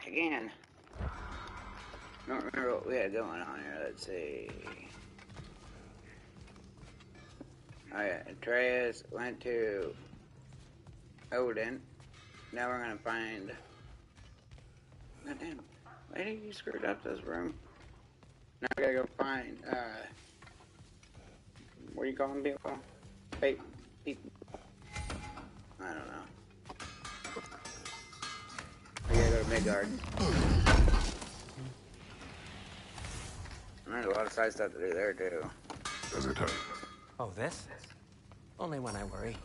back again. Don't remember what we had going on here. Let's see. Oh yeah, Atreus went to Odin. Now we're gonna find. Goddamn, lady, you screwed up this room. Now we gotta go find. What do you call them, people? Fake people. I don't know. We gotta go to Midgard. There's a lot of side stuff to do there too. Does it hurt? Oh, this? Only when I worry.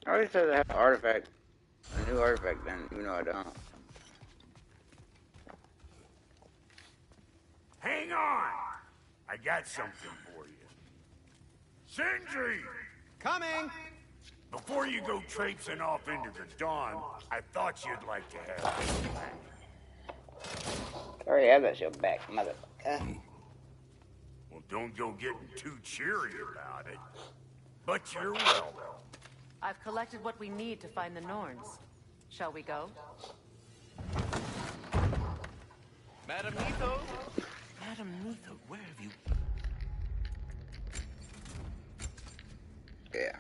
I always said I have an artifact, a new artifact, then even though I don't. Hang on! I got something for you. Sindri! Coming! Before you go traipsing off into the dawn, I thought you'd like to have this back. I already have that shit back, motherfucker. Well, don't go getting too cheery about it. But you're welcome. I've collected what we need to find the Norns. Shall we go? Madam Nitho? Madam Nitho, where have you... Yeah.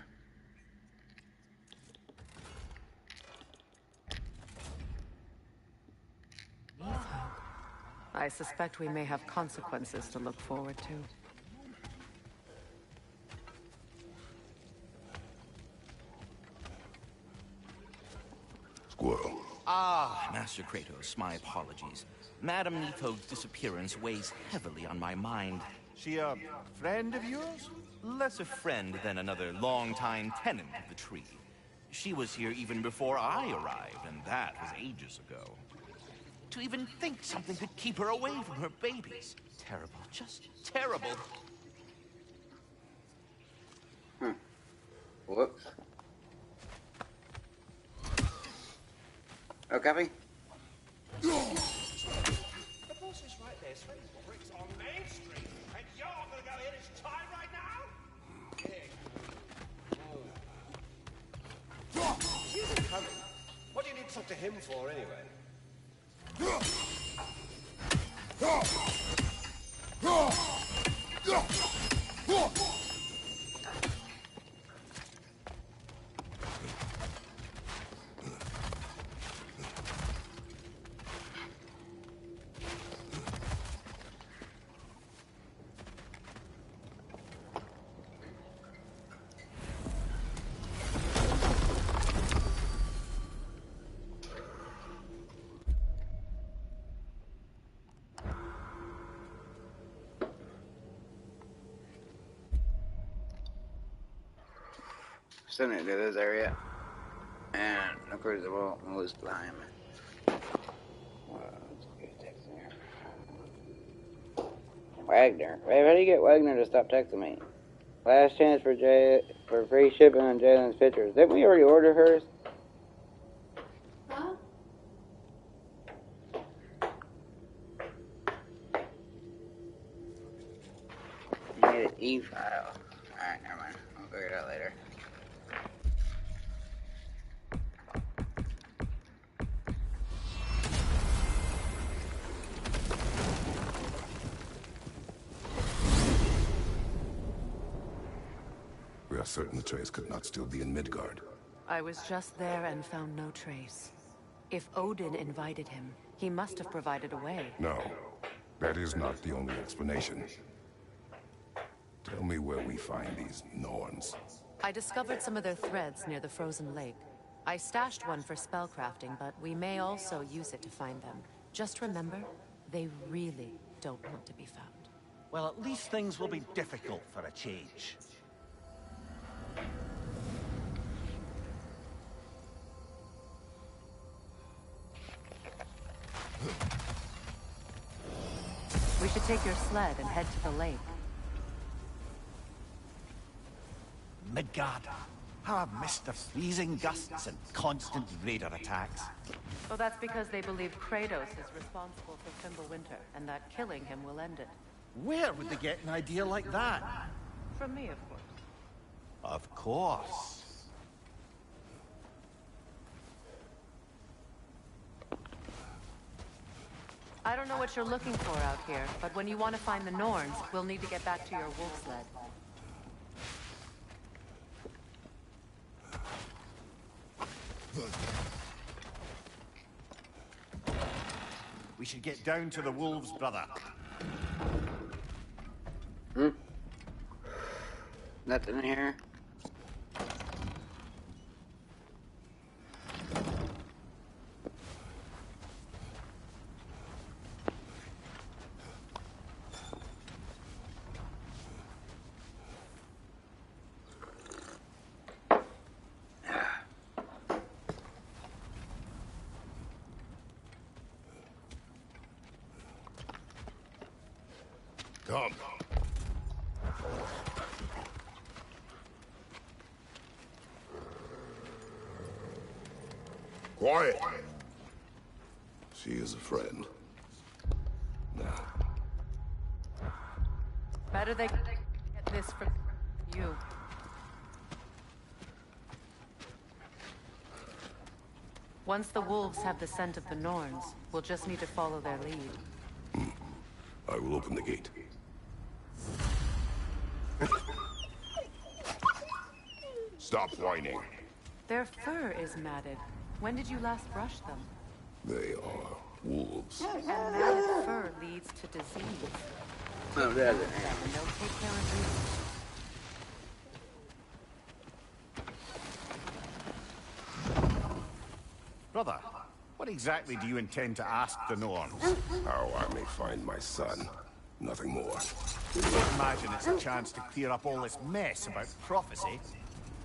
I suspect we may have consequences to look forward to. Squirrel. Ah, Master Kratos, my apologies. Madam Nitho's disappearance weighs heavily on my mind. She a friend of yours? Less a friend than another longtime tenant of the tree. She was here even before I arrived, and that was ages ago. To even think something could keep her away from her babies. Terrible, just terrible. Whoops. Oh, copy? The boss is right there, swinging bricks on Main Street, and you're gonna go hit his tie right now? He isn't coming. What do you need to talk to him for, anyway? Still need to do this area. And no crucible was behind me. Let's get a text there. Wagner. Babe, how do you get Wagner to stop texting me? Last chance for free shipping on Jalen's pictures. Didn't we already order hers? Huh? You need an e-file. Alright, never mind. I'll figure it out later. We are certain the trace could not still be in Midgard. I was just there and found no trace. If Odin invited him, he must have provided a way. No, that is not the only explanation. Tell me where we find these Norns. I discovered some of their threads near the frozen lake. I stashed one for spellcrafting, but we may also use it to find them. Just remember, they really don't want to be found. Well, at least things will be difficult for a change. We should take your sled and head to the lake. Midgard. How I've missed the freezing gusts and constant raider attacks. Well, that's because they believe Kratos is responsible for Fimbulwinter, and that killing him will end it. Where would they get an idea like that? From me, of course. Of course. I don't know what you're looking for out here, but when you want to find the Norns, we'll need to get back to your wolf sled. We should get down to the wolves, brother. Nothing here. Come. Quiet. She is a friend. Now, Better they get this for you. Once the wolves have the scent of the Norns, we'll just need to follow their lead. I will open the gate. Stop whining. Their fur is matted. When did you last brush them? They are wolves. And matted fur leads to disease. No, does it? And they'll take care of you. Brother, what exactly do you intend to ask the Norns? How I may find my son. Nothing more. I imagine it's a chance to clear up all this mess about prophecy.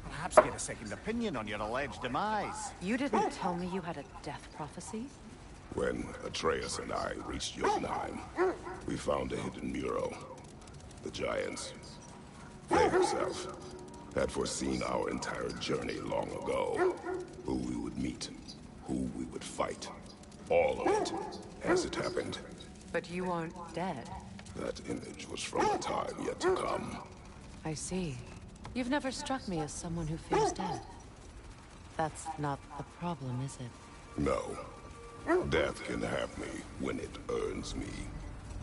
Perhaps get a second opinion on your alleged demise. You didn't tell me you had a death prophecy? When Atreus and I reached Jotunheim, we found a hidden mural. The giants, they herself, had foreseen our entire journey long ago. Who we would meet, who we would fight. All of it, as it happened. But you aren't dead. That image was from a time yet to come. I see. You've never struck me as someone who fears death. That's not the problem, is it? No. Death can have me when it earns me.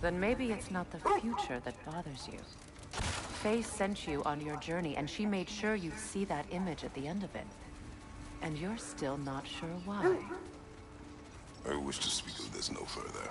Then maybe it's not the future that bothers you. Faye sent you on your journey, and she made sure you'd see that image at the end of it. And you're still not sure why. I wish to speak of this no further.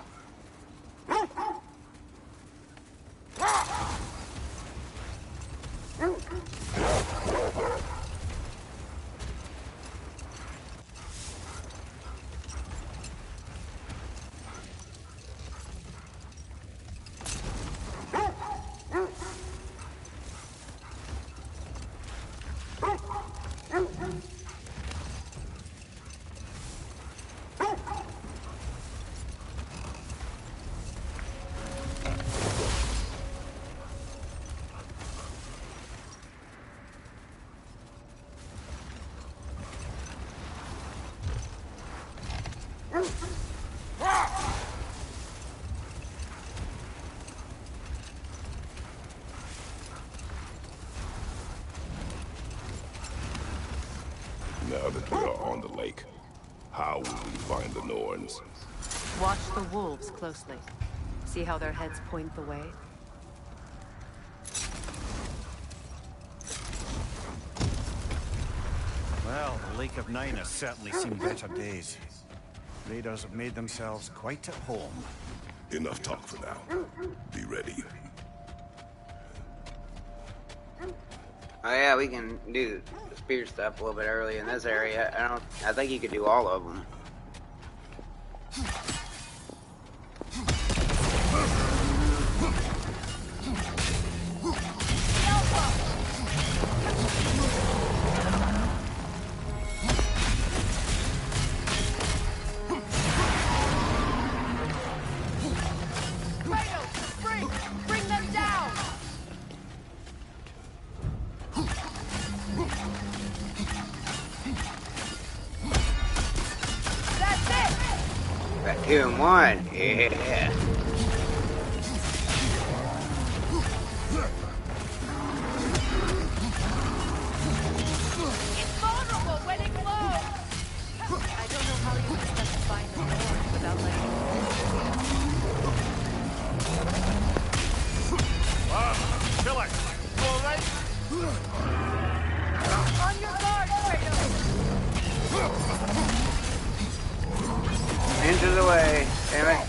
Now that we are on the lake, how will we find the Norns? Watch the wolves closely. See how their heads point the way? Well, the Lake of Nine has certainly seen better days. Raiders have made themselves quite at home. Enough talk for now. Be ready. Oh yeah, we can do the spear stuff a little bit early in this area. I think you could do all of them. Bring them down! That's it! Got 2 and 1. Yeah. Killer, you all right? On your guard, Kratos! Into the way. Damn it.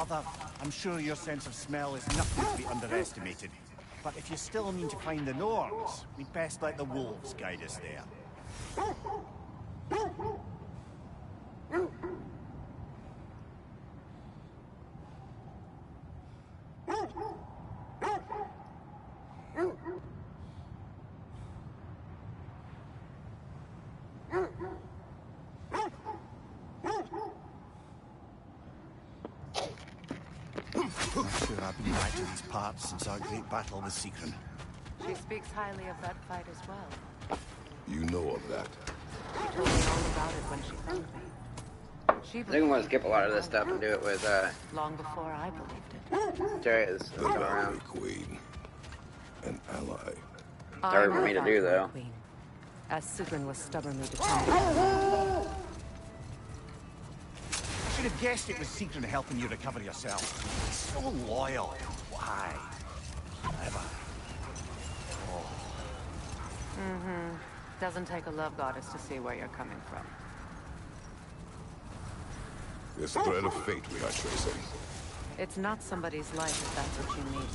Brother, I'm sure your sense of smell is nothing to be underestimated. But if you still mean to find the Norns, we'd best let the wolves guide us there. Not sure I've been back to these parts since our great battle with Seekron. She speaks highly of that fight as well. You know of that. She told me all about it when she found me. She I think we want to skip a lot of this stuff and do it with, long before I believed it. Darius The come Valley around. Queen. An ally. Hard for me to do, though. Queen, as Seekron was stubbornly determined. I should have guessed it was Seekron helping you recover yourself. So loyal. Why? Clever. Doesn't take a love goddess to see where you're coming from. This thread of fate we are tracing. It's not somebody's life if that's what you mean.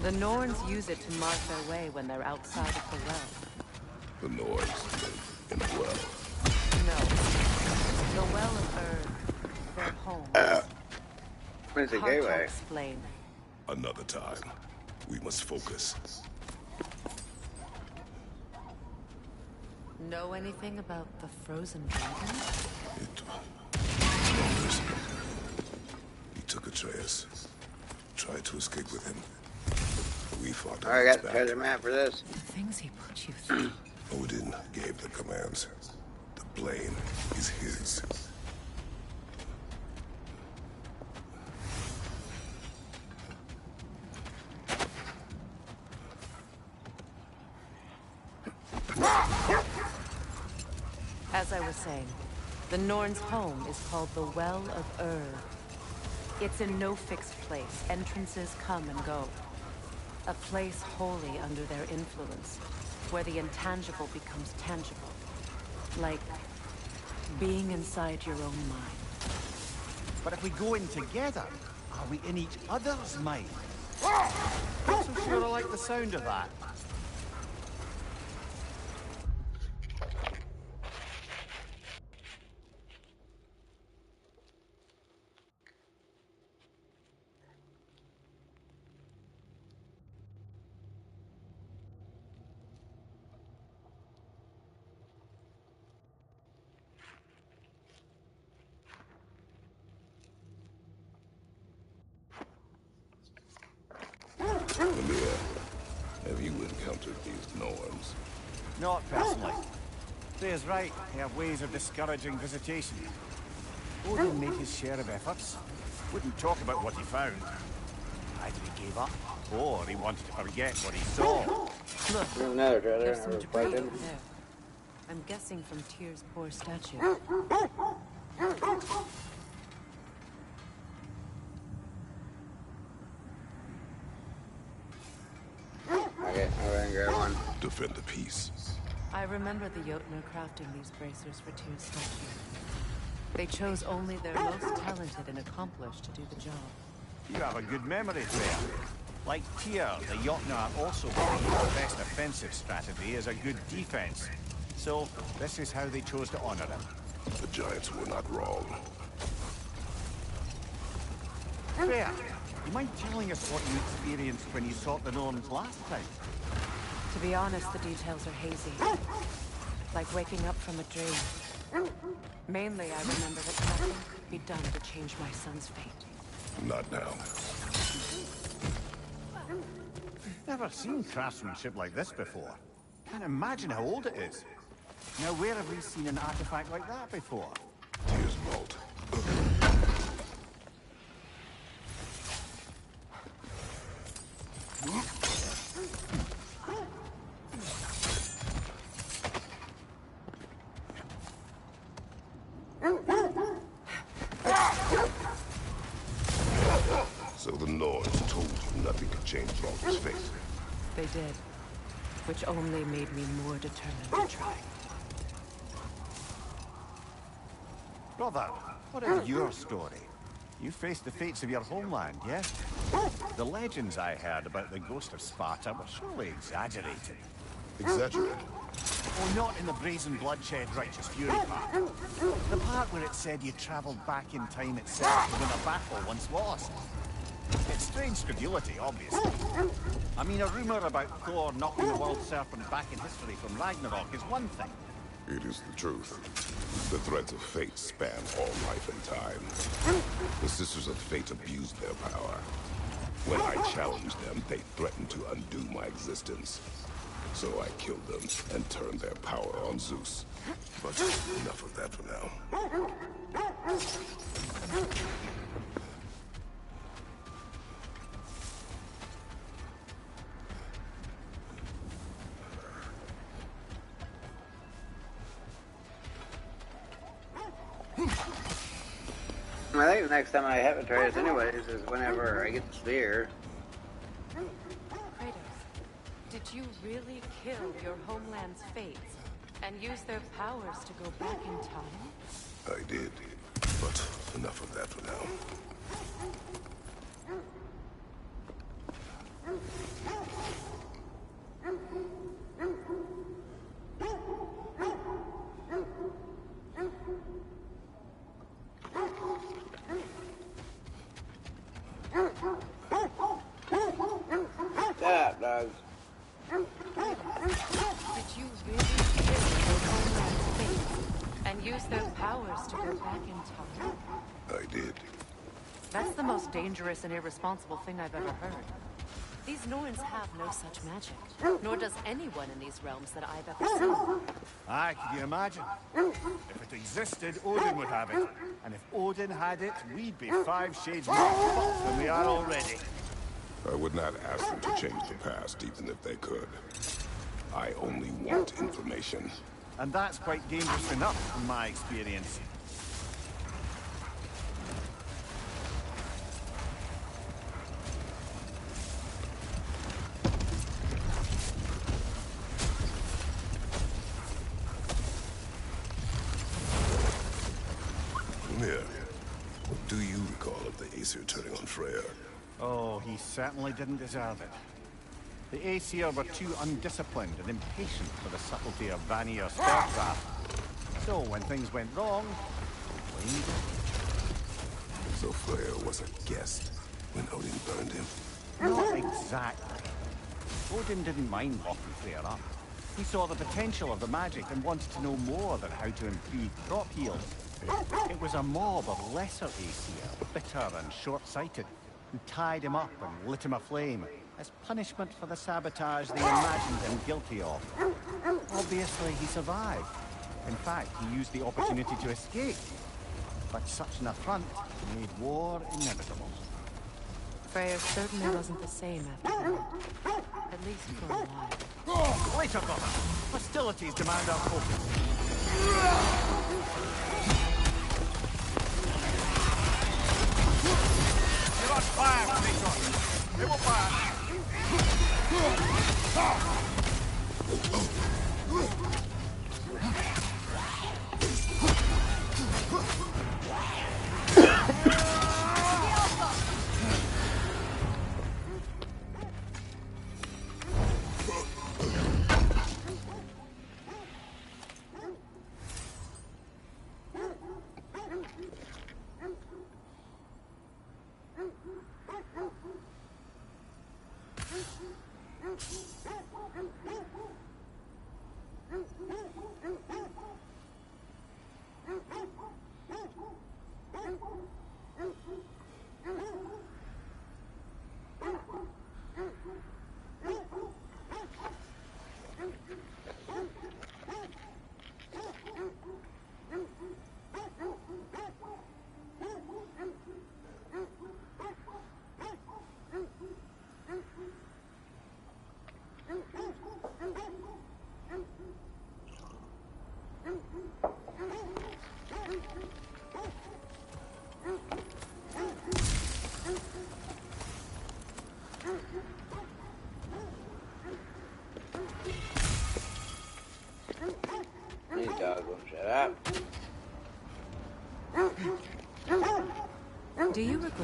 The Norns use it to mark their way when they're outside of the well. The Nords live in a well. No. The well of Earth, their home. Where's the Hard to gateway? explain. Another time. We must focus. Know anything about the frozen dragon? It... He took Atreus. Tried to escape with him. We fought Oh, I got the back. treasure map for this. The things he put you through. Odin gave the commands. The plane is his. As I was saying, the Norns' home is called the Well of Ur. It's in no fixed place. Entrances come and go. A place wholly under their influence, where the intangible becomes tangible. Like being inside your own mind. But if we go in together, are we in each other's mind? Not so sure I like the sound of that. Ymir, have you encountered these Norns? Not personally. Freya's right. They have ways of discouraging visitation. Odin made his share of efforts. Wouldn't talk about what he found. Either he gave up, or he wanted to forget what he saw. Look, There's another treasure. there's some Never debris plugged over in. there. I'm guessing from Tyr's poor statue. Okay, I'll go and grab one. Defend the peace. I remember the Jotnar crafting these bracers for Tyr's statue. They chose only their most talented and accomplished to do the job. You have a good memory, Freya. Like Tyr, the Jotnar also believe the best offensive strategy is a good defense. So, this is how they chose to honor it. The Giants were not wrong. Freya, you mind telling us what you experienced when you sought the Norns last time? To be honest, the details are hazy. Like waking up from a dream. Mainly, I remember that nothing could be done to change my son's fate. Not now. Never seen craftsmanship like this before. Can't imagine how old it is. Now, where have we seen an artifact like that before? Tyr's vault. So the Norns told you nothing could change Balder's fate. They did. Which only made me more determined to try. Brother, what is your story? You faced the fates of your homeland, yes? The legends I heard about the ghost of Sparta were surely exaggerated. Exaggerated? Oh, not in the brazen bloodshed righteous fury part. The part where it said you travelled back in time itself to win a battle once lost. It's strange credulity, obviously. I mean, a rumour about Thor knocking the world serpent back in history from Ragnarok is one thing. It is the truth. The threads of fate span all life and time. The Sisters of Fate abused their power. When I challenged them, they threatened to undo my existence. So I killed them and turned their power on Zeus. But enough of that for now. I think the next time I have Atreus anyways is whenever I get the spear. Kratos, did you really kill your homeland's fates and use their powers to go back in time? I did. But enough of that for now. Stop, dogs. Did you really kill your homeland's fates and use their powers to go back in time? I did. That's the most dangerous and irresponsible thing I've ever heard. These Norns have no such magic, nor does anyone in these realms that I've ever seen. Aye, can you imagine? If it existed, Odin would have it. And if Odin had it, we'd be 5 shades more fucked than we are already. I would not ask them to change the past, even if they could. I only want information. And that's quite dangerous enough, in my experience. Mimir, what do you recall of the Aesir turning on Freyr? Oh, he certainly didn't deserve it. The Aesir were too undisciplined and impatient for the subtlety of Vanir's spellcraft. So when things went wrong, they blamed it. So Freyr was a guest when Odin burned him? Not exactly. Odin didn't mind locking Freyr up. He saw the potential of the magic and wanted to know more than how to improve crop yield. It was a mob of lesser Aesir, bitter and short-sighted, who tied him up and lit him aflame as punishment for the sabotage they imagined him guilty of. Obviously, he survived. In fact, he used the opportunity to escape. But such an affront made war inevitable. Freyr certainly wasn't the same after that. At least for a while. Later, brother. Hostilities demand our focus. You're on fire, Kratos. They will fire.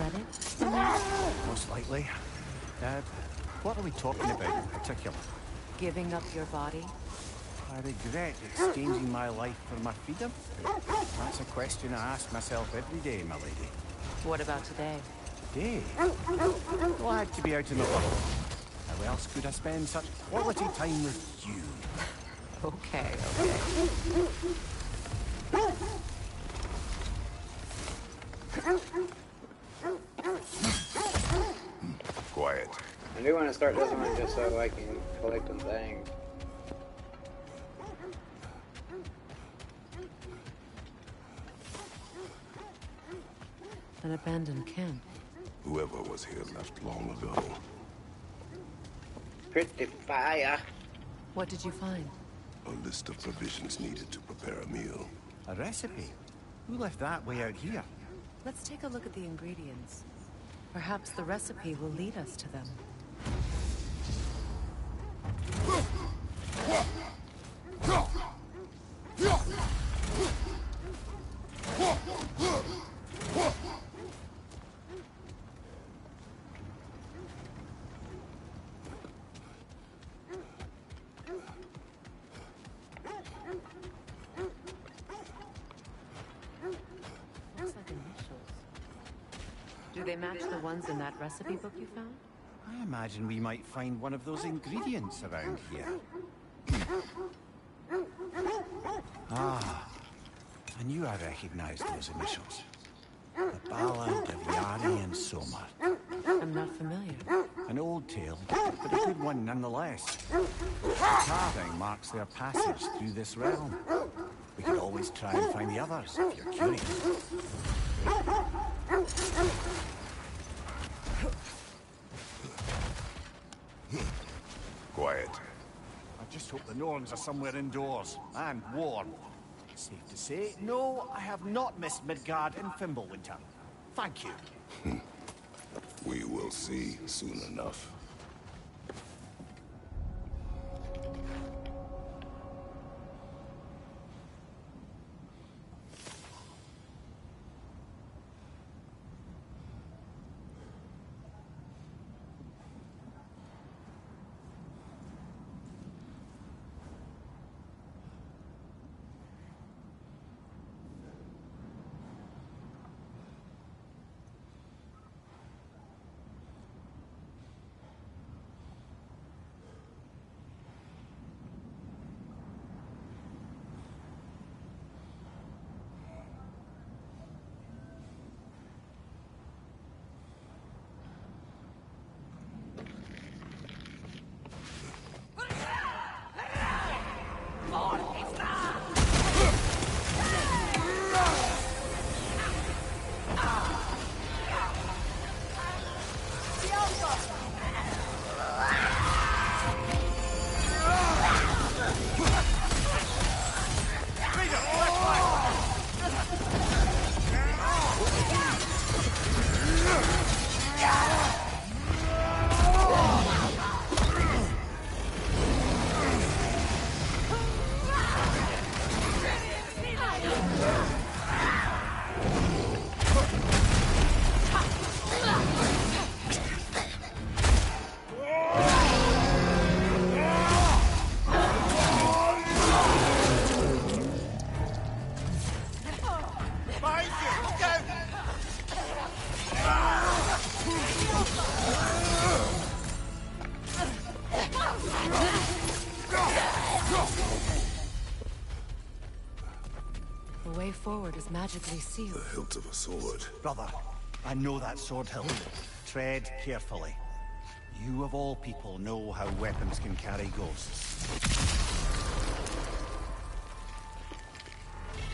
regret it somewhere? Most likely. Dad, what are we talking about in particular? Giving up your body? I regret exchanging my life for my freedom. That's a question I ask myself every day, my lady. What about today? Today? Glad to be out in the world. How else could I spend such quality time with you? Okay. Quiet. I do want to start this one just so I can collect some things. An abandoned camp. Whoever was here left long ago. Pretty fire. What did you find? A list of provisions needed to prepare a meal. A recipe? Who left that way out here? Let's take a look at the ingredients. Perhaps the recipe will lead us to them. Looks like initials. Do they match the ones in that recipe book you found? I imagine we might find one of those ingredients around here. Ah, I knew I recognized those initials. The Ballad of Yari and Soma. I'm not familiar. An old tale, but a good one nonetheless. The carving marks their passage through this realm. We could always try and find the others, if you're curious. Quiet. I just hope the Norns are somewhere indoors, and warm. Safe to say, no, I have not missed Midgard and Fimbulwinter. Thank you. We will see soon enough. The way forward is magically sealed. The hilt of a sword. Brother, I know that sword hilt. Tread carefully. You of all people know how weapons can carry ghosts.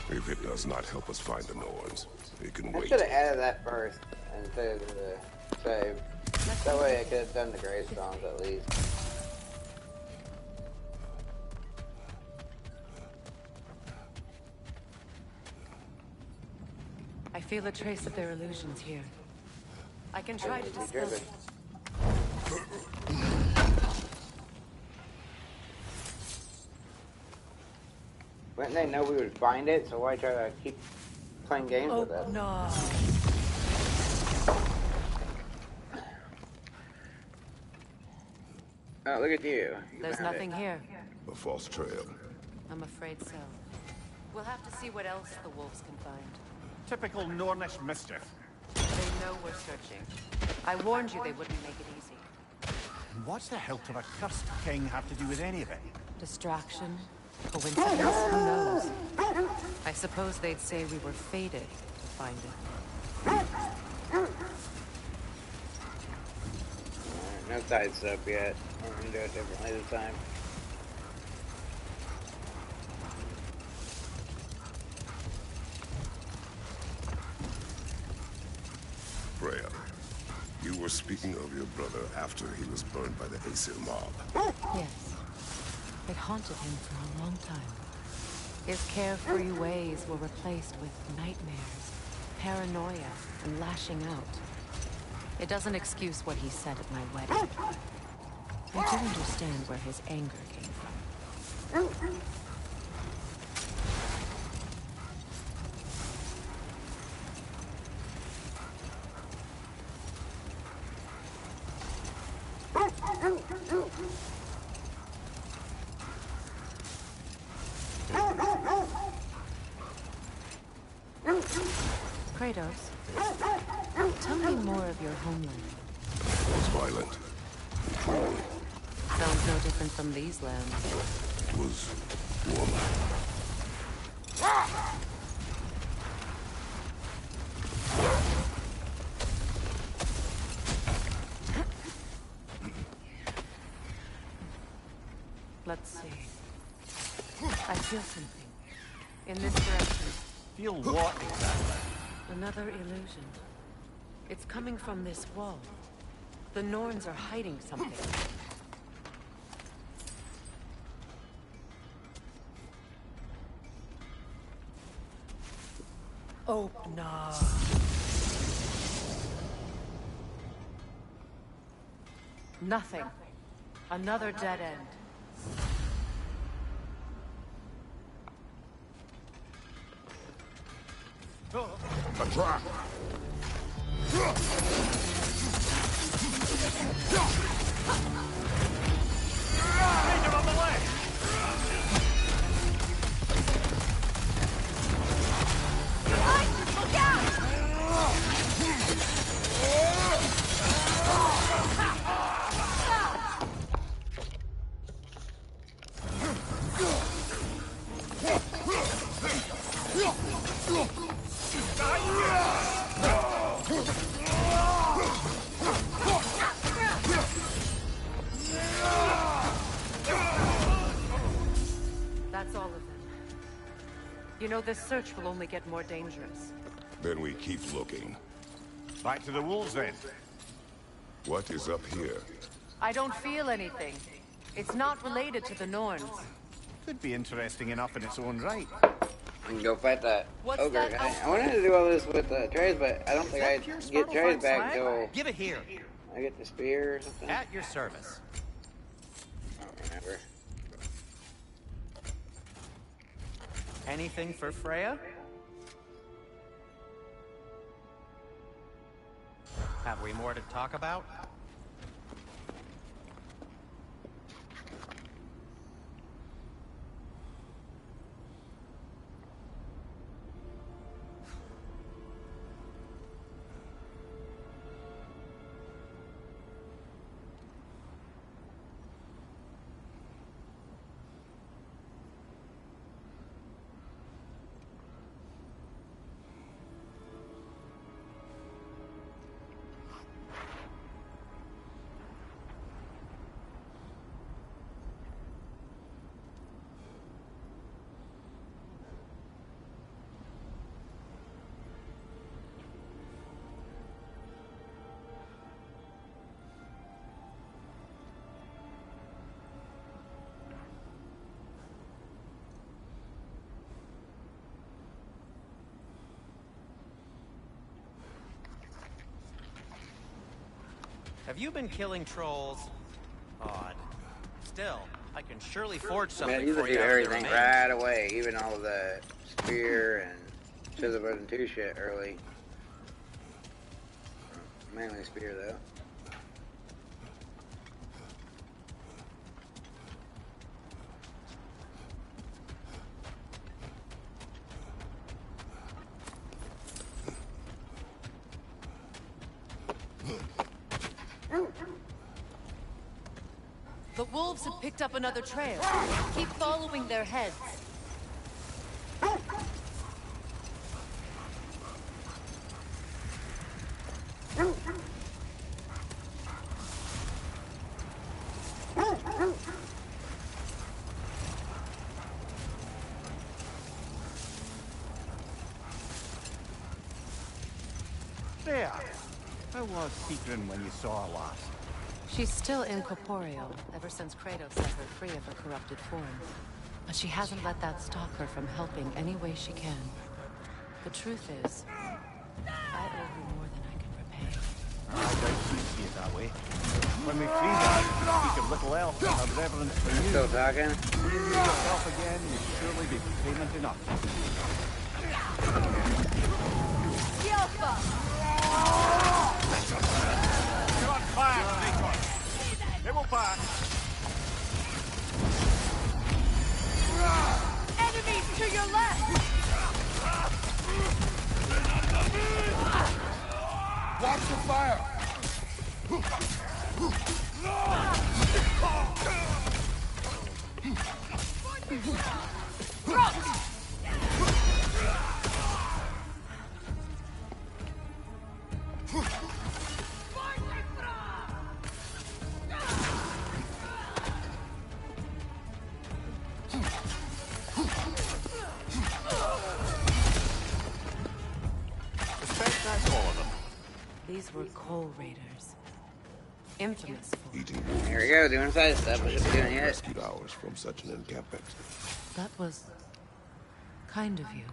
If it does not help us find the Norns, it can I wait. should have added that first instead of the save. That way I could have done the gravestones at least. I feel a trace of their illusions here. I can try to dispel Driven. them. Wouldn't they know we would find it, so why try to keep playing games with us? No. Oh, look at you. There's nothing here. A false trail. I'm afraid so. We'll have to see what else the wolves can find. Typical Nornish mischief. They know we're searching. I warned you they wouldn't make it easy. What's the hilt of a cursed king have to do with any of it? Distraction? Coincidence? Who knows? I suppose they'd say we were fated to find it. No side stuff yet. I'm gonna do it differently this time. Freya, you were speaking of your brother after he was burned by the Aesir mob. Yes. It haunted him for a long time. His carefree ways were replaced with nightmares, paranoia, and lashing out. It doesn't excuse what he said at my wedding. I do understand where his anger came from. Kratos, tell me more of your homeland. It was violent. Controlling. Sounds no different from these lands. It was woman. Let's see. I feel something. In this direction. Feel what exactly? Another illusion. It's coming from this wall. The Norns are hiding something. Oh, no. Nothing. Another dead end. A trap! Danger on the way! Look out! That's all of them. You know, this search will only get more dangerous. Then we keep looking. Back to the wolves then. What is up here? I don't feel anything. It's not related to the Norns. Could be interesting enough in its own right. I can go fight that What's ogre that guy. I outfit? wanted to do all this with Trace, but I don't think I get Trace back until Give it here. I get the spear or something. At your service. I don't remember. Anything for Freya? Have we more to talk about? Have you been killing trolls? Odd. Still, I can surely forge something Man, you for could you do out of the everything remains. right away, even all the spear and Chisel button 2 shit early. Mainly spear though. The wolves have picked up another trail. Keep following their heads. There. How was Seekrin when you saw her last? She's still incorporeal, ever since Kratos set her free of her corrupted form. But she hasn't let that stop her from helping any way she can. The truth is, I owe her more than I can repay. I doubt you see it that way. When we freed her, we speak of little else than her reverence for you. Still talking? Seeing you yourself again would surely be payment enough. You're on fire, Nikon. They will back. Enemies to your left! Watch the fire! That's all of them. These were Coal Raiders. Infamous for... Eating Here we go, doing side stuff. We should be doing it. rescued ours from such an encampment. That was... kind of you.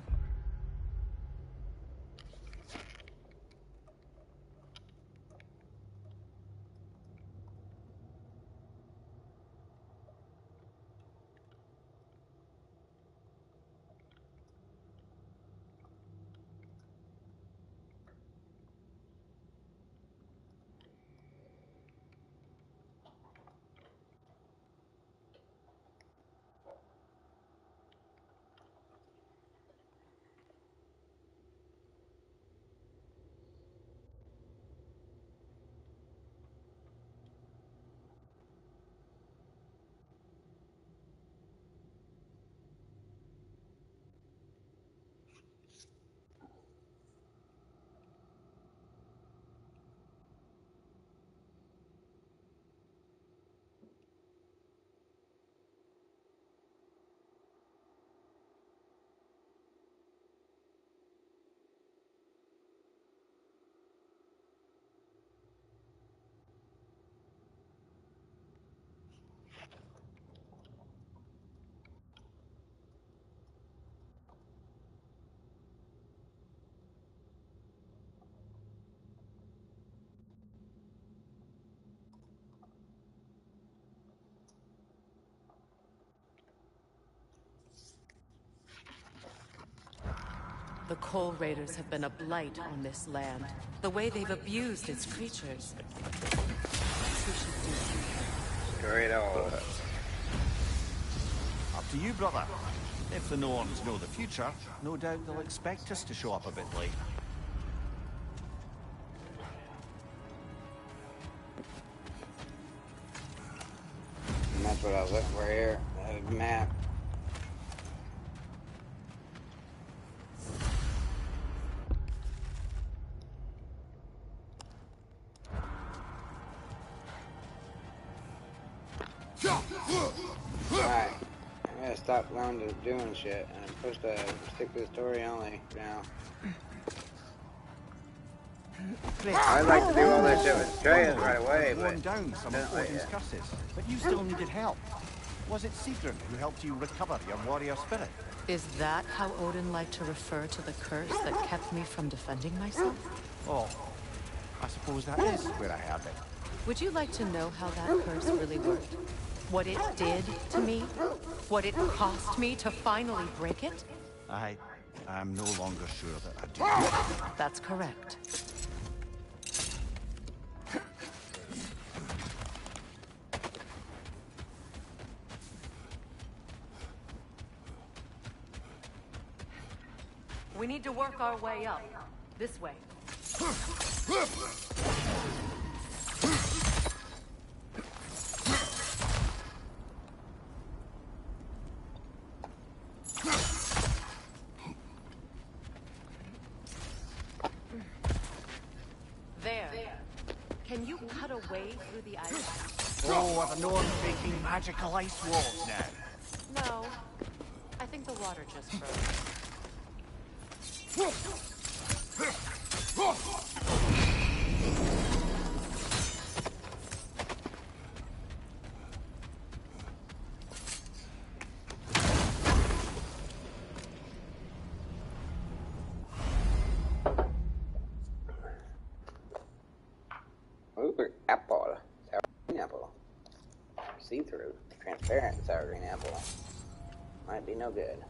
The Coal Raiders have been a blight on this land. The way they've abused its creatures. We should do something. Destroy it all. Up to you, brother. If the Norns know the future, no doubt they'll expect us to show up a bit late. And that's what I was looking for here. The map. Alright. I gotta stop going to doing shit. And I'm supposed to stick to the story only now. I'd like to do all this shit with Atreus right away, Worn but down some of Odin's curses, but you still needed help. Was it Sigrun who helped you recover your warrior spirit? Is that how Odin liked to refer to the curse that kept me from defending myself? Oh, I suppose that is where I heard it. Would you like to know how that curse really worked? What it did to me? What it cost me to finally break it? I'm no longer sure that I do. That's correct. We need to work our way up. This way. Can you cut a way through the ice? Oh, are the Norns making magical ice walls now? No. I think the water just froze. Ooh, apple. Sour green apple. See-through. Transparent sour green apple. Might be no good.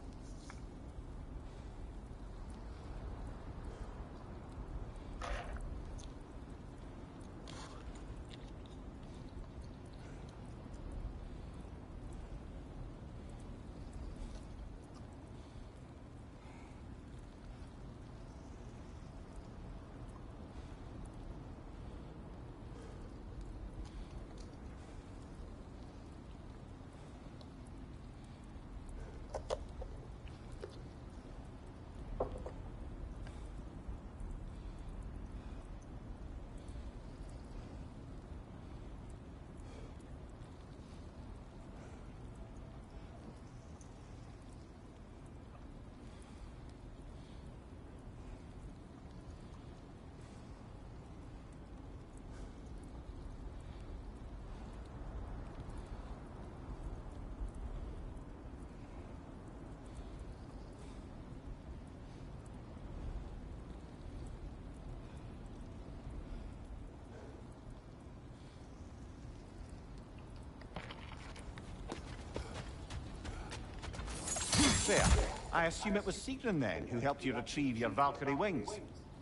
There. I assume it was Sigrun then who helped you retrieve your Valkyrie wings.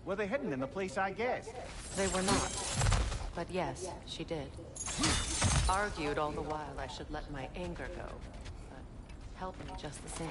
Were they hidden in the place I guessed? They were not. But yes, she did. Argued all the while I should let my anger go. But helped me just the same.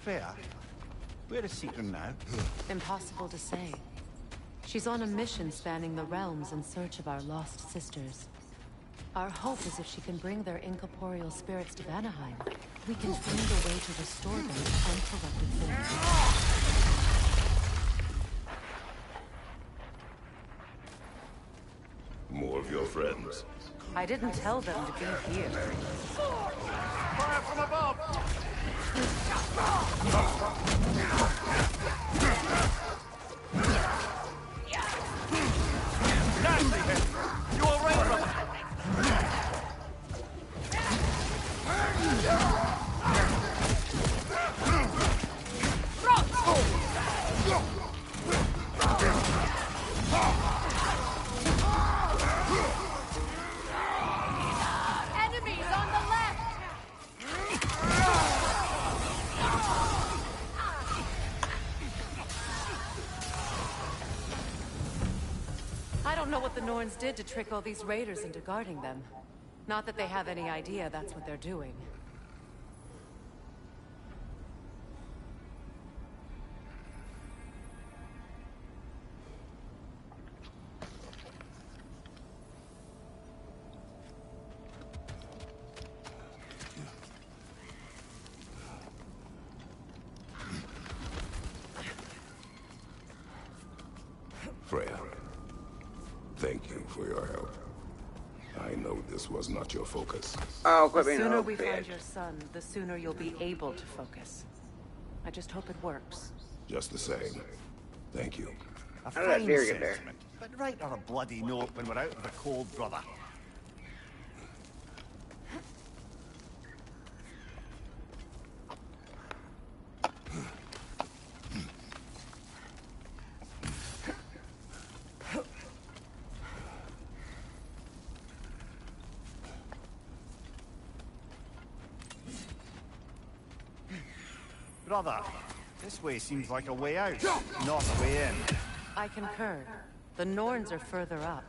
Fair. Where is Sigrun now? Impossible to say. She's on a mission spanning the realms in search of our lost sisters. Our hope is if she can bring their incorporeal spirits to Vanaheim, we can find a way to restore them in uncorrupted form. More of your friends. I didn't tell them to be here. Fire from above! Nicely hit! You all right, brother? Enemies on the left! I don't know what the Norns did to trick all these raiders into guarding them. Not that they have any idea that's what they're doing. Freya. Thank you for your help. I know this was not your focus. Oh, The quit being a sooner little we bitch. find your son, the sooner you'll be able to focus. I just hope it works. Just the same. Thank you. A How did that fine deer get there? sentiment, but write on a bloody note when we're out of the cold, brother. Brother, this way seems like a way out, not a way in. I concur. The Norns are further up.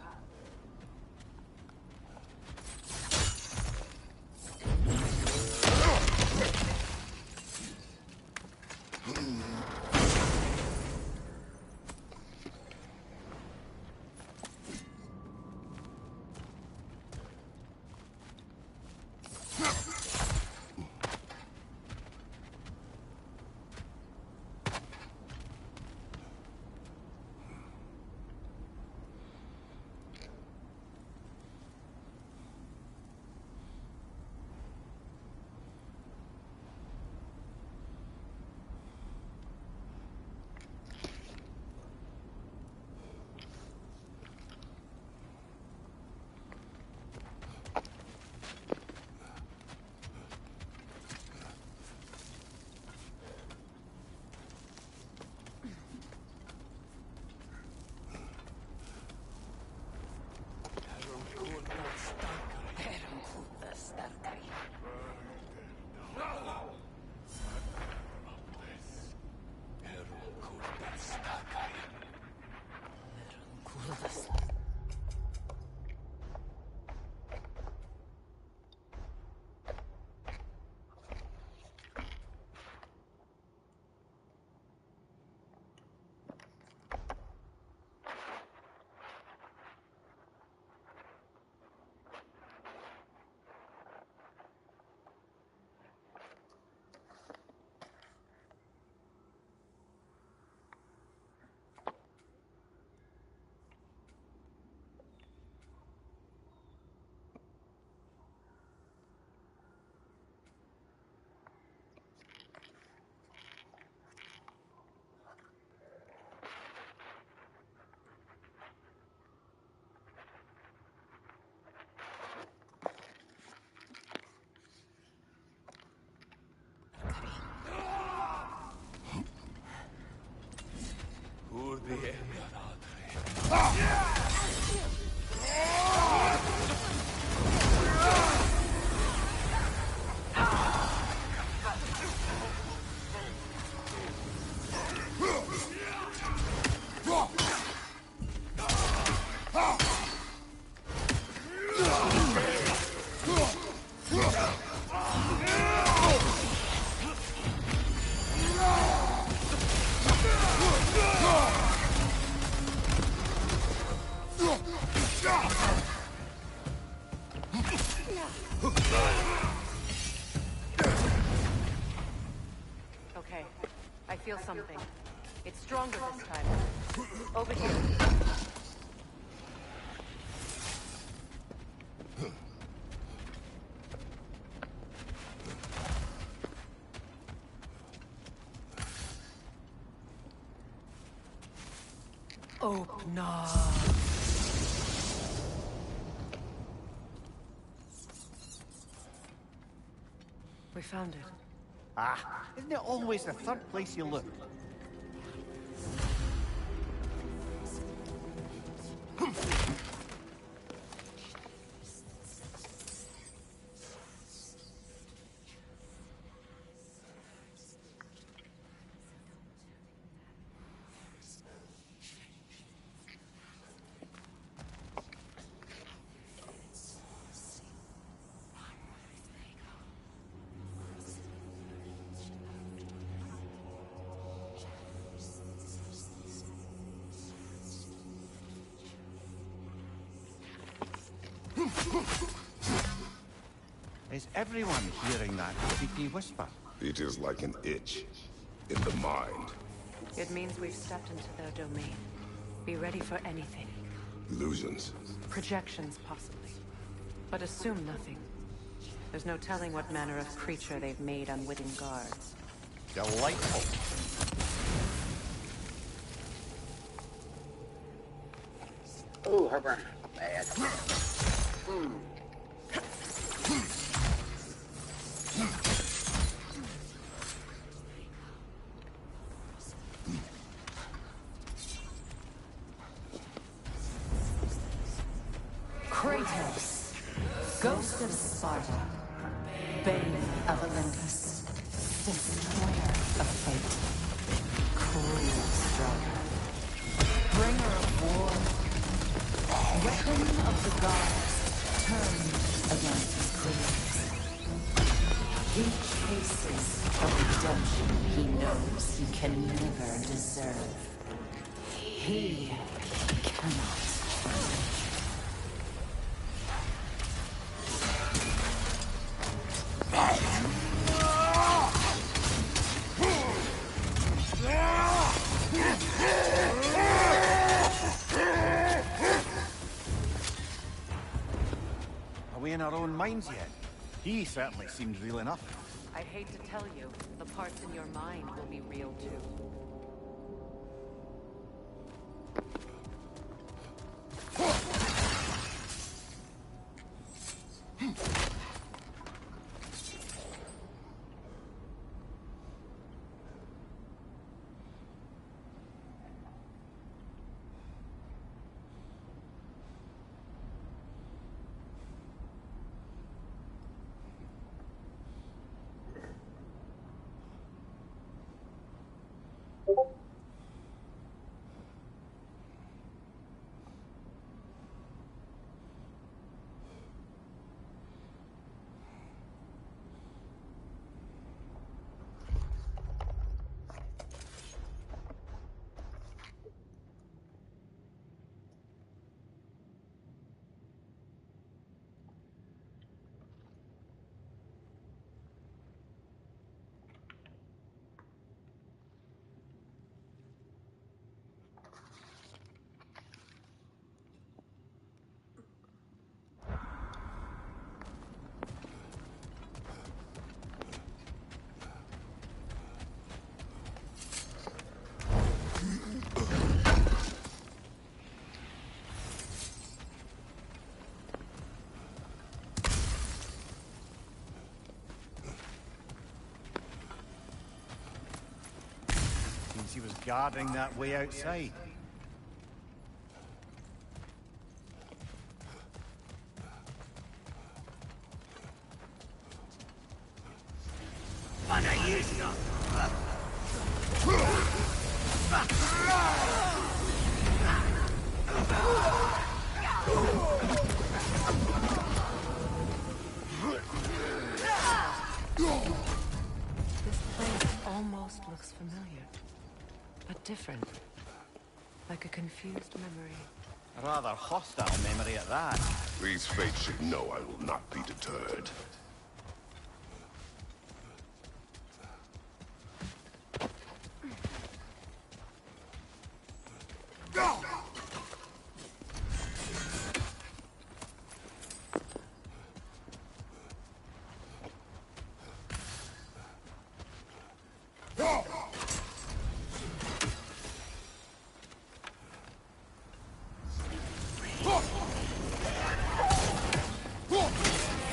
Okay, I feel something. It's stronger this time. Over here. Open up. We found it. Ah, isn't it always the third place you look? Is everyone hearing that creepy whisper? It is like an itch in the mind. It means we've stepped into their domain. Be ready for anything. Illusions. Projections, possibly. But assume nothing. There's no telling what manner of creature they've made unwitting guards. Delightful. Ooh, heartburn. Bad. Kratos, Ghost of Sparta, Bane of Olympus, Destroyer of Fate, Cruel Striker, Bringer of War, Weapon of the Gods, turned against his creators. He chases a redemption he knows he can never deserve. He cannot change. Are we in our own minds yet? He certainly seemed real enough. I'd hate to tell you, the parts in your mind will be real too. He was guarding that way outside. This place almost looks familiar, but different. Like a confused memory. A rather hostile memory at that. These fates should know I will not be deterred.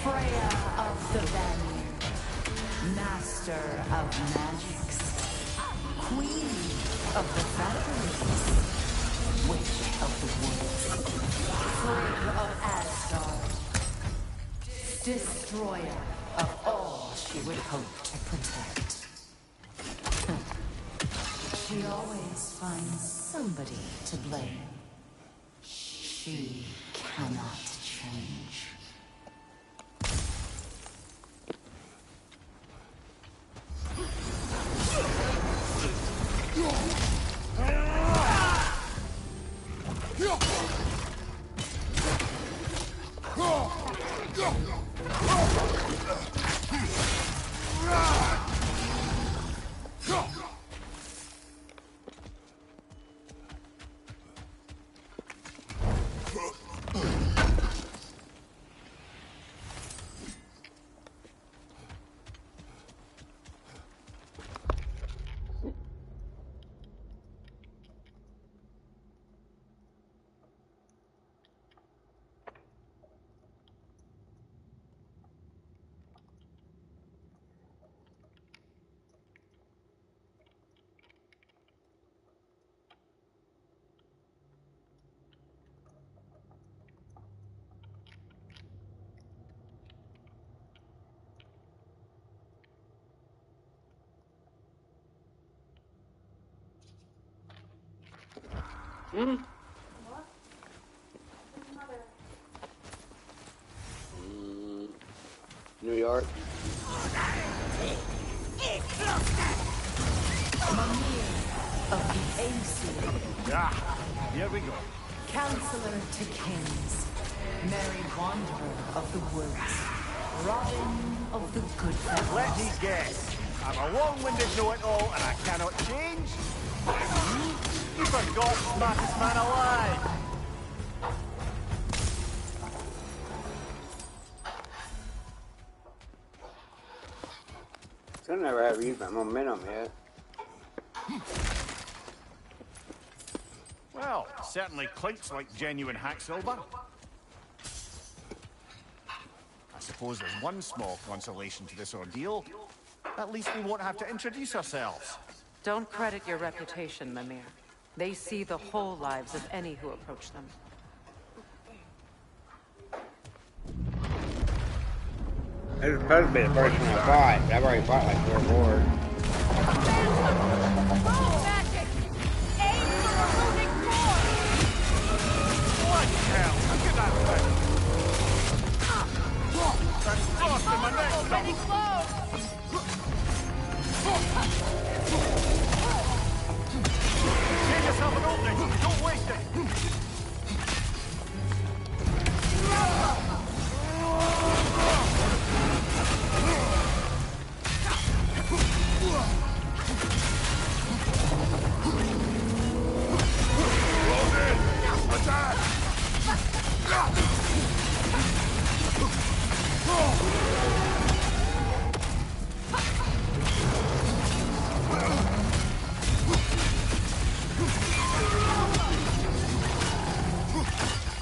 Freya of the Vanguard, Master of Magics, Queen of the Factories, Witch of the Woods, Frigg of Asgard, Destroyer of all she would hope to protect. She always finds somebody to blame. She cannot change. Hmm? New York. Of the Aesir, Ah, here we go. Counselor to Kings, Merry Wanderer of the Woods, Robin of the Good Let me Fellows. guess. I'm a long-winded know-it-all and I cannot change? You forgot smartest man alive. I never have used my momentum yet. Well, certainly clinks like genuine hack silver. I suppose there's one small consolation to this ordeal. At least we won't have to introduce ourselves. Don't credit your reputation, Mimir. They see the whole lives of any who approach them. This is supposed to be the first one I fought, but I've already fought like 4 or 4. Move magic! Aim for a runic core! Bloody hell, look at that thing! That's frost in my neck! Already close! Save yourself an opening! Don't waste it!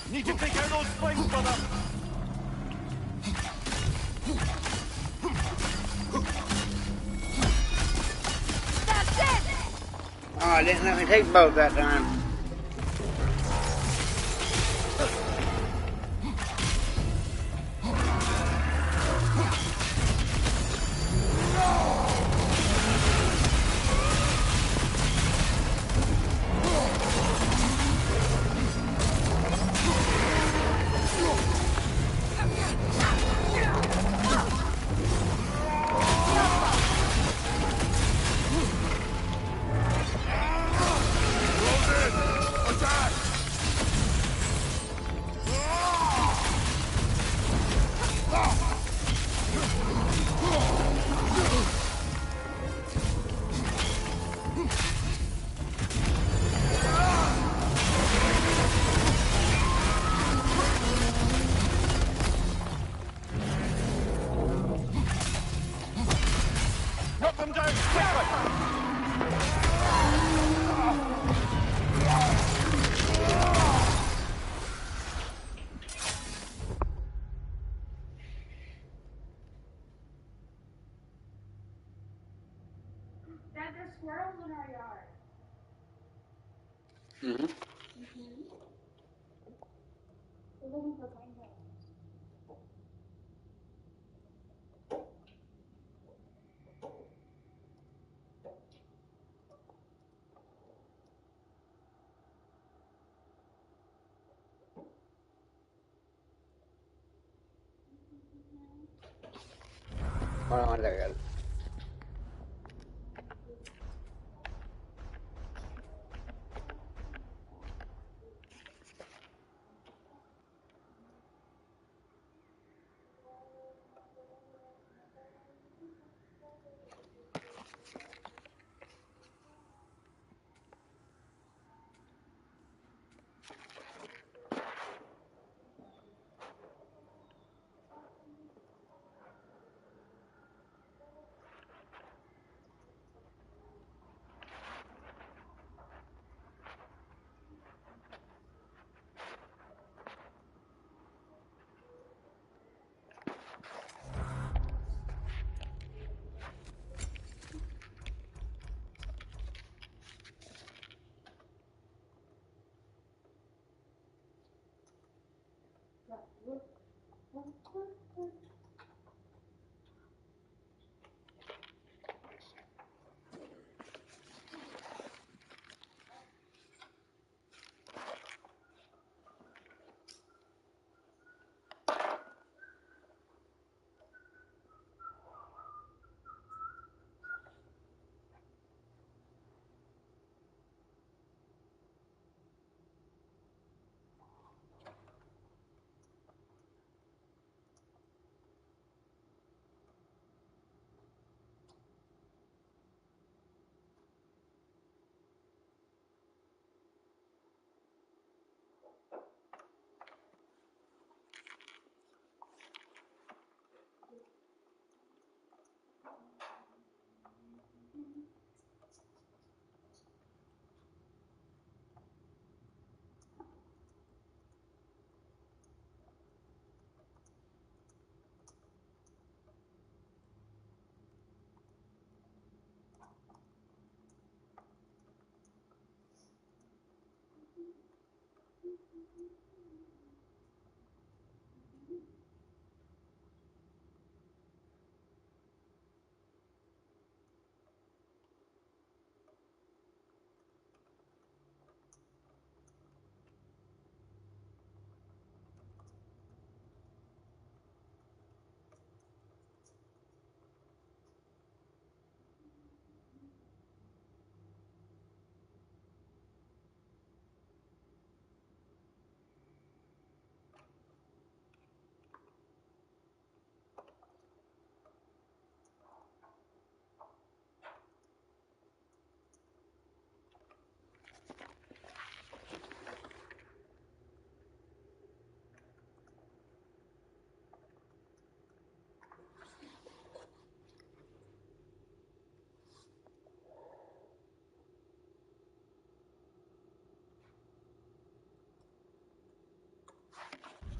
Need to take out those flames, brother! That's it! Oh, it didn't let me take both that time. Knock them down quickly! Dad, there's squirrels in our yard. Mm-hmm. They're looking for mangoes. Hold on, there you go.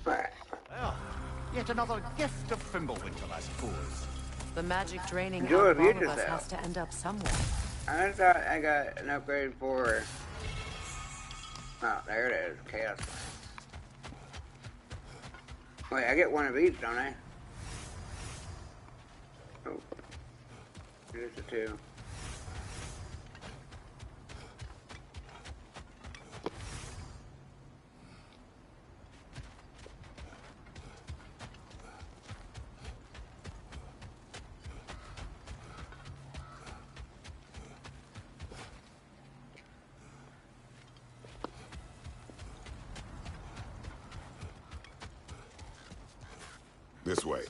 Alright. Well, yet another gift of Fimbulwinter, I suppose. The magic draining Enjoy out of all the of us yourself. has to end up somewhere. I thought I got an upgrade for... Oh, there it is. Chaos. Wait, I get one of each, don't I? Oh. Here's the two. This way.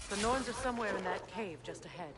The Norns are somewhere in that cave just ahead.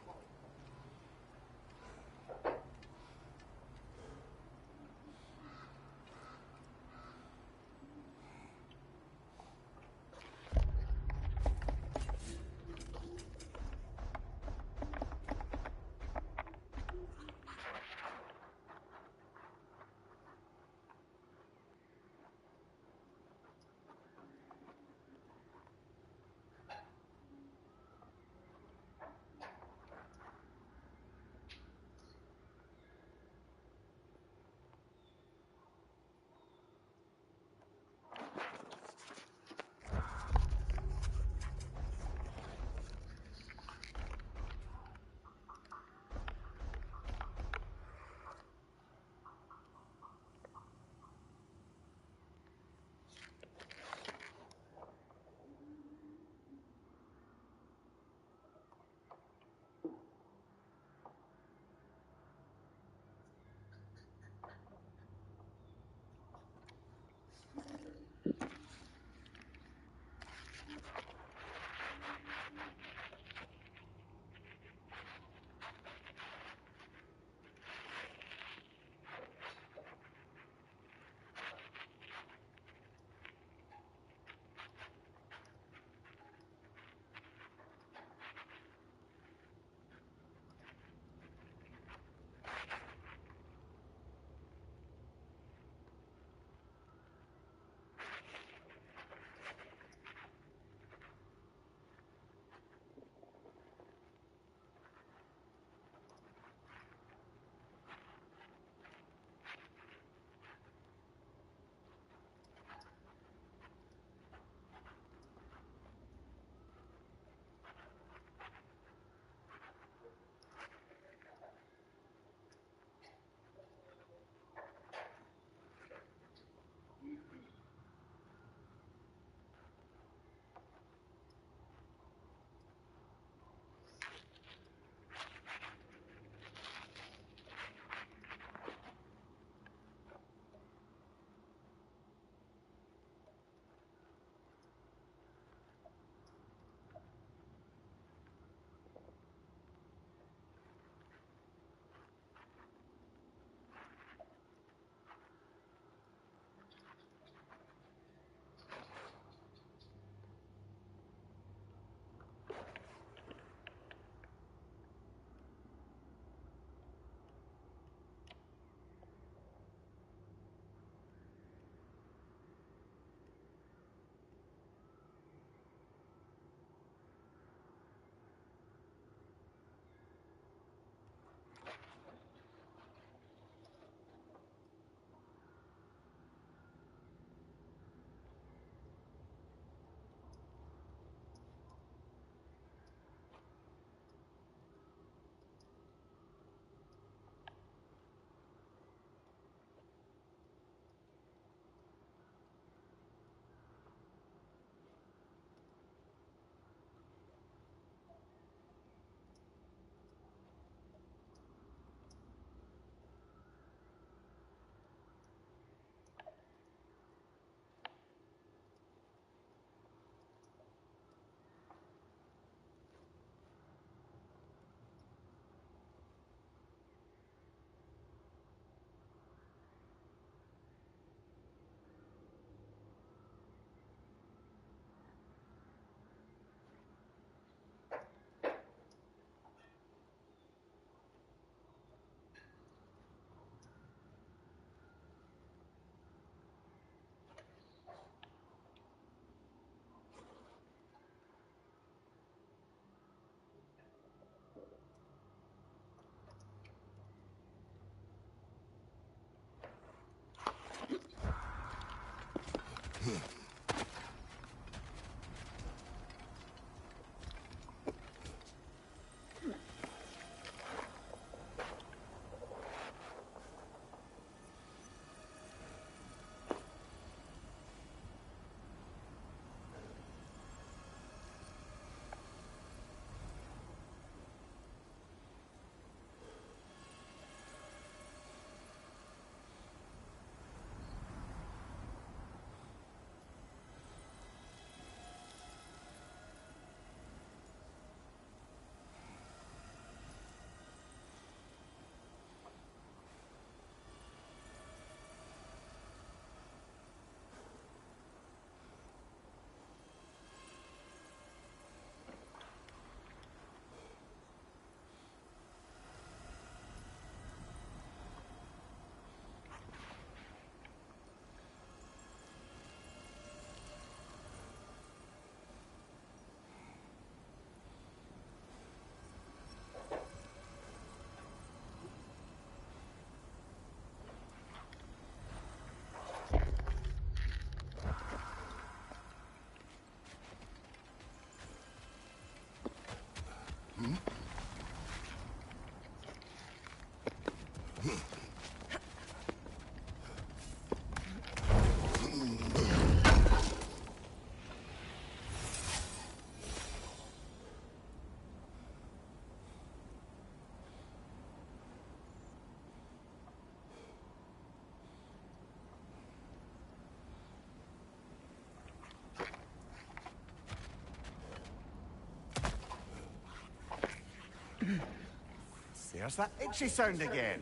There's that itchy sound again.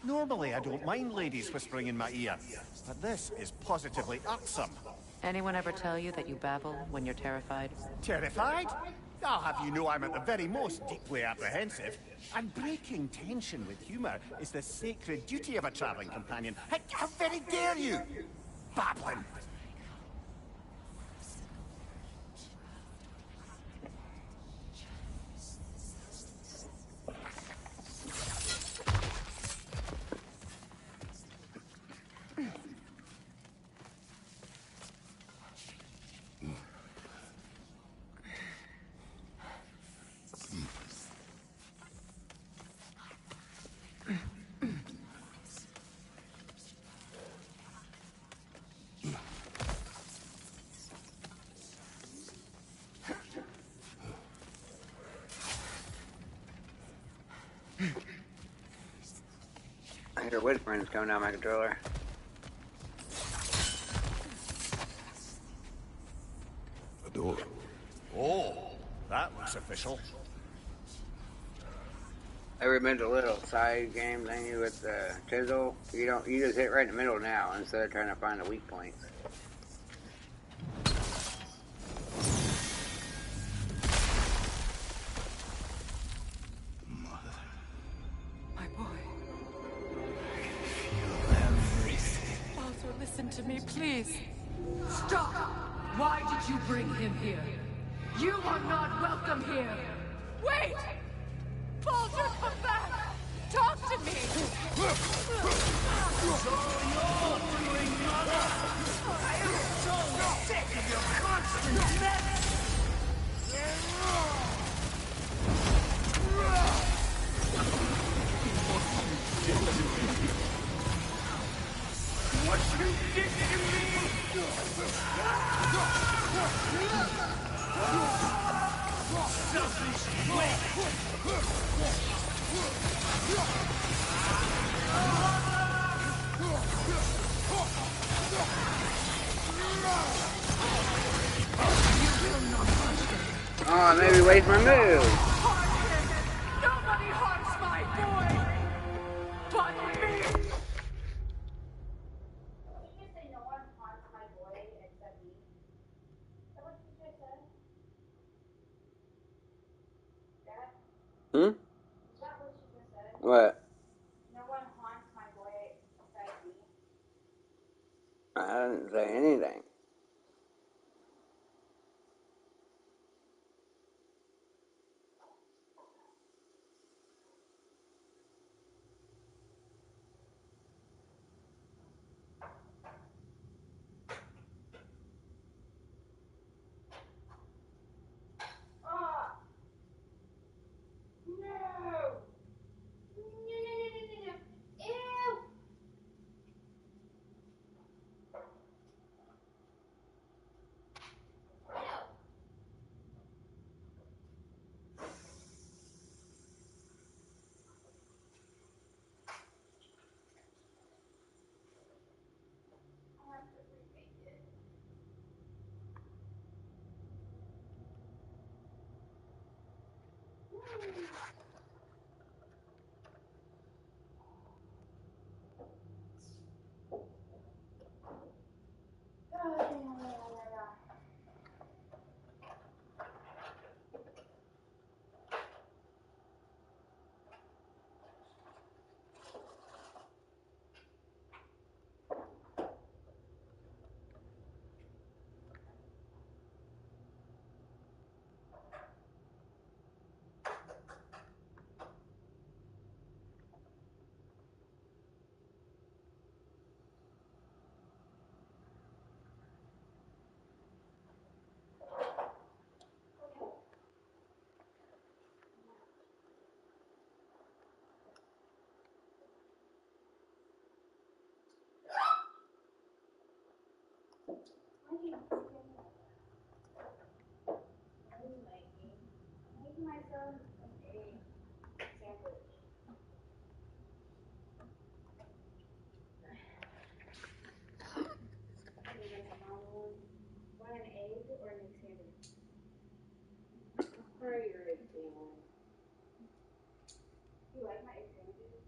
Normally, I don't mind ladies whispering in my ear, but this is positively irksome. Anyone ever tell you that you babble when you're terrified? Terrified? I'll have you know I'm at the very most deeply apprehensive. And breaking tension with humor is the sacred duty of a traveling companion. How very dare you! Babbling! I hear whispering coming out of my controller. A door. Oh, that looks official. Ever been to a little side game thingy with the chisel? You just hit right in the middle now instead of trying to find the weak points. My boy. Baldur, listen to me, please. Stop! Why did you bring him here? You are not welcome here! Wait! Baldur, come back! Talk to me! So you're doing, Mother! I am so sick of your constant mess! What you did to me! Selfish witch! Oh, maybe waste my move. Nobody harms my boy! But me! Did you just say no one harms my boy except me? Is that what you just said? Dad? Hmm? Is that what you just said? What? No one haunts my boy except me? I didn't say anything. Making myself an egg sandwich. Want an egg or an egg sandwich? Prefer your egg sandwich. You like my egg sandwiches?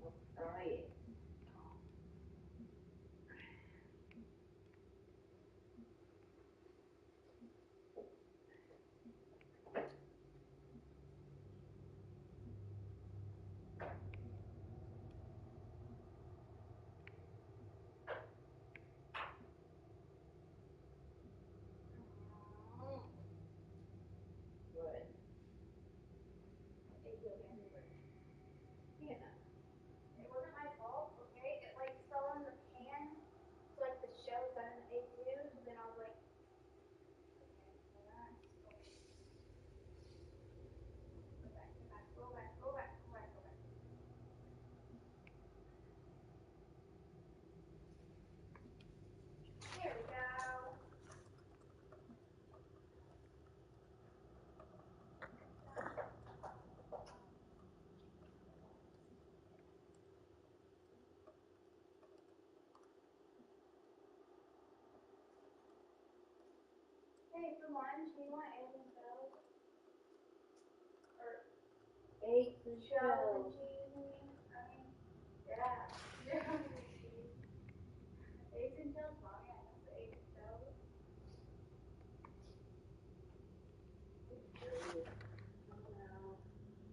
Well, try it. Good. Egg yolk everywhere. Yeah. It wasn't my fault, okay? It like fell in the pan, so like the shell got in the egg too. So then I was like, okay, well that's okay. Go back, go back, go back, go back, go back, go back. There we go. Hey, for lunch, do you want eggs and shells? Or Eggs and shells and shells. cheese, I mean, yeah. Shells and cheese. Eggs and shells, mommy, I know the eggs and shells. I don't know.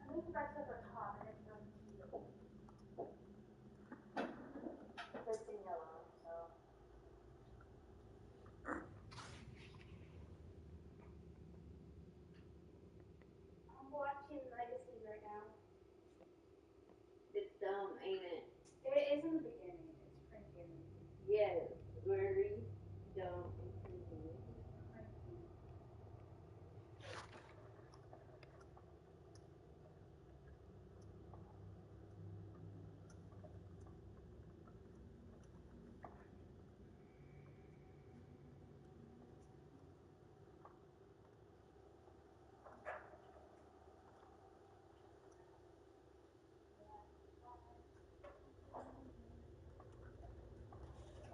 I think the rest of the top and it's not cute. It's in yellow, so. I'm watching Legacy right now. It's dumb, ain't it? It is in the beginning. It's freaking. Yes, very dumb and cringy. Cringy.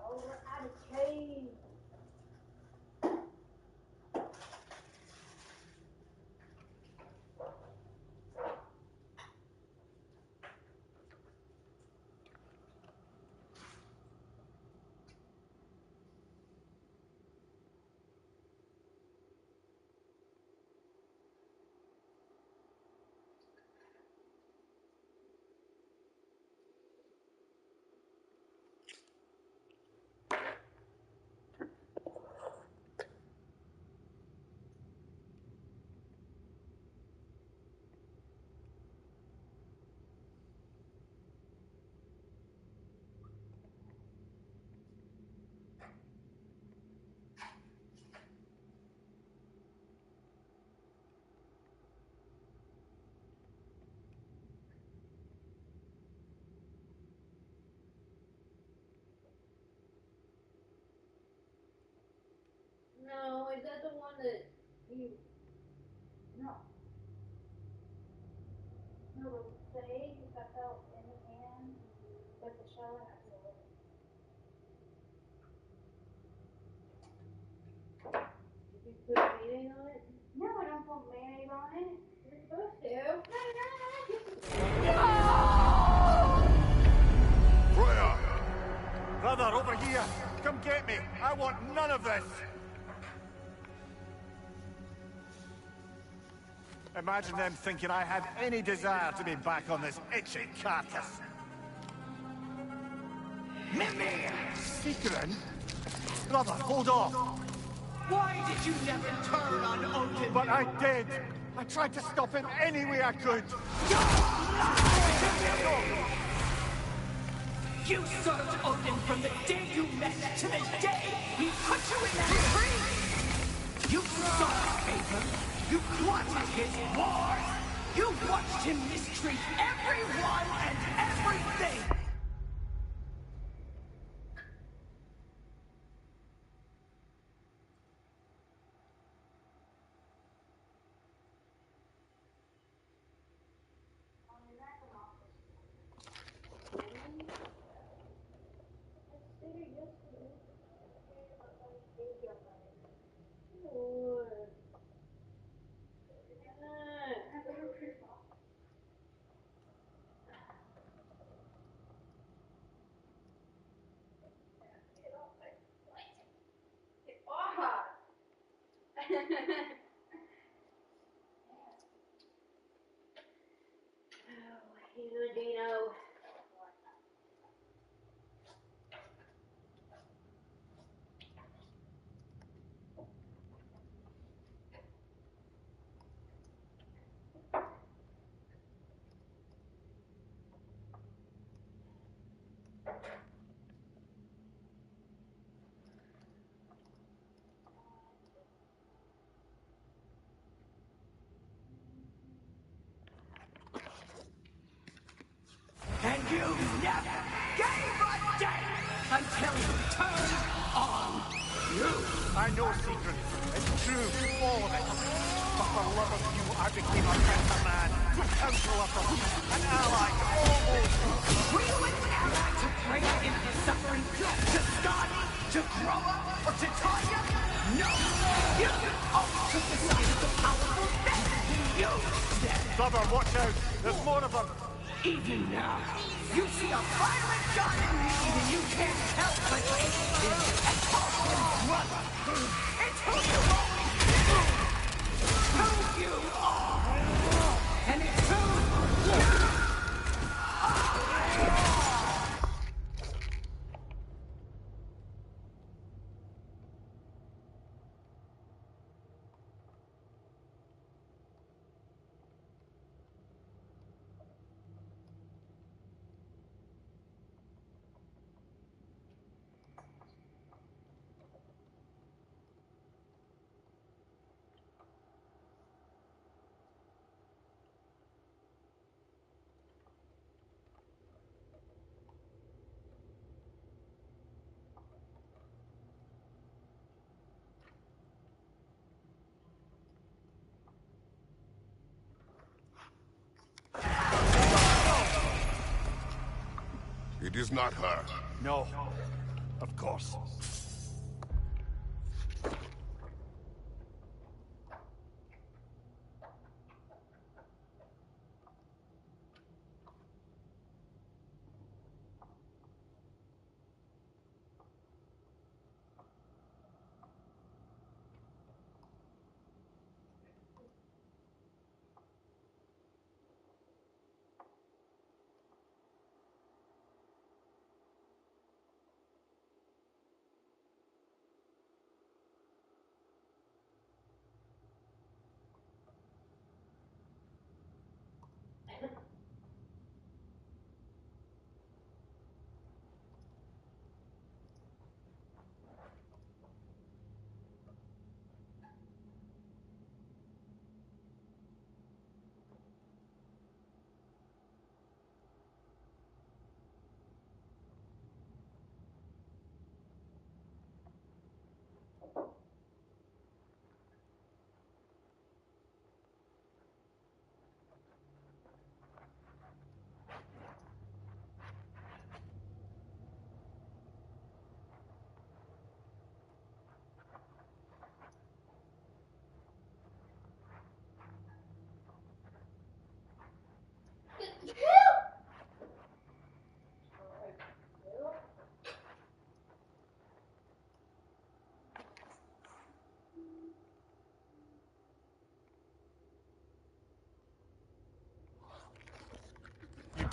Oh, we're out of cave. No, is that the one that you... No. No, the egg that fell in the pan, but the shell had to live. Did you put mayonnaise on it? No, I don't put mayonnaise on it. You're supposed to. you. Freya! Brother, over here! Come get me! I want none of this! Imagine them thinking I had any desire to be back on this itchy carcass. Mimir! Secret? Brother, hold off! Why did you never turn on Odin? But I did! I tried to stop him any way I could! You served Odin from the day you met to the day he put you in that tree! You saw his favor, you plotted his wars, you watched him mistreat everyone and everything! Dino. And you never gave a damn until you turned on you! I know, Secret. It's true, all of it. But for love of you, I became a better man, a counselor for you, an ally, almost. Were you an ally to Freya in her suffering? To Skadi? To Groa? Or to Tanya? No! You always took the side of the powerful then! You said... Brother, watch out! There's more of them! Even now, you see a violent god in me, and you can't help but hate him and call him brother. It's who you always been. Who you are. And it's who you are. It is not her. No. Of course.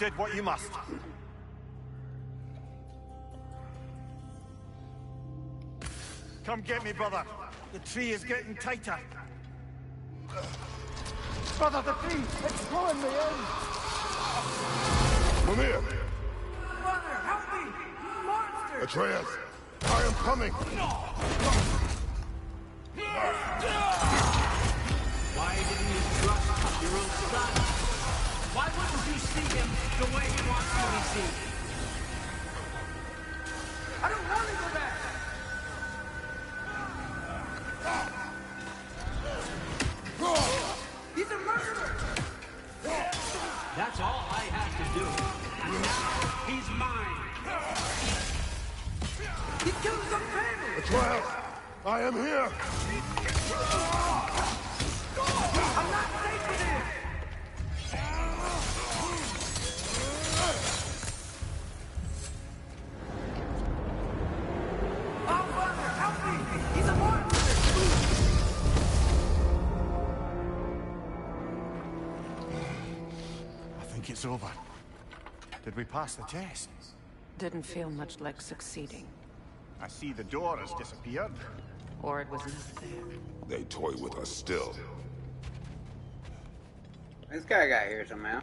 did what you must. Come get me, brother. The tree is getting tighter. Brother, the tree! It's pulling me in! Come here! Brother, help me! Monster! Atreus! I am coming! Why didn't you trust your own son? Why wouldn't you see him the way he wants to be seen? I don't want to go back! He's a murderer! That's all I have to do. Now he's mine. He killed some family! Atreus! I am here! I'm not safe with him! Oh, brother, help me! He's a monster! I think it's over. Did we pass the test? Didn't feel much like succeeding. I see the door has disappeared. Or it was not there. They toy with us still. This guy got here somehow.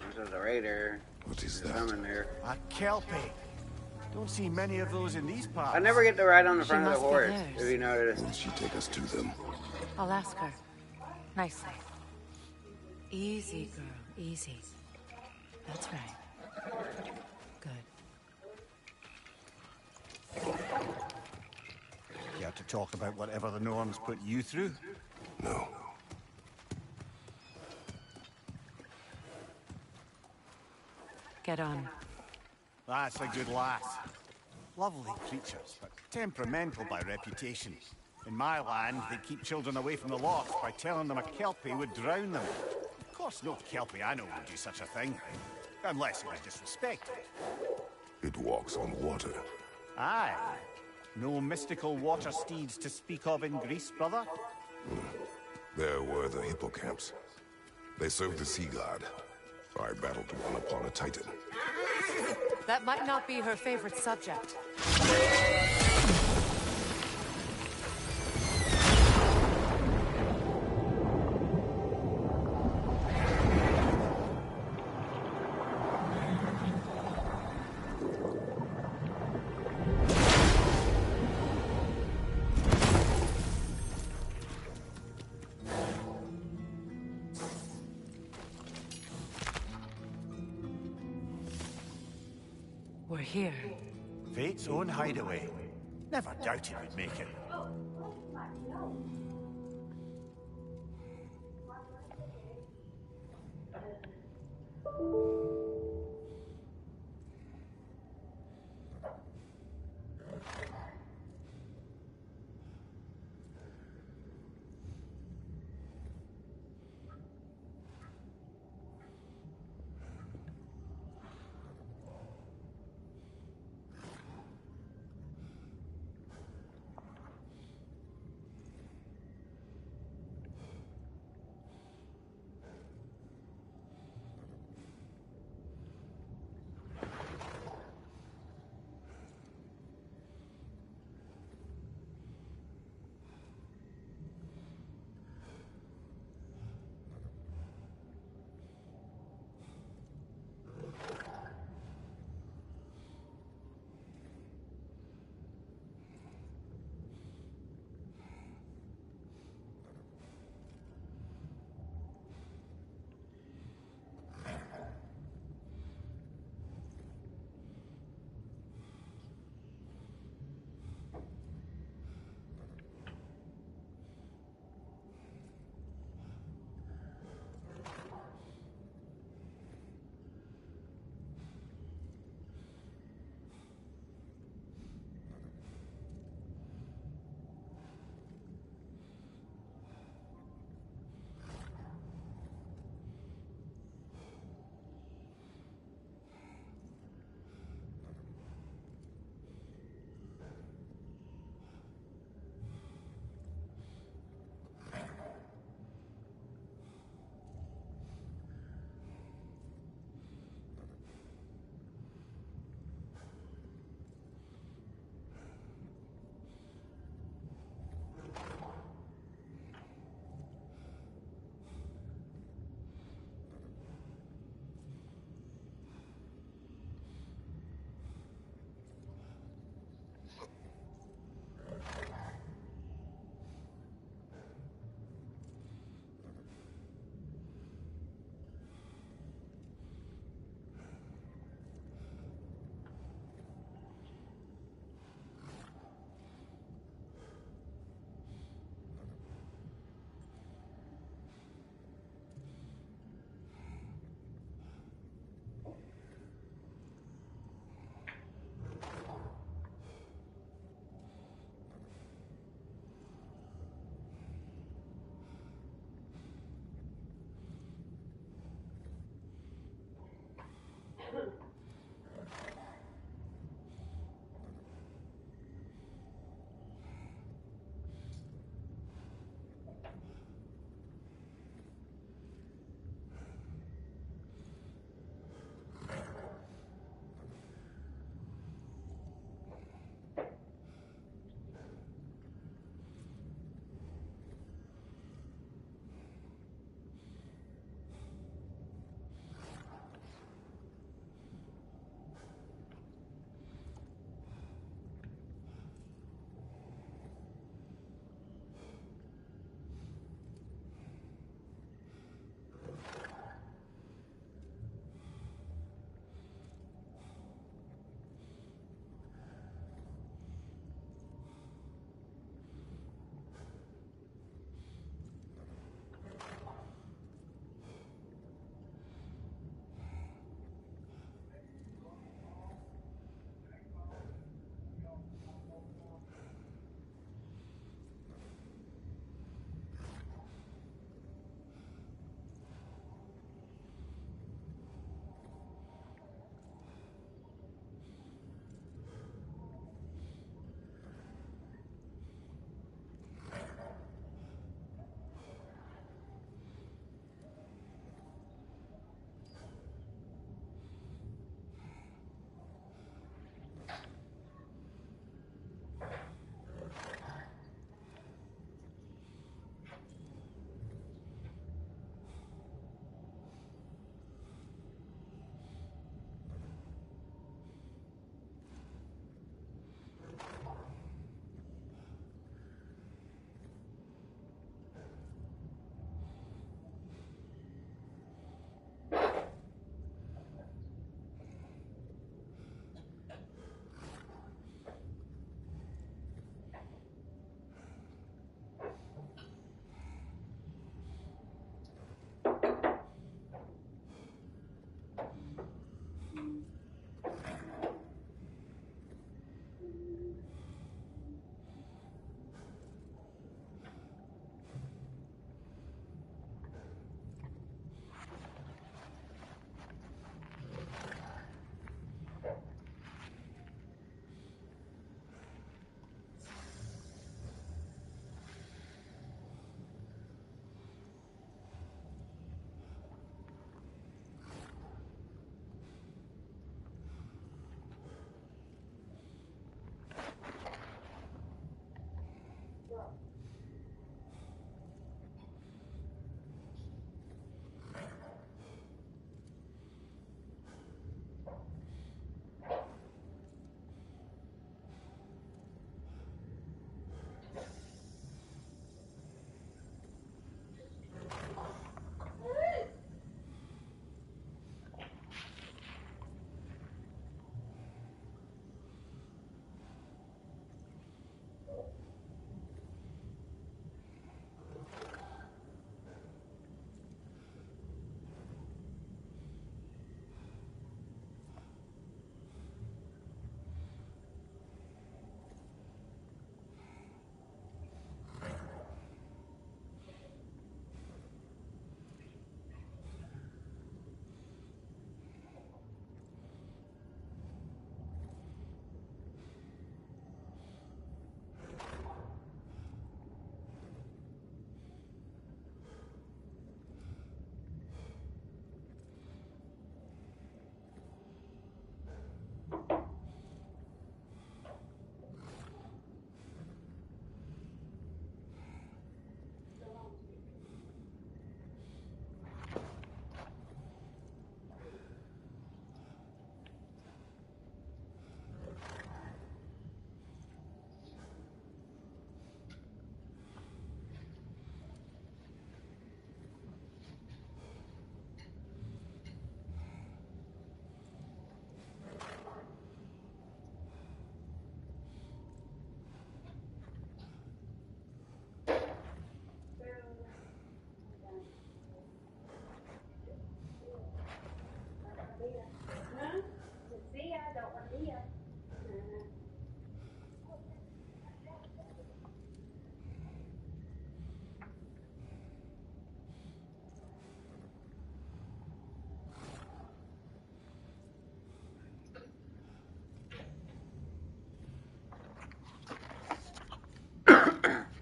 This is a raider. What is There's that? some in there. A kelpie. Don't see many of those in these parts. I never get to ride on the She front of the must be horse, theirs. if you notice. Will she take us to them? I'll ask her. Nicely. Easy, girl. Easy. That's right. Good. Care to talk about whatever the Norns put you through? No. Get on. That's a good lass. Lovely creatures, but temperamental by reputation. In my land, they keep children away from the lost by telling them a kelpie would drown them. Of course, no kelpie I know would do such a thing. Unless it was disrespected. It walks on water. Aye. No mystical water steeds to speak of in Greece, brother? There were the hippocamps. They served the sea god. I battled one upon a titan. That might not be her favorite subject. We're here. Fate's own hideaway. Never doubted we'd make it.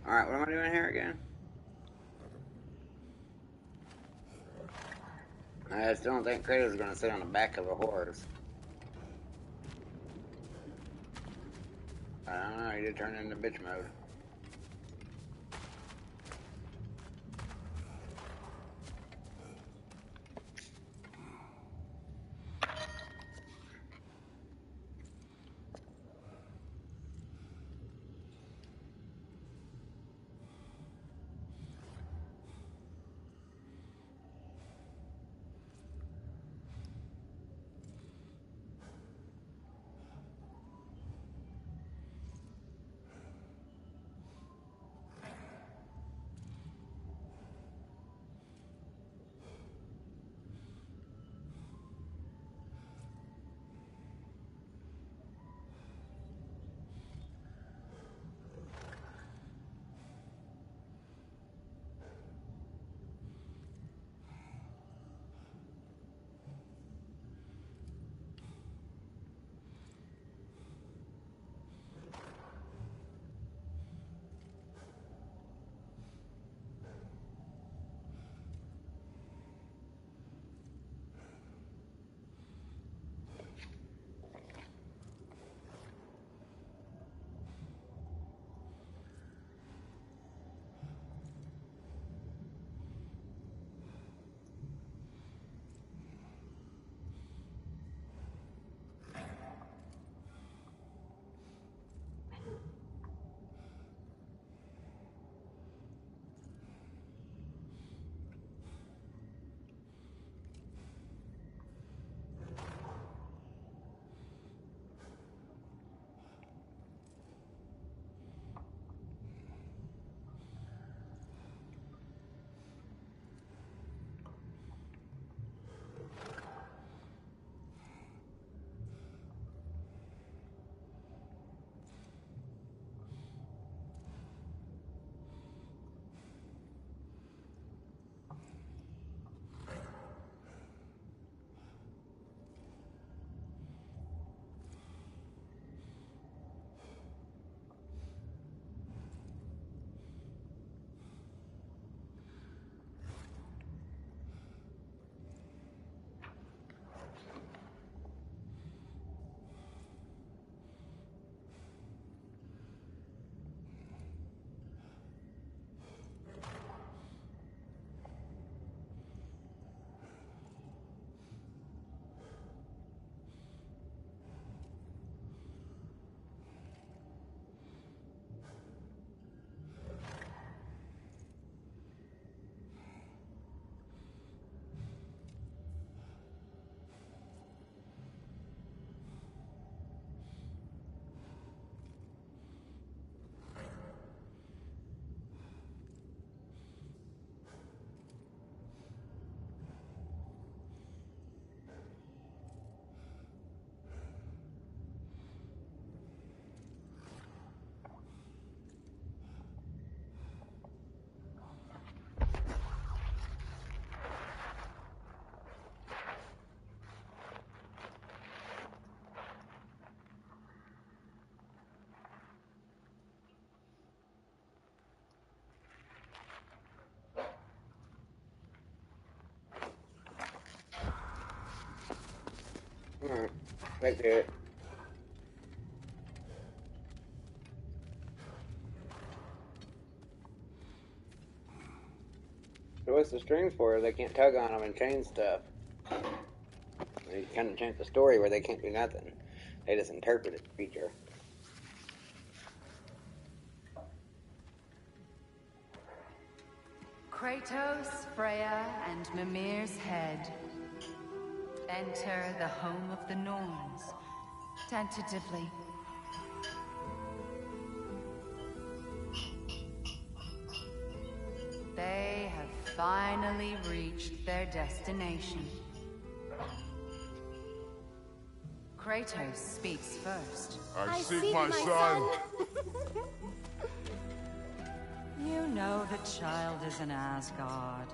Alright, what am I doing here again? I still don't think Kratos is going to sit on the back of a horse. I don't know, he did turn into bitch mode. Alright, back to it. So what's the strings for? They can't tug on them and change stuff. They kind of change the story where they can't do nothing. They just interpret it, feature. Kratos, Freya, and Mimir's head. Enter the home of the Norns, tentatively. They have finally reached their destination. Kratos speaks first. I seek my son. You know the child is in Asgard.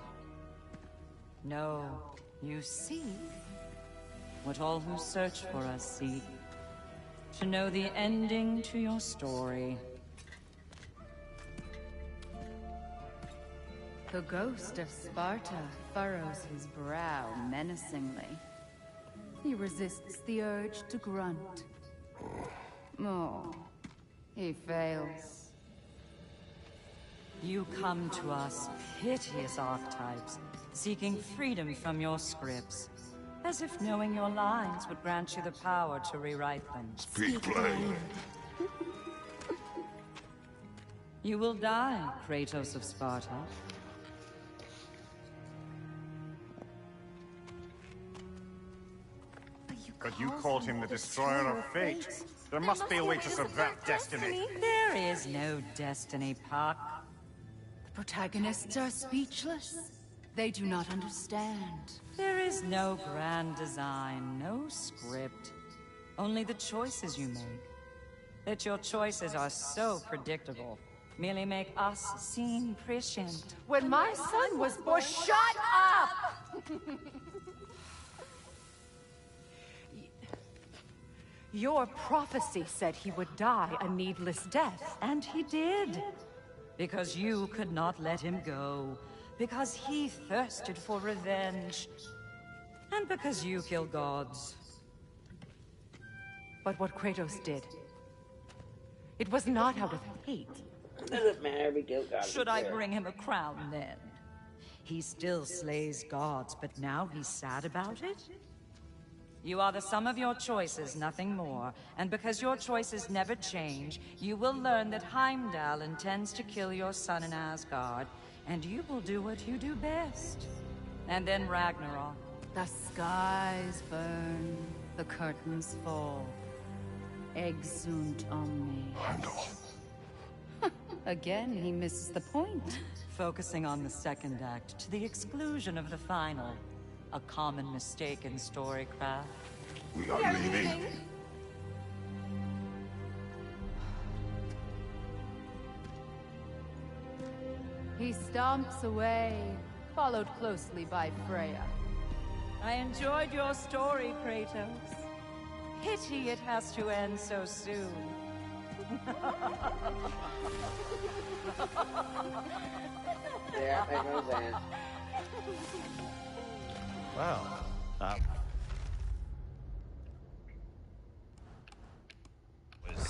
No, you seek what all who search for us seek. To know the ending to your story. The ghost of Sparta furrows his brow menacingly. He resists the urge to grunt. Oh, he fails. You come to us, piteous archetypes, seeking freedom from your scripts. As if knowing your lines would grant you the power to rewrite them. Speak plain. You will die, Kratos of Sparta. But you called him the Destroyer of Fate. There must be a way to subvert destiny. There is no destiny, Puck. The protagonists are speechless. They do not understand. There is no grand design, no script. Only the choices you make. That your choices are so predictable merely make us seem prescient. When my son was born, shut up! Your prophecy said he would die a needless death. And he did. Because you could not let him go. Because he thirsted for revenge. And because you kill gods. But what Kratos did, it was not out of hate. Doesn't matter if he kills God. Should I bring him a crown then? He still slays gods, but now he's sad about it? You are the sum of your choices, nothing more. And because your choices never change, you will learn that Heimdall intends to kill your son in Asgard, and you will do what you do best. And then Ragnarok. The skies burn, the curtains fall. Exunt omni. Heimdall. Again, he misses the point. Focusing on the second act to the exclusion of the final. A common mistake in storycraft. We are leaving. He stomps away, followed closely by Freya. I enjoyed your story, Kratos. Pity it has to end so soon. Yeah, that goes in. Well,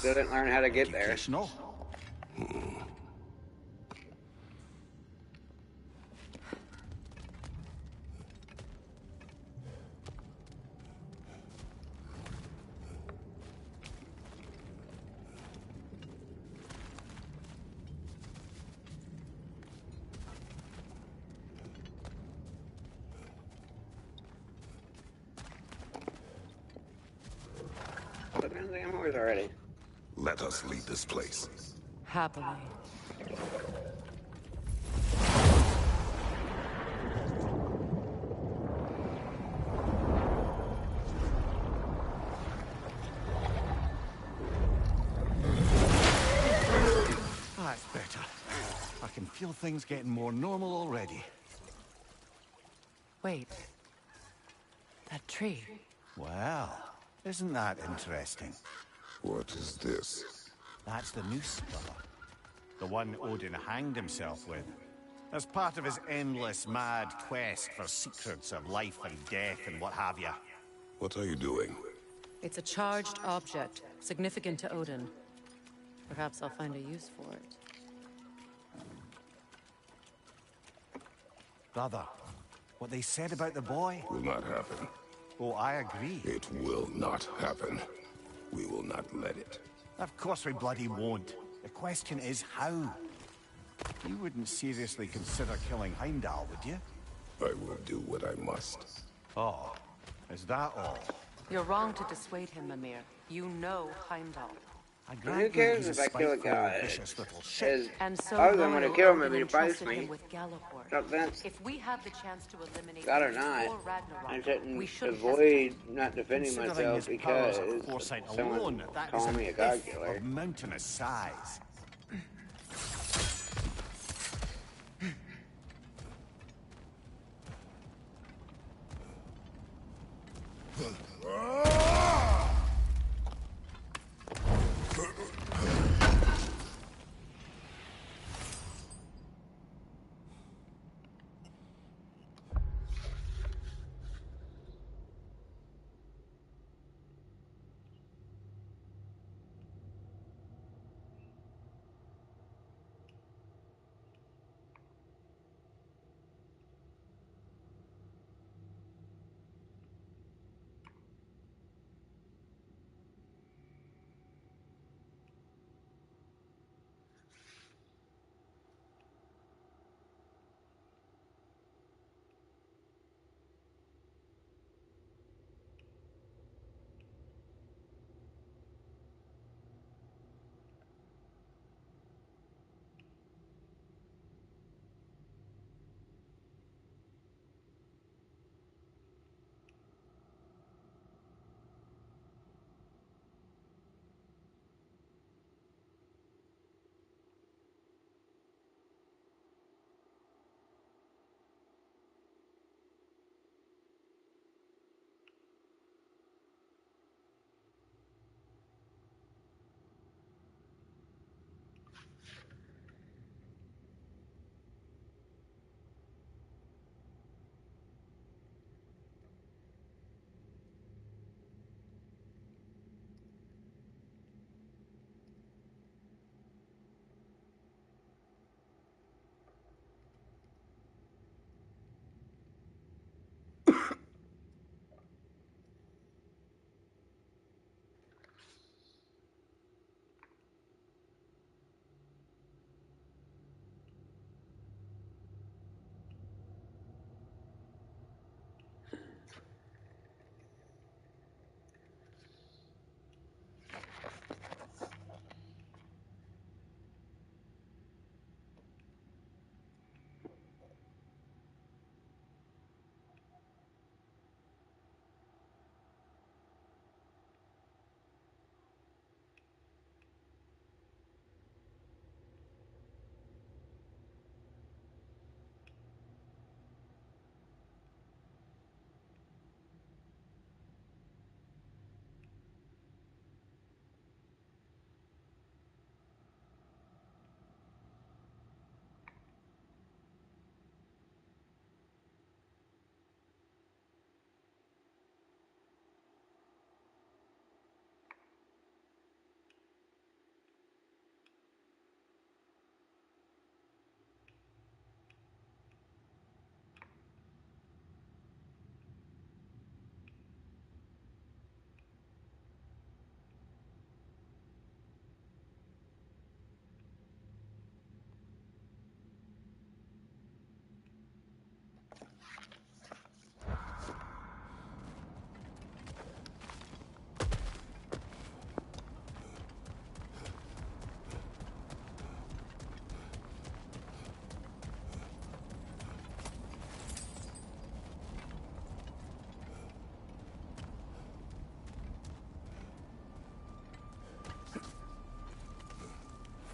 Didn't learn how to get there. educational. Look at the damn horse already. Let us leave this place. Happily. That's better. I can feel things getting more normal already. Wait. That tree. Well, isn't that interesting? What is this? That's the noose, brother. The one Odin hanged himself with. As part of his endless, mad quest for secrets of life and death and what have you. What are you doing? It's a charged object, significant to Odin. Perhaps I'll find a use for it. Brother, what they said about the boy? Will not happen. Oh, I agree. It will not happen. We will not let it. Of course we bloody won't. The question is how. You wouldn't seriously consider killing Heimdall, would you? I will do what I must. Oh, is that all? You're wrong to dissuade him, Mimir. You know Heimdall. Who cares if I kill a guy? And so I was the one to kill him if he entrusted bites me. him with Galliford. No offense. If we have the chance to eliminate God or him not, before Ragnarok, I shouldn't we shouldn't avoid not defending Considering myself his powers because of foresight someone alone, that is called an me a god if killer. of mountainous size.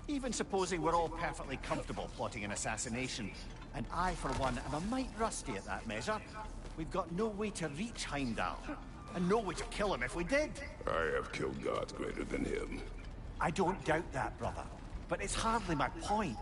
Even supposing we're all perfectly comfortable plotting an assassination, and I, for one, am a mite rusty at that measure, we've got no way to reach Heimdall, and no way to kill him if we did. I have killed gods greater than him. I don't doubt that, brother, but it's hardly my point.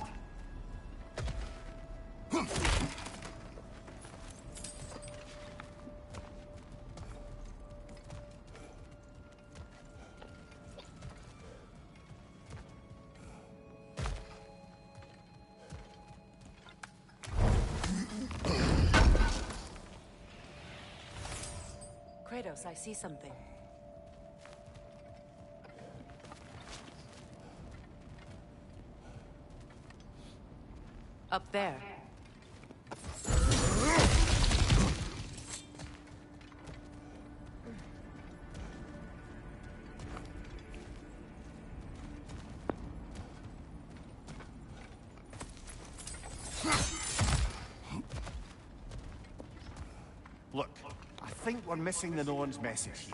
Kratos, I see something. Up there. Look, I think we're missing the Norn's message here.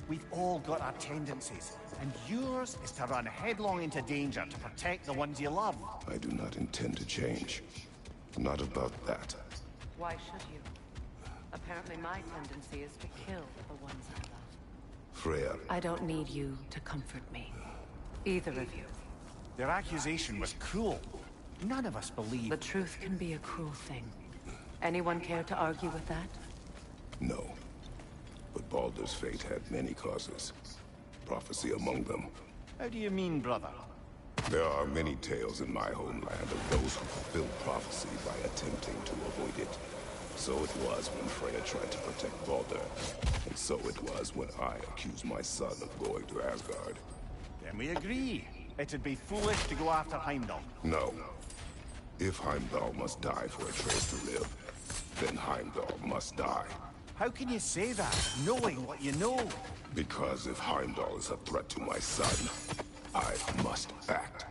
We've all got our tendencies, and yours is to run headlong into danger to protect the ones you love. I do not intend to change. Not about that. Why should you? Apparently my tendency is to kill the ones I love. Freya. I don't need you to comfort me. Either of you. Their accusation was cruel. None of us believe... The truth can be a cruel thing. Anyone care to argue with that? No. But Baldur's fate had many causes. Prophecy among them. How do you mean, brother? There are many tales in my homeland of those who fulfilled prophecy by attempting to avoid it. So it was when Freya tried to protect Baldur. And so it was when I accused my son of going to Asgard. Then we agree. It'd be foolish to go after Heimdall. No. If Heimdall must die for Atreus to live, then Heimdall must die. How can you say that, knowing what you know? Because if Heimdall is a threat to my son, I must act.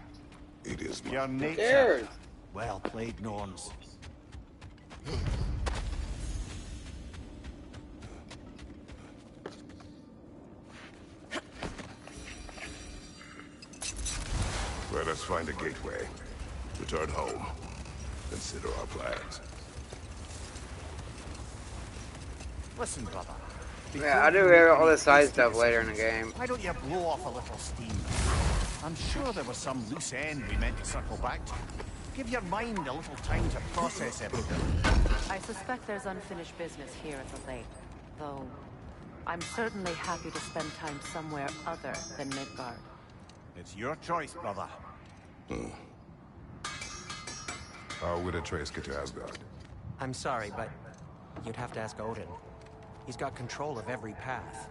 It is your nature. Cheers. Well played, Norns. Let us find a gateway. Return home. Consider our plans. Listen, brother. Yeah, I do hear all this side stuff later in the game. Why don't you blow off a little steam? I'm sure there was some loose end we meant to circle back to. Give your mind a little time to process everything. I suspect there's unfinished business here at the lake, though I'm certainly happy to spend time somewhere other than Midgard. It's your choice, brother. How would Atreus get to Asgard? I'm sorry, but you'd have to ask Odin. He's got control of every path.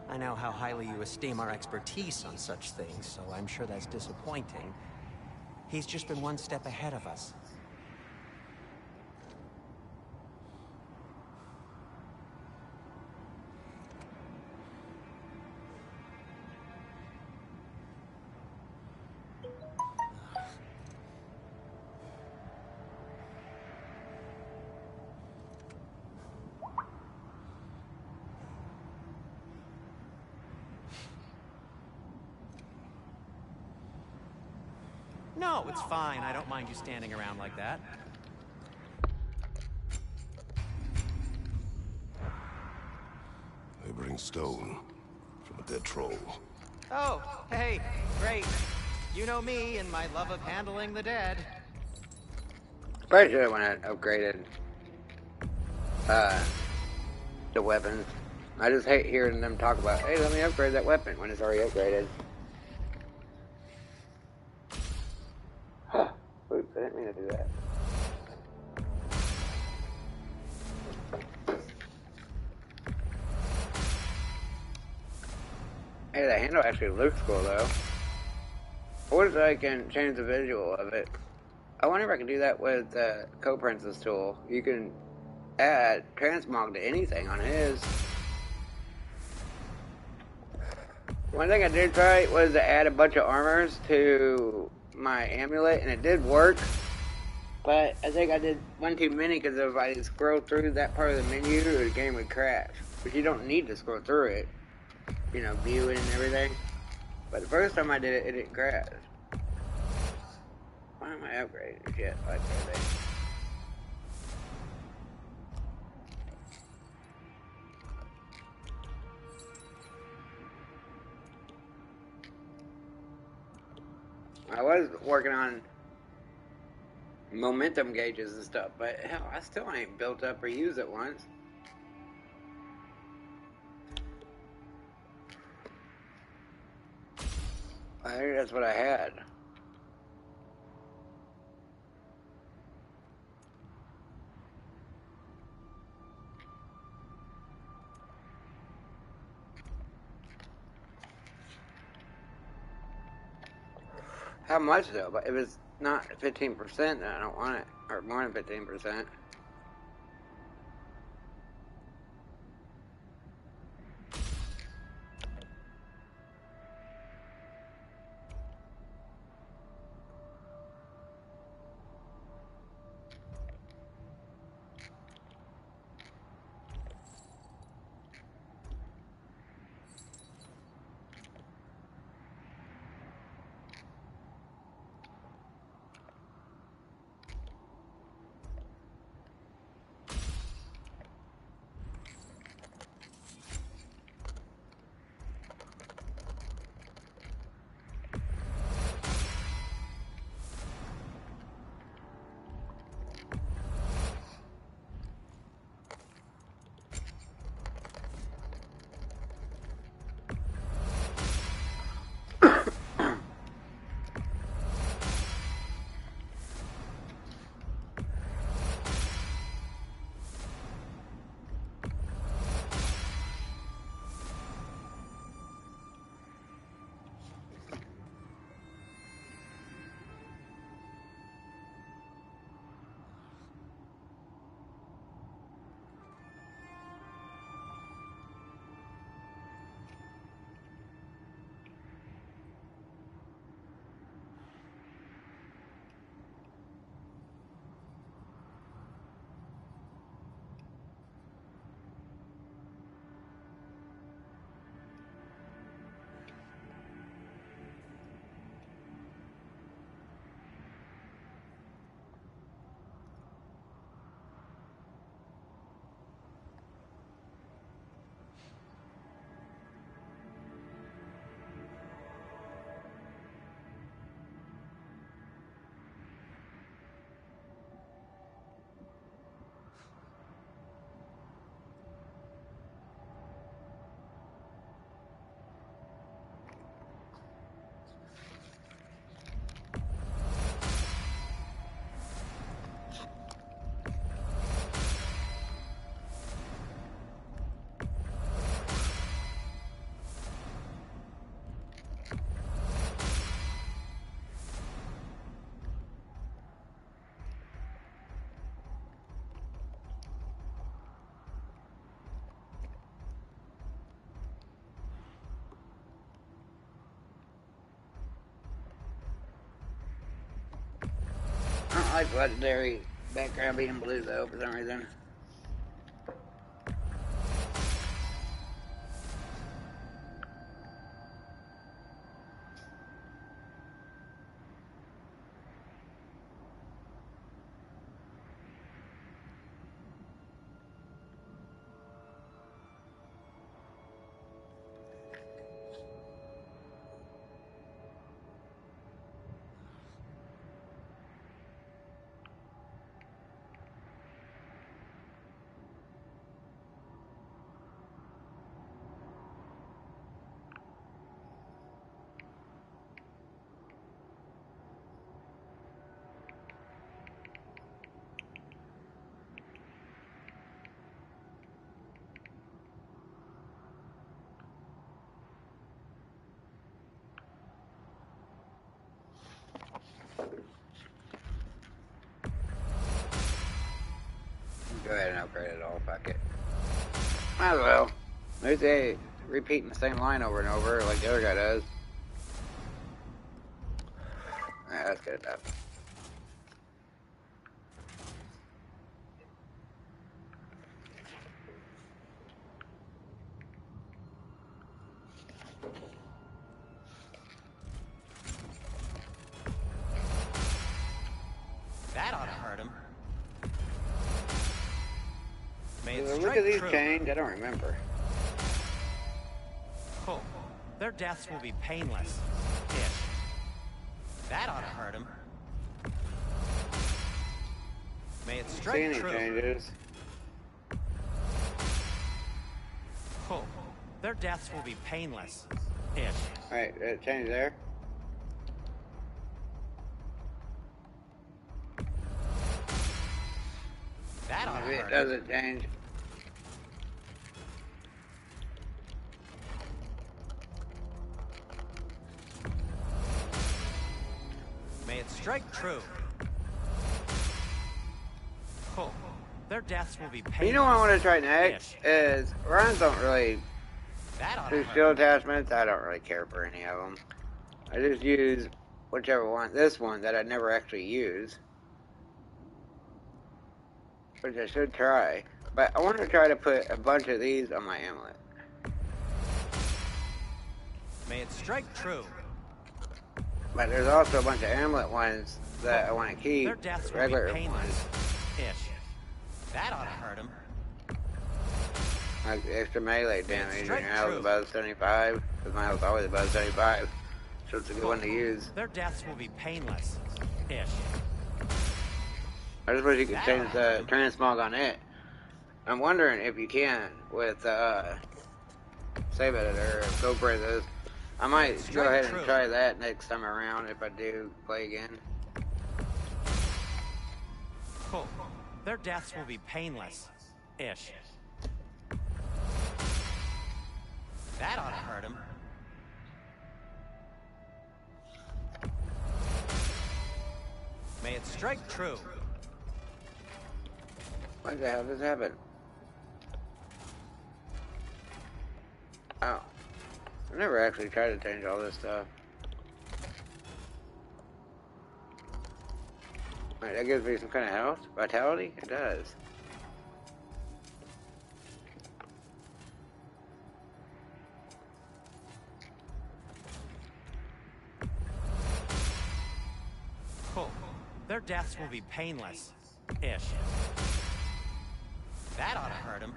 I know how highly you esteem our expertise on such things, so I'm sure that's disappointing. He's just been one step ahead of us. No, it's fine. I don't mind you standing around like that. They bring stone from a dead troll. Oh, hey, great. You know me and my love of handling the dead. Pretty sure when I upgraded the weapons. I just hate hearing them talk about, hey, let me upgrade that weapon when it's already upgraded. Huh. Oops, I didn't mean to do that. Hey, the handle actually looks cool though. I wonder if I can change the visual of it. I wonder if I can do that with the Co-Princess tool. You can add transmog to anything on his. One thing I did try was to add a bunch of armors to my amulet, and it did work. But I think I did one too many because if I scroll through that part of the menu, the game would crash. But you don't need to scroll through it. You know, view it and everything. But the first time I did it, it didn't crash. am I upgraded yet? Like, are they? I was working on momentum gauges and stuff, but hell, I still ain't built up or used it once. I think that's what I had. How much though? But if it's not 15%, then I don't want it. Or more than 15%. I don't like legendary background being blue though for some reason. Go ahead and upgrade it all, fuck it. Might as well. There's a repeating the same line over and over like the other guy does. Alright, that's good enough. That ought to hurt him. May it Look strike at these true. chains. I don't remember. Oh, their deaths will be painless. Ish. That ought to hurt him. May it See strike any true. changes? Oh, their deaths will be painless. Ish. Alright, change there. That ought to Maybe it hurt him. doesn't change. May it strike true. Oh, their deaths will be painless. You know what I want to try next? Is runs don't really That ought to do hurt skill him. attachments. I don't really care for any of them. I just use whichever one. This one that I never actually use, which I should try. But I want to try to put a bunch of these on my amulet. May it strike true. But there's also a bunch of amulet ones that I want to keep. Their deaths will Regular be painless. ones. Ish. That ought to hurt him. Like the extra melee damage when strike your health true. above 75. Because my health's always above 75. So it's a good one to use. Their deaths will be painless. Ish. I just wish you could change the transmog on it. I'm wondering if you can with Save Editor or Go Prisons. I might go ahead and try that next time around if I do play again. Oh, their deaths will be painless. Ish. That ought to hurt him. May it strike true. What the hell just happened? Oh. I've never actually tried to change all this stuff. Wait, that gives me some kind of health? Vitality? It does. Oh, their deaths will be painless. Ish. That ought to hurt him.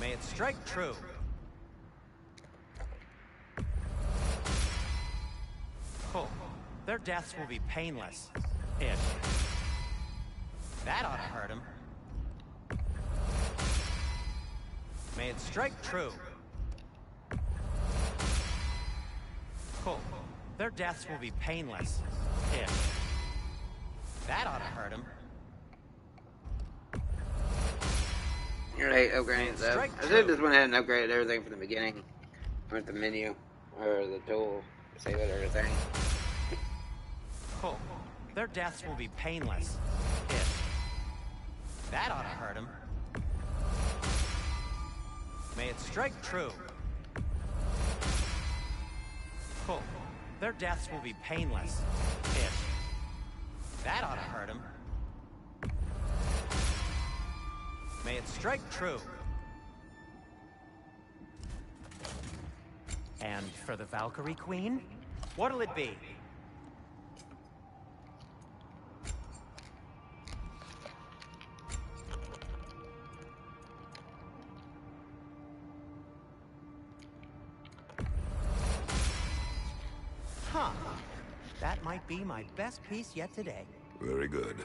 May it strike true. Oh, their deaths will be painless. Ish. That ought to hurt him. May it strike true. Oh, their deaths will be painless. Ish. That ought to hurt him. You're late upgrading stuff. I should just went ahead and upgraded everything from the beginning. With the menu. Or the tool. Save it or the thing. Oh, their deaths will be painless. Ish. That ought to hurt him. May it strike true. Oh, their deaths will be painless. Ish. That ought to hurt him. May it strike true. And for the Valkyrie Queen, what'll it be? Huh. That might be my best piece yet today. Very good.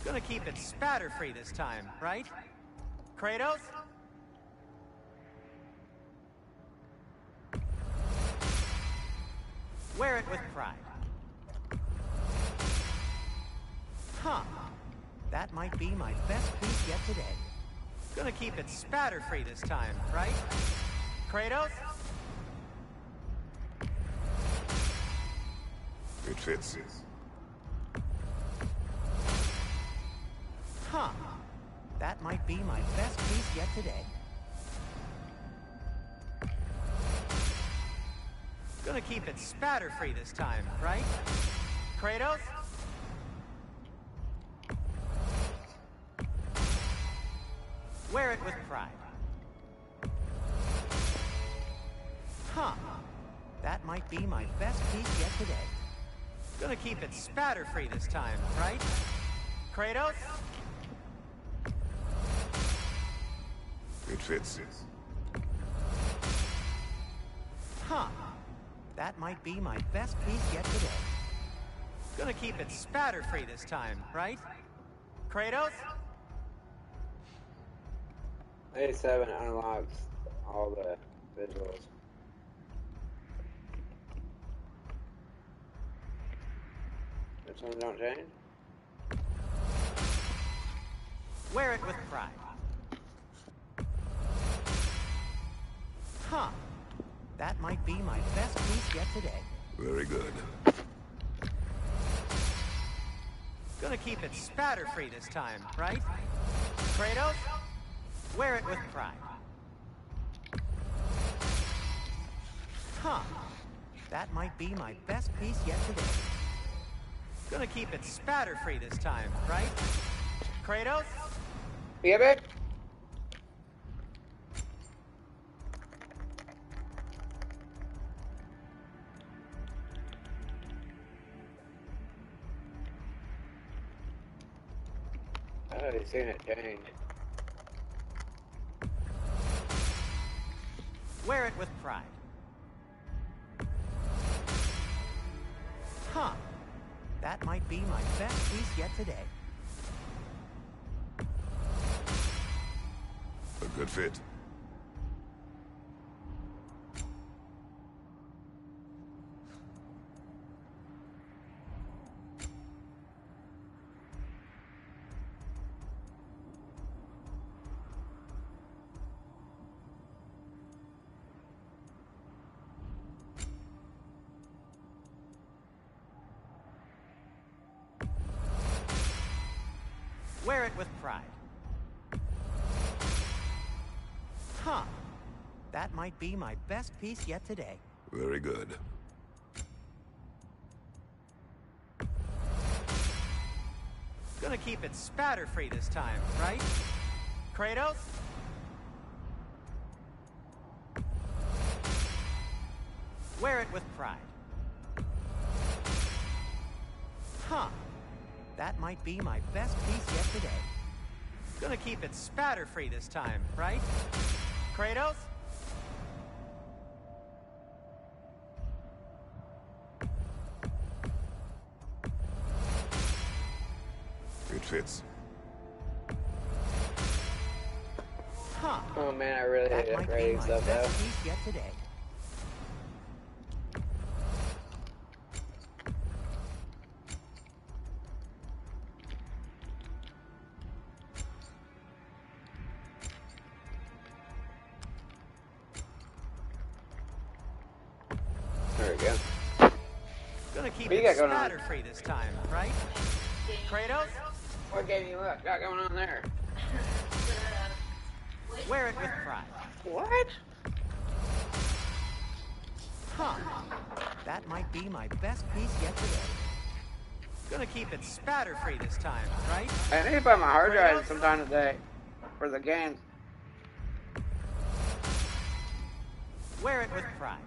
Gonna keep it spatter-free this time, right? Kratos? Wear it with pride. Huh. That might be my best piece yet today. Gonna keep it spatter-free this time, right? Kratos? It fits. Huh. That might be my best piece yet today. Gonna keep it spatter-free this time, right? Kratos? Wear it with pride. Huh. That might be my best piece yet today. Gonna keep it spatter-free this time, right? Kratos? It fits. Huh. That might be my best piece yet today. Gonna keep it spatter-free this time, right? Kratos? A7 unlocks all the visuals. This one don't change? Wear it with pride. Huh. That might be my best piece yet today. Very good. Gonna keep it spatter-free this time, right? Kratos? Wear it with pride. Huh. That might be my best piece yet today. Gonna keep it spatter-free this time, right? Kratos? Yeah, bitch. I haven't seen it change. Wear it with pride. Huh. That might be my best piece yet today. A good fit. Wear it with pride. Huh. That might be my best piece yet today. Very good. Gonna keep it spatter-free this time, right? Kratos? Wear it with pride. Huh. That might be my best piece yet today. Gonna keep it spatter-free this time, right? Kratos? It fits. Huh. Oh man, I really hate That might be upgrading my stuff best though. piece yet today. There we go. Gonna keep What you it got going on? spatter-free this time, right? Kratos? What game you got going on there? Wear it with pride. What? Huh. That might be my best piece yet today. Gonna keep it spatter-free this time, right? I need to buy my hard drive sometime today for the game. Wear it with pride.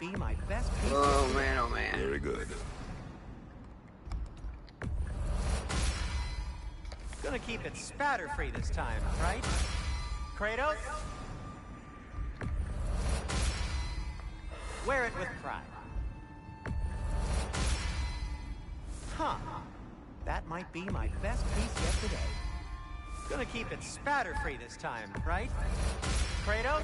might be my best piece. Oh man, oh man. Very good. Gonna keep it spatter-free this time, right? Kratos? Wear it with pride. Huh. That might be my best piece yet today. Gonna keep it spatter-free this time, right? Kratos?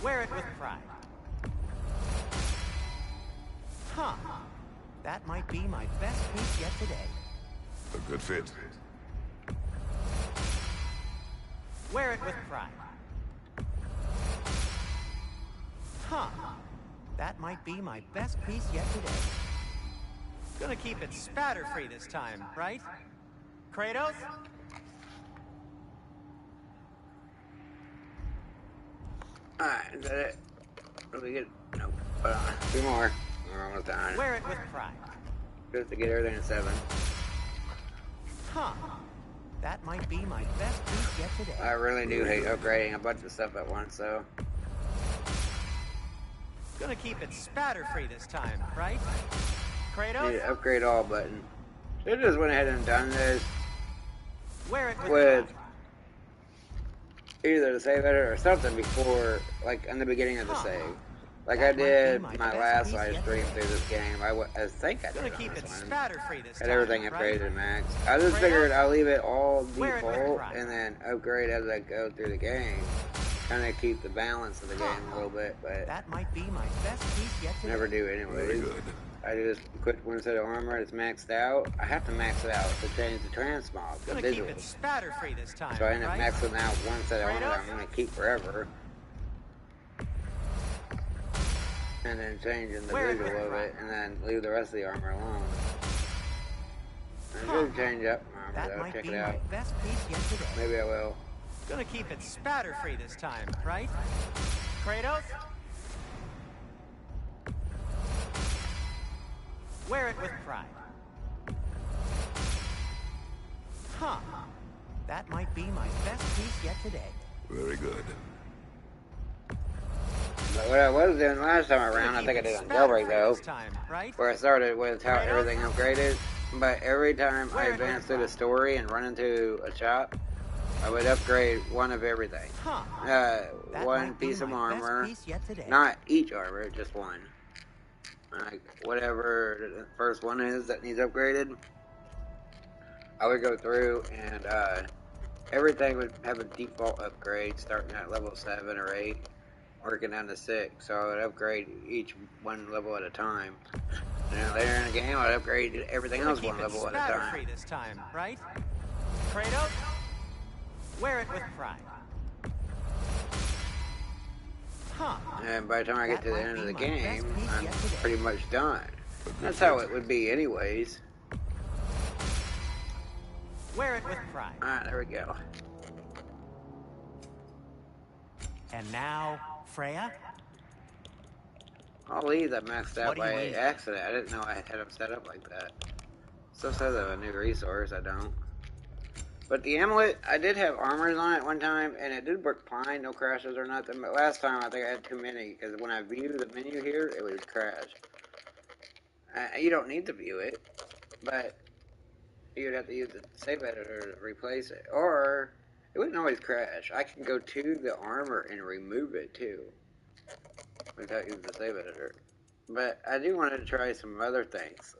Wear it with pride. Huh. That might be my best piece yet today. A good fit. Wear it with pride. Huh. That might be my best piece yet today. Gonna keep it spatter-free this time, right? Kratos? Alright, is that it? What do we get? Nope. Hold on. 2 more. We're almost done. Wear it with pride. Just to get everything at 7. Huh. That might be my best piece yet today. I really do hate upgrading a bunch of stuff at once, so. Gonna keep it spatter-free this time, right? Need Kratos? to upgrade all button. Should have just went ahead and done this Wear it with pride. either the save editor or something before, like, in the beginning of the save. Like That I might be did my my best last piece live yet stream today. through this game. I think I Gonna did on keep this it one. spatter-free this Had time, everything right? upgraded to max. I just Kratos? figured I'll leave it all Wear it with default pride. and then upgrade as I go through the game. Kind of keep the balance of the game a little bit, but That might be my best piece yet today. never do Very anyways. good. I just equip one set of armor that's maxed out. I have to max it out to change the transmog, the Gonna keep visuals. it spatter-free this time, So I end up right? maxing out one set of armor that I'm Kratos? going to keep forever. And then changing the Wear it visual with of pride. it, and then leave the rest of the armor alone. I Huh. should change up my armor That though, might check be it my out. best piece yet today. Maybe I will. Gonna keep it spatter-free this time, right? Kratos? Wear it with pride. Huh. That might be my best piece yet today. Very good. But what I was doing last time around, I think I did on Jailbreak though, Time, right? where I started with how Kratos? everything upgraded, but every time I Wear it advanced with through the pride. story and run into a shop, I would upgrade one of everything. Huh. That One might be piece of my best armor, piece yet today. not each armor, just one. Like, whatever the first one is that needs upgraded, I would go through and everything would have a default upgrade starting at level 7 or 8, working down to 6. So I would upgrade each one level at a time. And then later in the game, I'd upgrade everything Gonna else keep one it level at a spatter-free time. this time, right? Kratos? Wear it with pride. Huh. And by the time I get That to the might end of be the my game, best piece I'm yet today. pretty much done. That's how it would be anyways. Wear it with pride. Alright, there we go. And now, Freya? All these I maxed out What do you by mean? accident. I didn't know I had them set up like that. Still says I have a new resource, I don't. But the amulet, I did have armors on it one time, and it did work fine, no crashes or nothing. But last time I think I had too many, because when I viewed the menu here, it would crash. You don't need to view it, but you'd have to use the save editor to replace it. Or, it wouldn't always crash. I can go to the armor and remove it too, without using the save editor. But I do want to try some other things.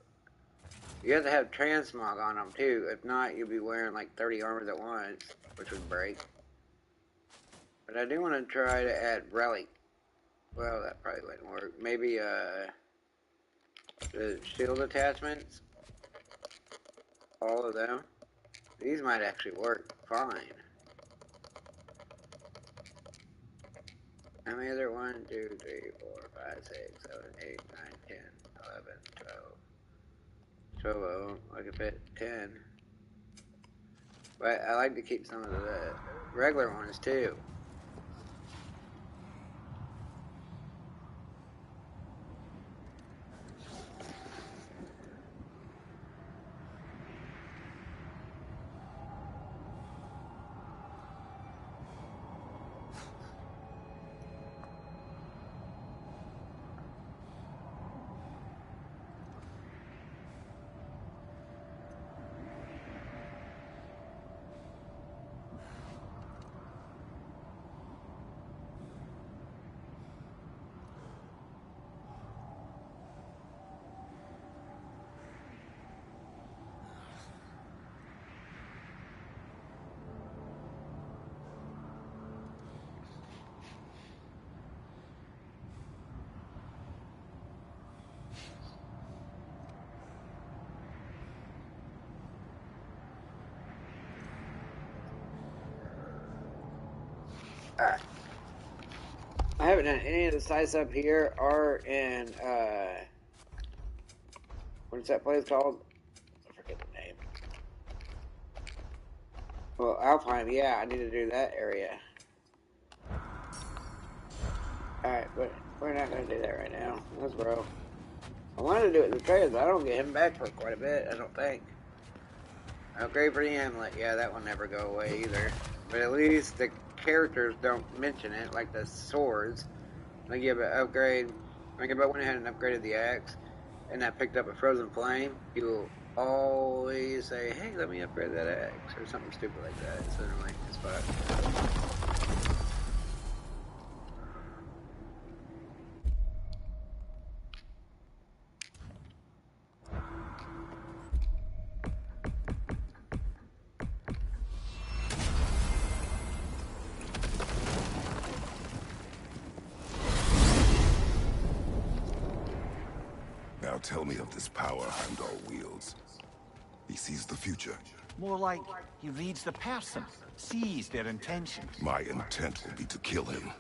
You have to have transmog on them too. If not, you'll be wearing like 30 armors at once, which would break. But I do want to try to add relic. Well, that probably wouldn't work. Maybe the shield attachments. All of them. These might actually work fine. How many are there? 1, 2, 3, 4, 5, 6, 7, 8, 9, 10, 11, 12. 12 of them. I could fit 10. But I like to keep some of the regular ones too. Alright. I haven't done any of the sites up here or in, what's that place called? I forget the name. Well, Alfheim, yeah, I need to do that area. Alright, but we're not going to do that right now. Let's roll. I wanted to do it in the trailers, but I don't get him back for quite a bit, I don't think. Upgrade for the amulet. Yeah, that will never go away either. But at least the characters don't mention it, like the swords. Like, yeah, but upgrade. Like, if I went ahead and upgraded the axe, and I picked up a frozen flame, you will always say, hey, let me upgrade that axe, or something stupid like that. It's annoying as fuck. Now tell me of this power Heimdall wields. He sees the future. More like he reads the person, sees their intentions. My intent will be to kill him.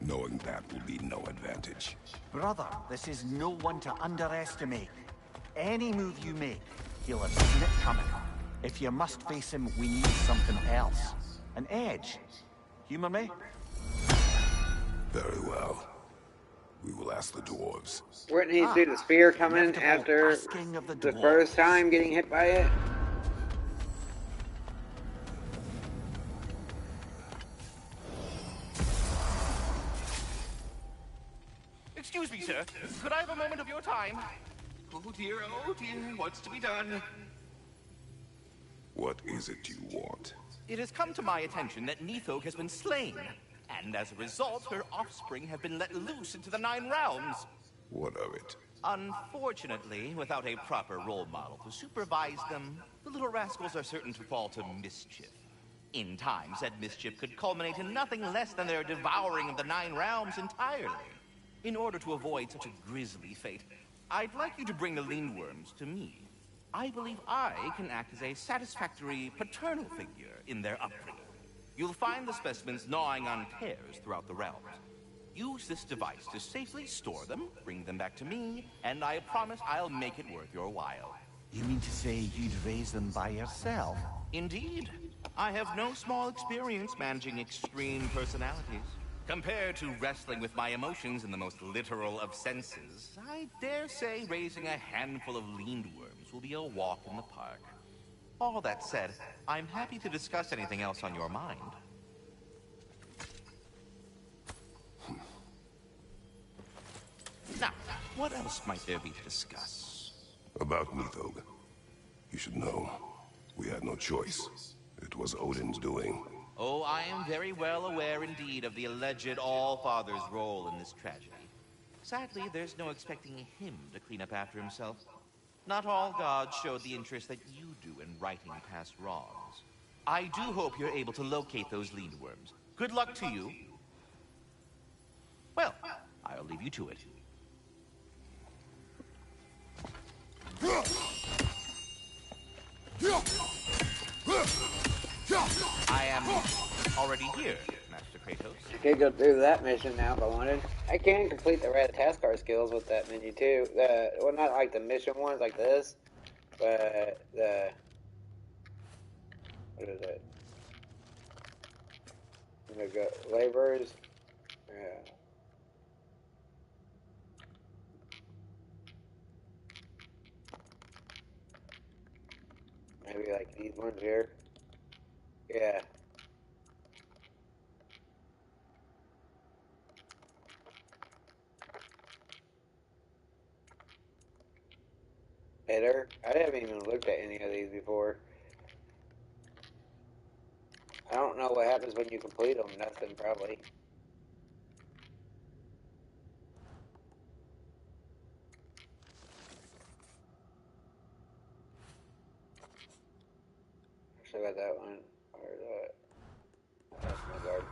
Knowing that will be no advantage. Brother, this is no one to underestimate. Any move you make, he'll have seen it coming. If you must face him, we need something else. An edge. Humor me? Very well. We will ask the dwarves. Wouldn't he see the spear coming after the first time getting hit by it? Excuse me, sir. Could I have a moment of your time? Oh dear, what's to be done? What is it you want? It has come to my attention that Nithog has been slain, and as a result, her offspring have been let loose into the Nine Realms. What of it? Unfortunately, without a proper role model to supervise them, the little rascals are certain to fall to mischief. In time, said mischief could culminate in nothing less than their devouring of the Nine Realms entirely. In order to avoid such a grisly fate, I'd like you to bring the Lindworms to me. I believe I can act as a satisfactory paternal figure in their upbringing. You'll find the specimens gnawing on pears throughout the realms. Use this device to safely store them, bring them back to me, and I promise I'll make it worth your while. You mean to say you'd raise them by yourself? Indeed. I have no small experience managing extreme personalities. Compared to wrestling with my emotions in the most literal of senses, I dare say raising a handful of Lindworms will be a walk in the park. All that said, I'm happy to discuss anything else on your mind. Now, what else might there be to discuss? About Nithog. You should know. We had no choice. It was Odin's doing. Oh, I am very well aware indeed of the alleged All-Father's role in this tragedy. Sadly, there's no expecting him to clean up after himself. Not all gods showed the interest that you do in righting past wrongs. I do hope you're able to locate those Lindworms. Good luck to you. Well, I'll leave you to it. I am already here, Master Kratos. I could go through that mission now if I wanted. I can complete the red taskbar skills with that menu too. Well, not like the mission ones like this, but the... What is it? Laborers. Yeah. Maybe like these ones here. Yeah. Header? I haven't even looked at any of these before. I don't know what happens when you complete them. Nothing, probably. Actually, about that one. Or that's my guard.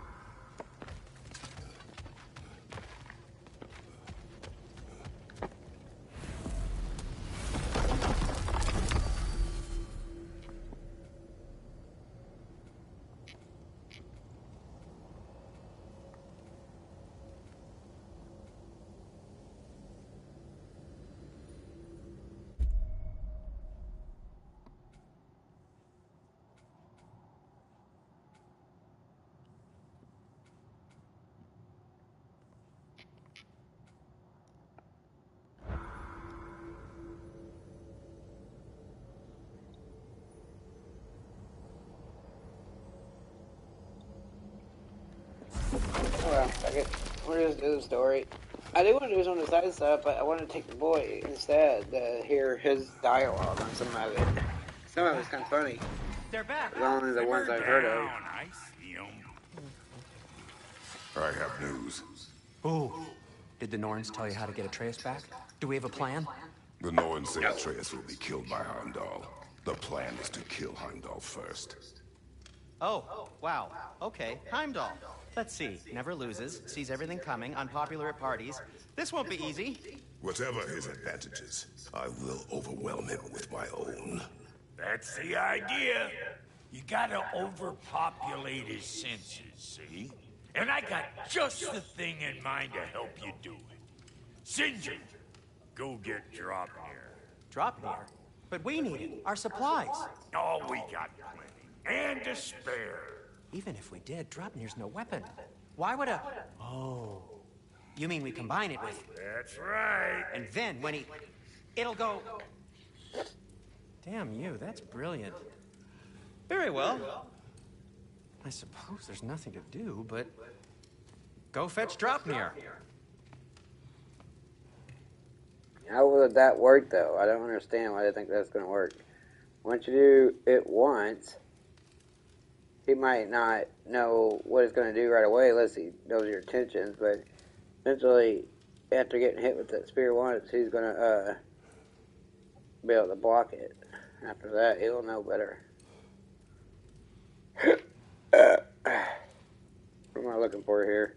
Well, fuck it. We'll just do the story. I do want to do some of the side stuff, but I want to take the boy instead to hear his dialogue on some of it. Some of it's kind of funny. They're back. Only the ones I've heard of. I see 'em. I have news. Ooh. Did the Norns tell you how to get Atreus back? Do we have a plan? The Norns say Atreus will be killed by Heimdall. The plan is to kill Heimdall first. Oh, wow. Okay, Heimdall. Let's see. Never loses, sees everything coming, unpopular at parties. This won't be easy. Whatever his advantages, I will overwhelm him with my own. That's the idea. You gotta overpopulate his senses, see? And I got just the thing in mind to help you do it. Sinjin, go get Dropnir. Dropnir? But we need it. Our supplies. Oh, we got plenty. And to spare. Even if we did, Dropnir's no weapon. Why would a... Oh. You mean we combine it with... That's right. And then when he... It'll go... Damn you, that's brilliant. Very well. I suppose there's nothing to do, but... Go fetch Dropnir. How would that work, though? I don't understand why they think that's going to work. Once you do it once, he might not know what it's going to do right away unless he knows your intentions, but eventually, after getting hit with that spear once, he's going to be able to block it. After that, he'll know better. What am I looking for here?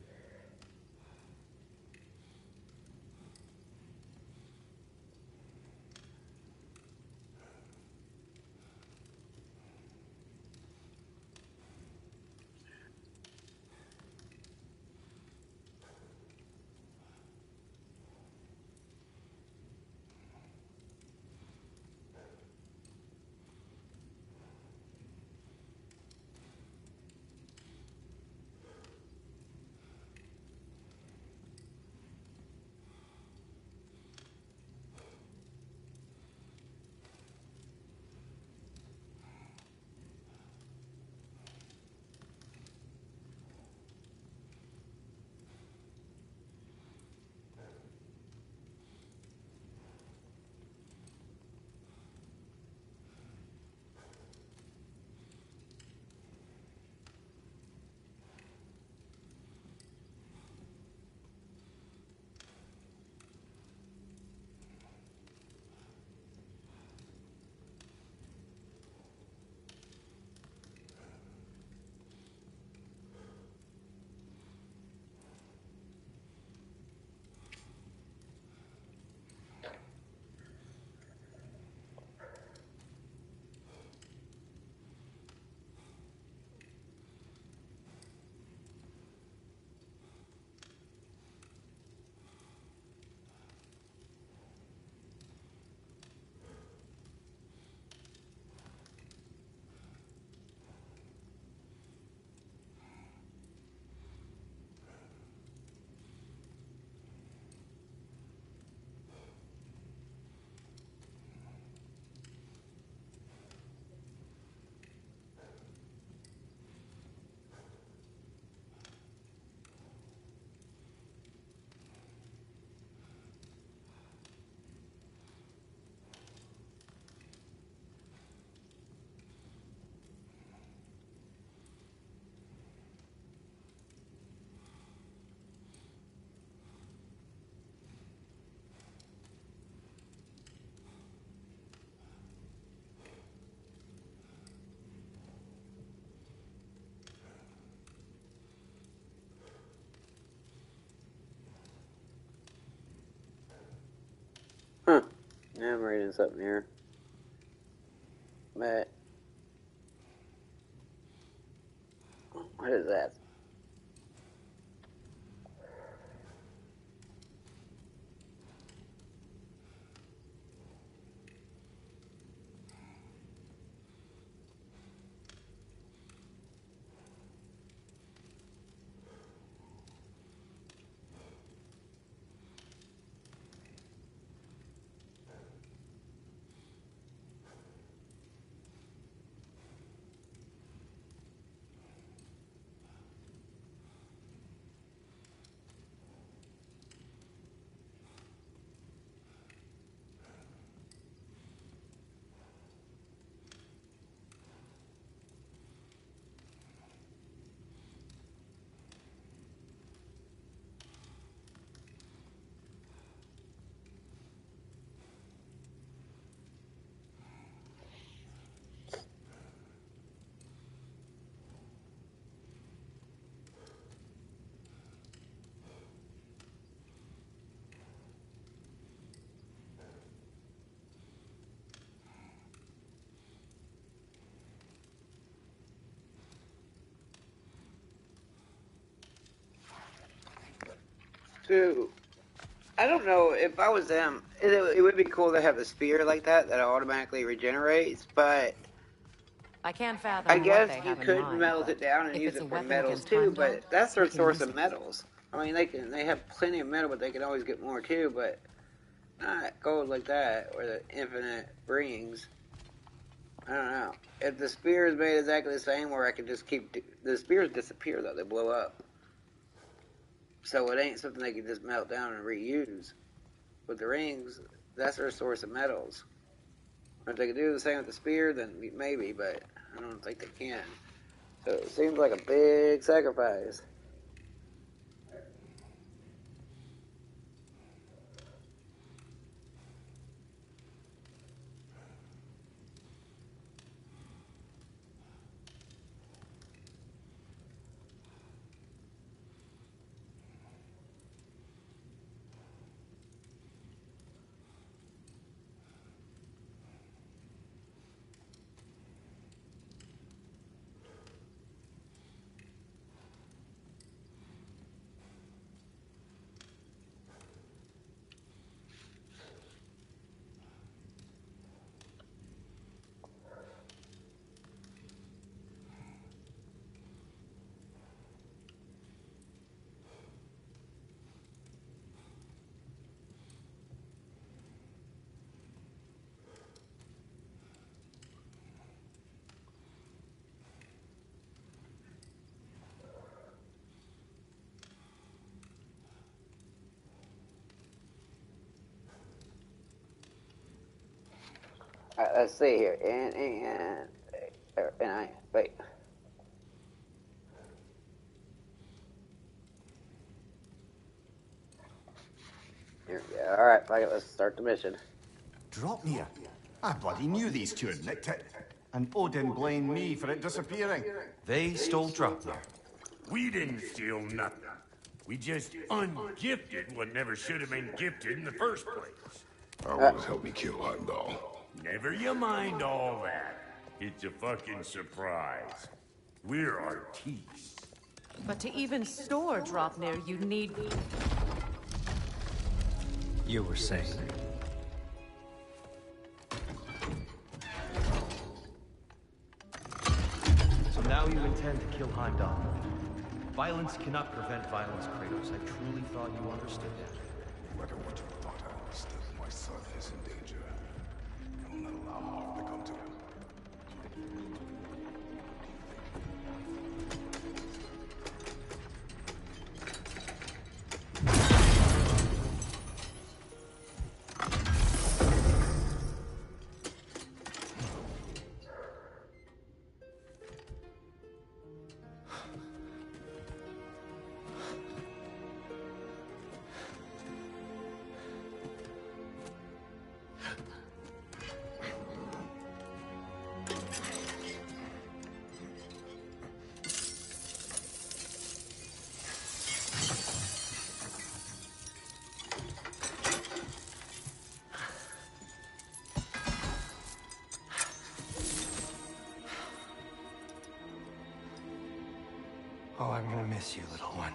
Huh. Yeah, I'm reading something here. But what is that? So, I don't know if I was them. It would be cool to have a spear like that automatically regenerates, but I can't fathom I what guess they you have in could mind, melt but it down and if use it's it a for weapon metals against too. Heimdall, But that's their we can source use of it. metals. I mean, they have plenty of metal, but they can always get more too. But not gold like that, or the infinite rings. I don't know. If the spear is made exactly the same, where I could just keep the spears disappear though, they blow up. So it ain't something they can just melt down and reuse. With the rings, that's their source of metals. If they could do the same with the spear, then maybe, but I don't think they can. So it seems like a big sacrifice. Alright, let's see here. Wait. Here we go. Alright, let's start the mission. Dropnir? I bloody knew these two had nicked it. And Odin blamed me for it disappearing. They stole Dropnir. We didn't steal nothing. We just ungifted what never should have been gifted in the first place. How will it help me kill Heimdall? Never you mind all that. It's a fucking surprise. We're artistes. But to even store Dropnir, you need... You were saying. So now you intend to kill Heimdall. Violence cannot prevent violence, Kratos. I truly thought you understood that. No matter what you thought I understood, my son is in danger. I will not allow harm to come to him. Oh, I'm gonna miss you, little one.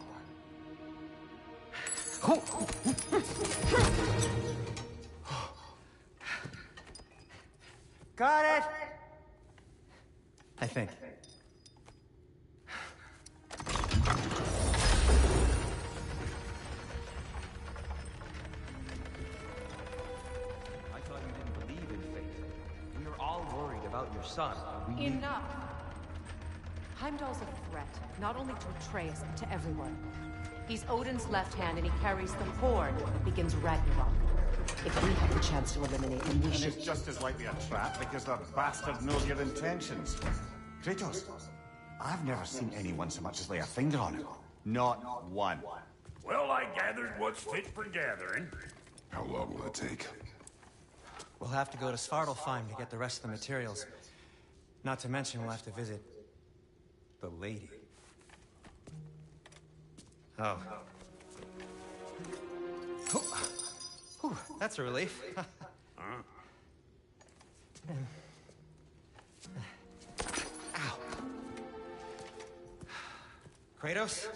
Got it! I think. I thought you didn't believe in fate. We are all worried about your son. We need... Enough! Heimdall's a threat, not only to Atreus, but to everyone. He's Odin's left hand, and he carries the horn that begins Ragnarok. If we have the chance to eliminate him, we should... It's just as likely a trap because the bastard knows your intentions. Kratos, I've never seen anyone so much as lay a finger on him. Not one. Well, I gathered what's fit for gathering. How long will it take? We'll have to go to Svartalfheim to get the rest of the materials. Not to mention we'll have to visit... the lady. Oh. Whew, that's a relief. Ow. Kratos?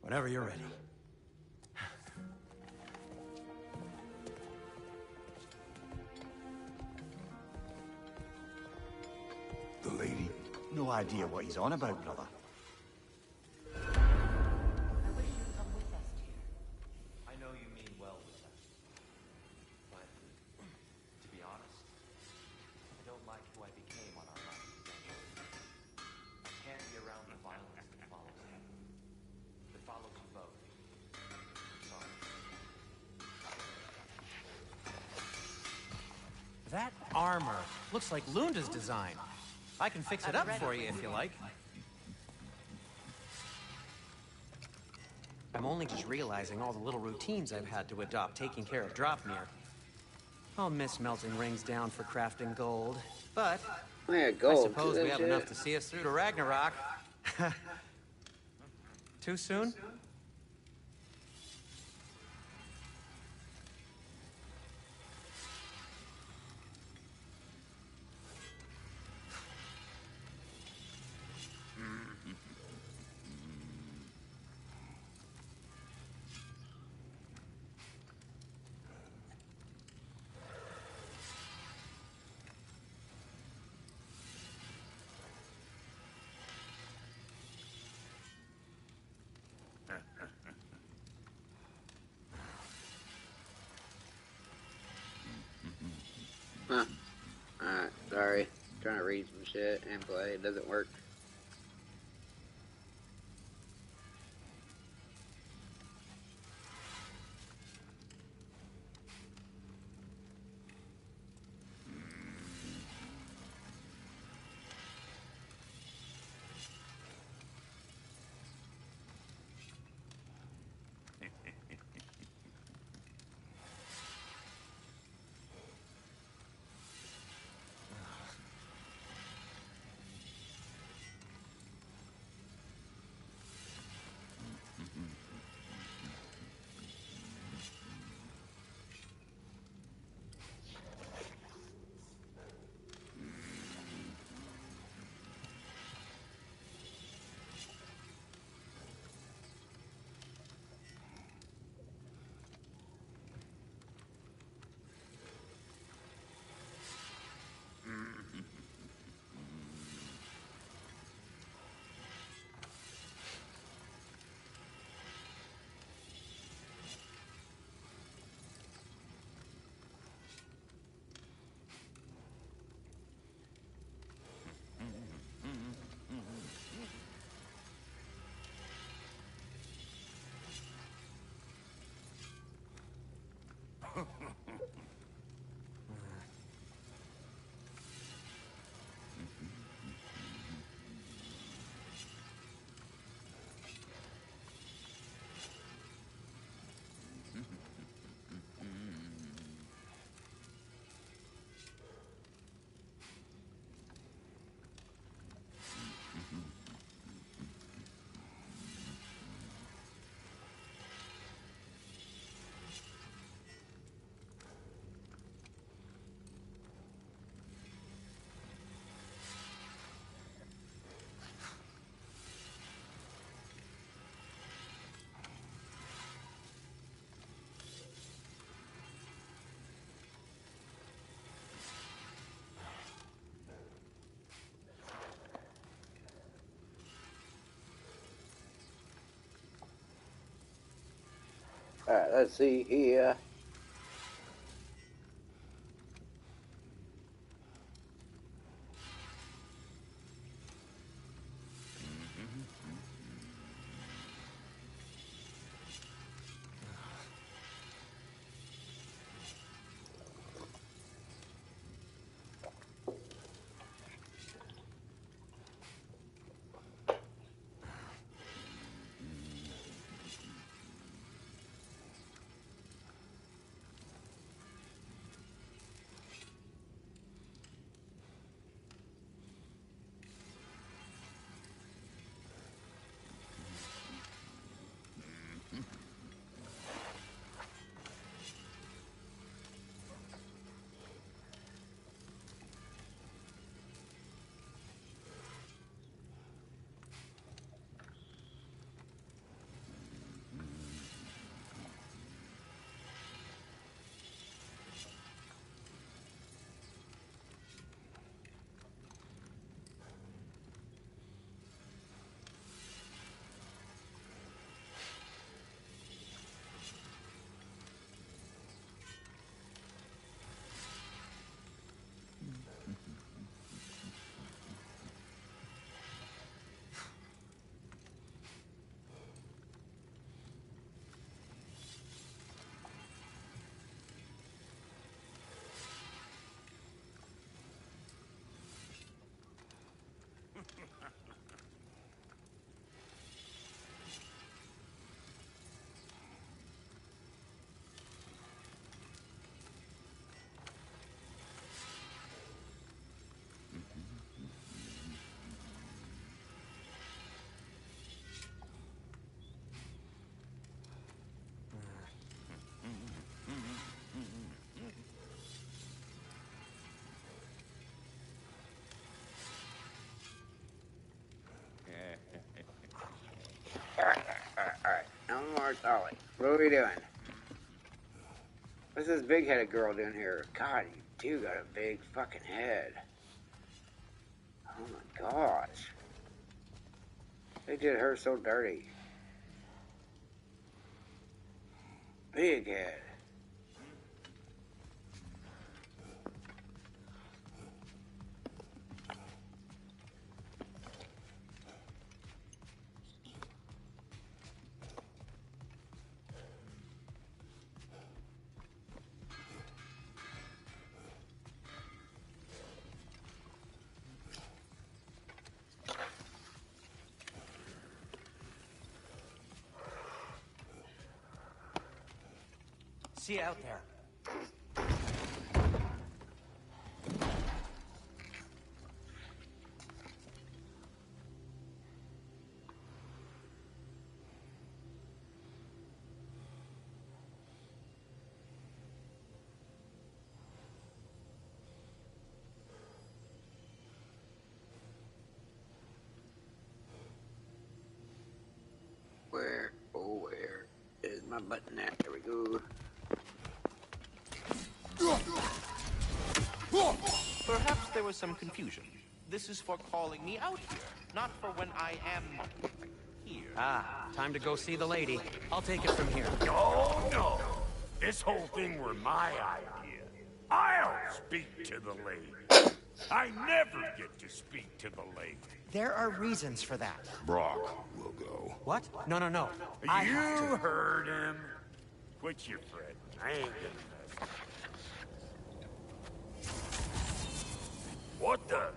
Whenever you're ready. No idea what he's on about, brother. I wish you'd come with us, dear. I know you mean well with us. But, to be honest, I don't like who I became on our last adventure. I can't be around the violence that follows him. That follows you both. Sorry. That armor looks like Lunda's design. I can fix it up for you if you like. I'm only just realizing all the little routines I've had to adopt taking care of Dropmere. I'll miss melting rings down for crafting gold, but Yeah, I gold. suppose we have enough to see us through to Ragnarok. Too soon? Huh. Alright, sorry. Trying to read some shit and play. It doesn't work. Alright, let's see here. Alright. No more Ollie. What are we doing? What's this big-headed girl doing here? God, you do got a big fucking head. Oh my gosh. They did her so dirty. Big head. See you out there. Where is my button at? There we go. Perhaps there was some confusion. This is for calling me out here, not for when I am here. Ah, time to go see the lady. I'll take it from here. No. This whole thing were my idea. I'll speak to the lady. I never get to speak to the lady. There are reasons for that. Brock will go. What? No. You heard him. Quit your fretting. I ain't gonna mess. What the?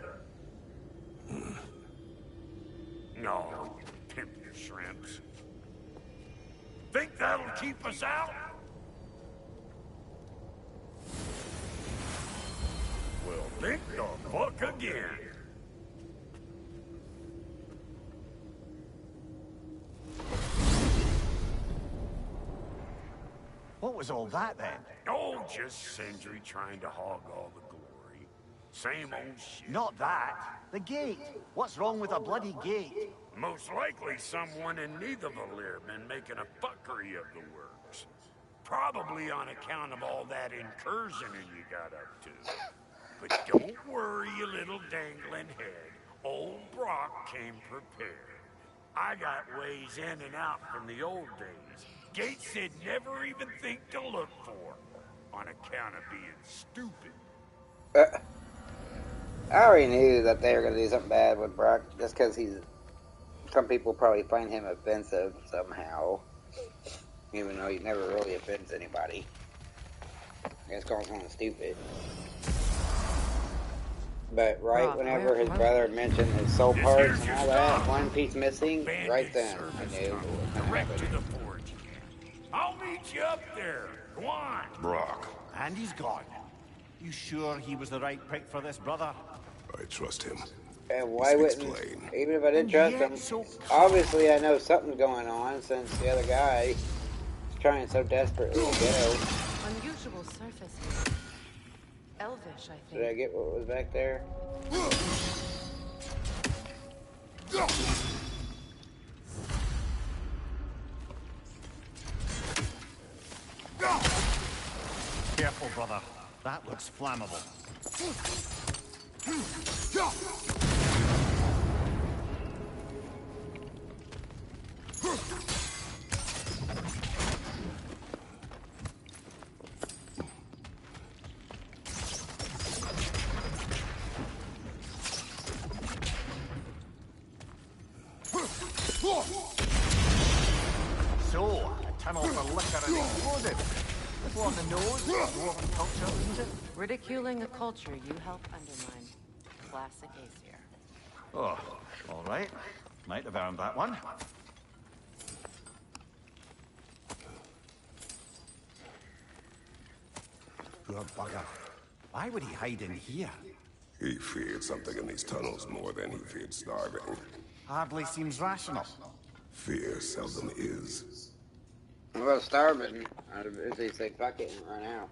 No, you pimp your shrimps. Think that'll keep us out? Well, think the fuck again. What was all that then? Oh, just Sindri trying to hog all the glory. Same old shit. Not that. The gate. What's wrong with a bloody gate? Most likely someone in Nidavellir been making a fuckery of the works. Probably on account of all that incursioning you got up to. But don't worry, you little dangling head. Old Brock came prepared. I got ways in and out from the old days. Gates he'd never even think to look for. On account of being stupid. I already knew that they were going to do something bad with Brock just because he's... Some people probably find him offensive somehow. Even though he never really offends anybody. I guess calls him stupid. But whenever his brother mentioned his soul parts and all that, one piece missing, right then I knew. Direct to the forge. I'll meet you up there. Go on. Brock. And he's gone. You sure he was the right pick for this, brother? I trust him. And why wouldn't, even if I didn't trust him, obviously I know something's going on since the other guy is trying so desperately to go. Unusual surface here. Elvish, I think. Did I get what was back there? Careful, brother. That looks flammable. So, a tunnel for liquor and explosives. Little on the nose, dwarven culture, isn't it? Ridiculing a culture you help undermine. Classic Aesir. Oh, all right. Might have earned that one. Poor bugger. Why would he hide in here? He feared something in these tunnels more than he feared starving. Hardly seems rational. Fear seldom is. Well, starving. I'd they say fuck it and run out.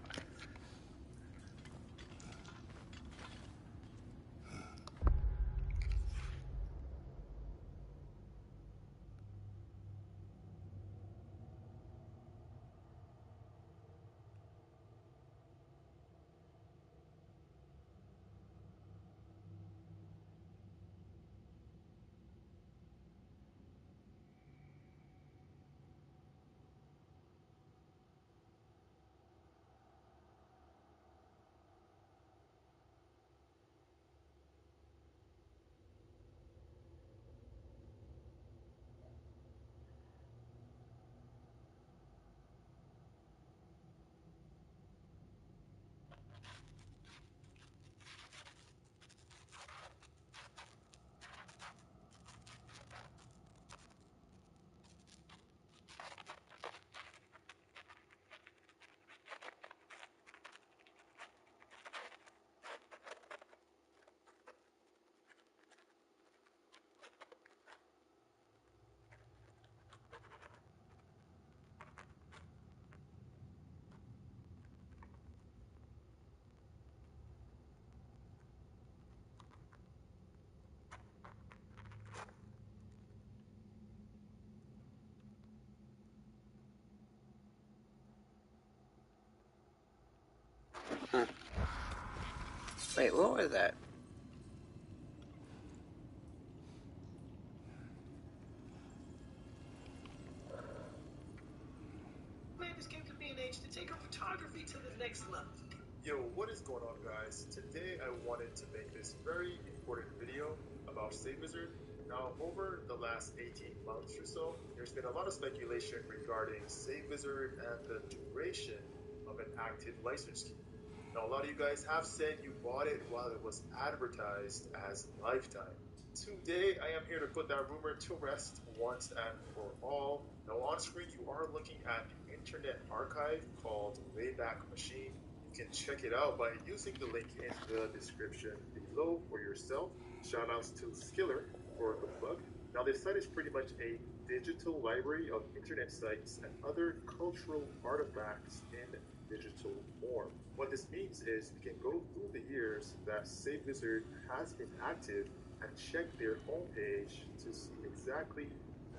Huh. Wait, what was that? Man just came to B&H to take our photography to the next level. Yo, what is going on, guys? Today I wanted to make this very important video about SaveWizard. Now, over the last 18 months or so, there's been a lot of speculation regarding SaveWizard and the duration of an active license key. Now, a lot of you guys have said you bought it while it was advertised as lifetime. Today, I am here to put that rumor to rest once and for all. Now, on screen, you are looking at the Internet Archive called Wayback Machine. You can check it out by using the link in the description below for yourself. Shoutouts to Skiller for the plug. Now, this site is pretty much a digital library of internet sites and other cultural artifacts in digital form. What this means is you can go through the years that SaveWizard has been active and check their homepage to see exactly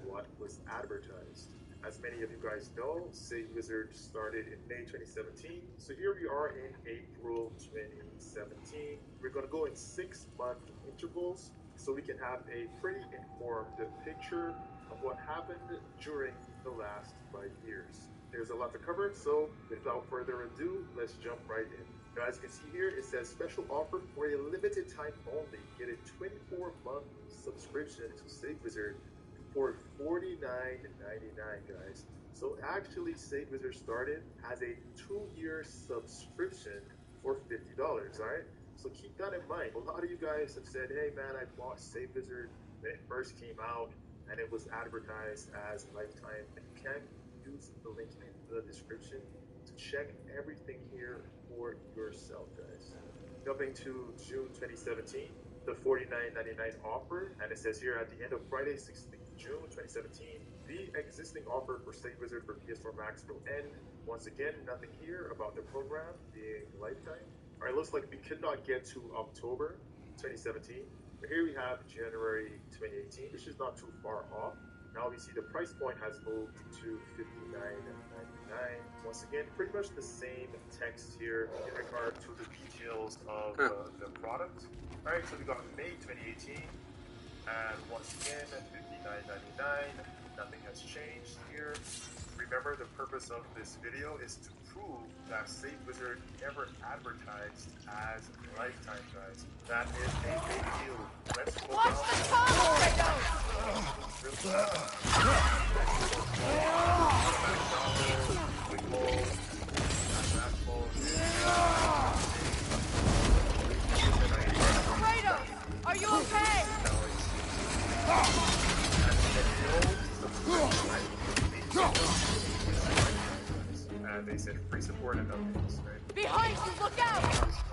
what was advertised. As many of you guys know, SaveWizard started in May 2017. So here we are in April 2017. We're going to go in 6-month intervals so we can have a pretty informed picture of what happened during the last 5 years. There's a lot to cover, so without further ado, let's jump right in. Now, as you can see here, it says special offer for a limited time only. Get a 24-month subscription to SaveWizard for $49.99, guys. So actually, SaveWizard started as a 2-year subscription for $50, all right? So keep that in mind. A lot of you guys have said, hey man, I bought SaveWizard when it first came out and it was advertised as lifetime. And you can use the link in the description to check everything here for yourself, guys. Jumping to June 2017, the $49.99 offer, and it says here at the end of Friday, 16th June 2017, the existing offer for SaveWizard for PS4 Max will end. Once again, nothing here about the program being lifetime. All right, looks like we could not get to October 2017, but here we have January 2018, which is not too far off. Now we see the price point has moved to $59.99. Once again, pretty much the same text here in regard to the details of the product. All right, so we got May 2018, and once again, $59.99. Nothing has changed here. Remember, the purpose of this video is to prove that SaveWizard never advertised as lifetime, guys. That is a big deal. Let's go down. Watch the tongue, Kratos, are you okay? they said free support and updates, right? Behind you, look out!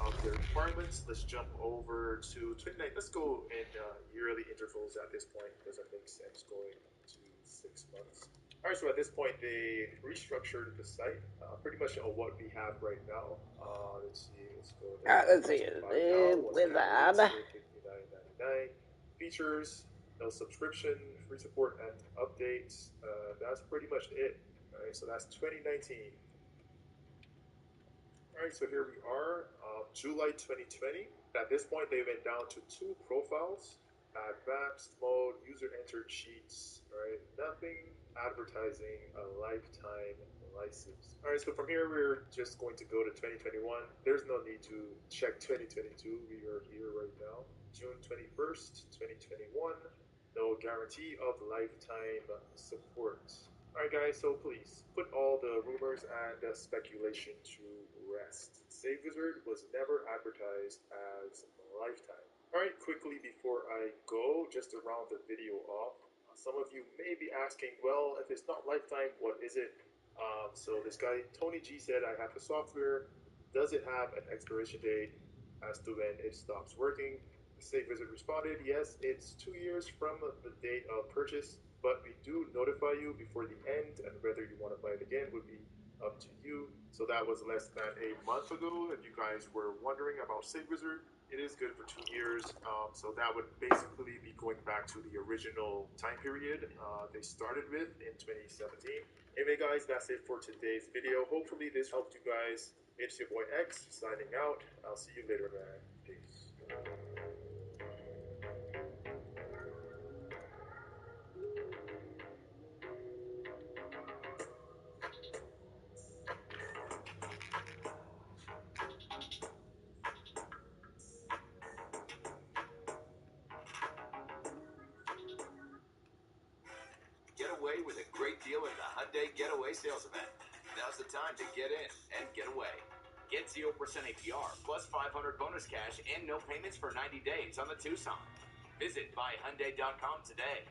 Of their requirements, let's jump over to 29. Let's go in yearly intervals at this point. Doesn't make sense going to 6 months. Alright, so at this point they restructured the site, pretty much what we have right now. Let's see, let's go there. Let's see, SaveWizard. $59.99. Features, no subscription, free support and updates. That's pretty much it. Alright, so that's 2019. Alright, so here we are, July 2020. At this point, they went down to 2 profiles. Advanced mode, user entered sheets, right? Nothing advertising, a lifetime license. Alright, so from here, we're just going to go to 2021. There's no need to check 2022. We are here right now. June 21st, 2021. No guarantee of lifetime support. Alright guys, so please, put all the rumors and speculation to rest. SaveWizard was never advertised as lifetime. Alright, quickly before I go, just to round the video off, some of you may be asking, well, if it's not lifetime, what is it? So this guy, Tony G, said, I have the software. Does it have an expiration date as to when it stops working? SaveWizard responded, yes, it's 2 years from the date of purchase, but we do notify you before the end, and whether you want to buy it again would be up to you. So that was less than a month ago. If you guys were wondering about SaveWizard, it is good for 2 years. So that would basically be going back to the original time period they started with in 2017. Anyway, guys, that's it for today's video. Hopefully this helped you guys. It's your boy X signing out. I'll see you later, man. Peace. Get away with a great deal at the Hyundai Getaway Sales Event. Now's the time to get in and get away. Get 0% APR plus 500 bonus cash and no payments for 90 days on the Tucson. Visit buyhyundai.com today.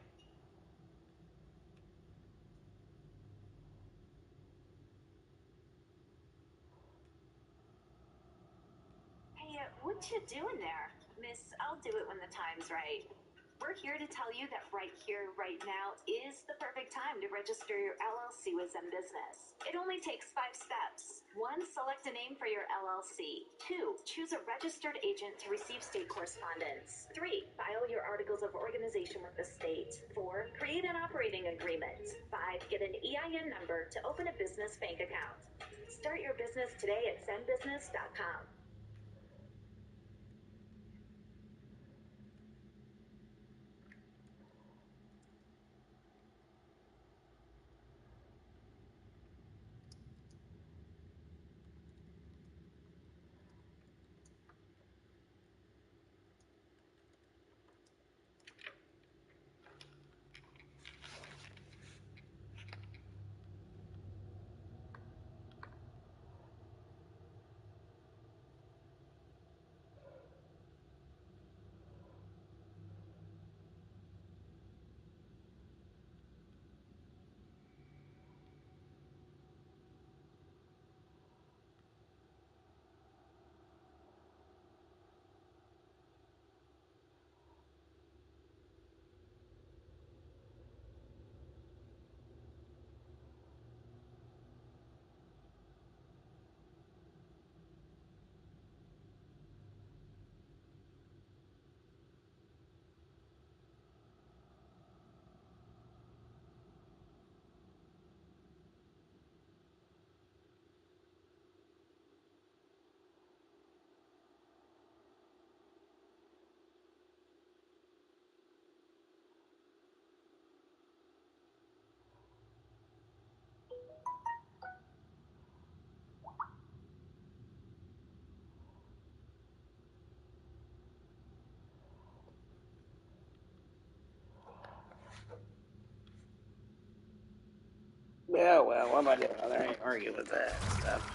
Hey, what you doing there? Miss, I'll do it when the time's right. We're here to tell you that right here, right now is the perfect time to register your LLC with Zen Business. It only takes 5 steps. 1, select a name for your LLC. 2, choose a registered agent to receive state correspondence. 3, file your articles of organization with the state. 4, create an operating agreement. 5, get an EIN number to open a business bank account. Start your business today at zenbusiness.com. Yeah, well, what am I doing? I ain't arguing with that stuff.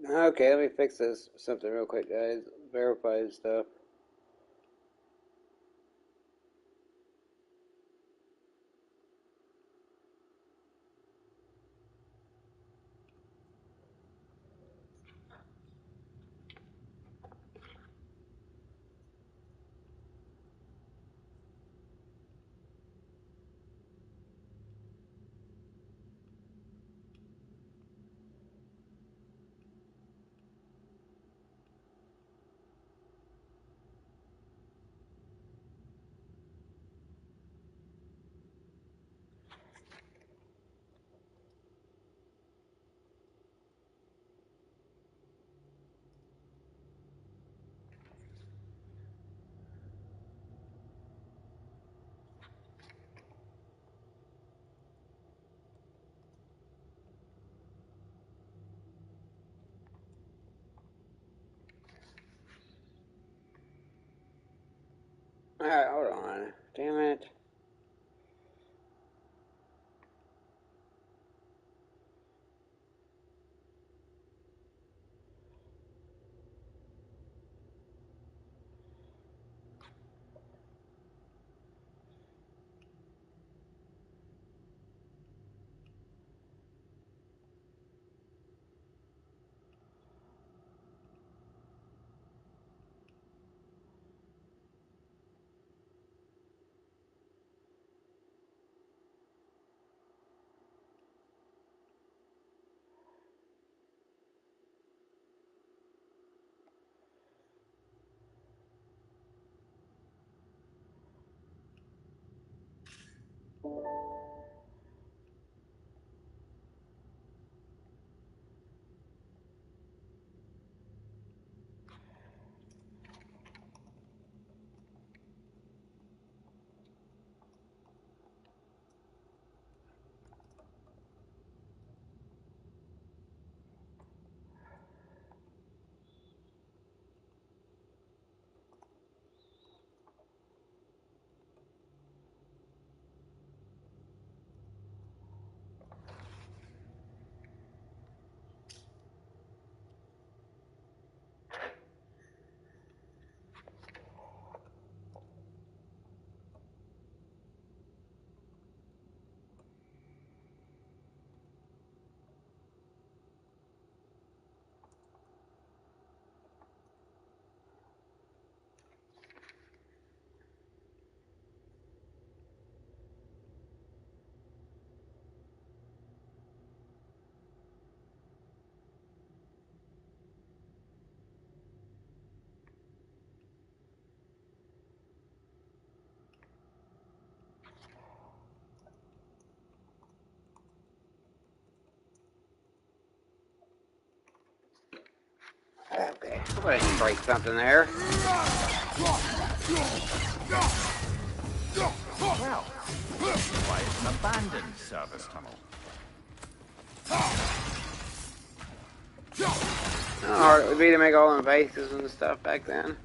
Okay, let me fix this something real quick, guys. Verify stuff. Alright, hold on. Damn it. Okay, I'm gonna break something there. Well, why it's an abandoned service tunnel. How hard it would be to make all the bases and stuff back then.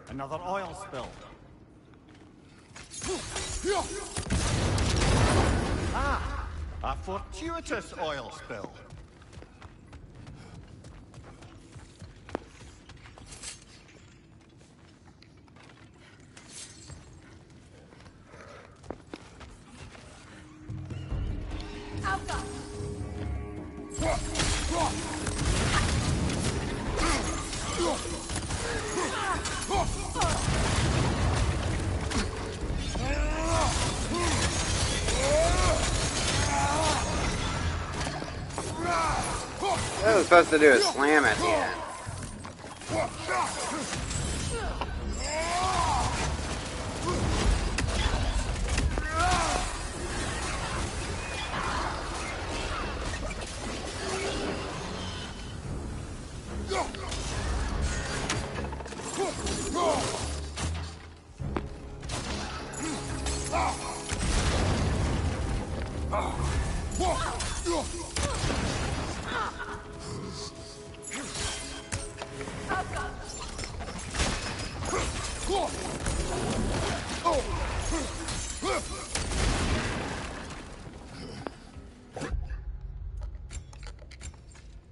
Another oil spill. Ah, a fortuitous oil spill. supposed to do is slam at the end.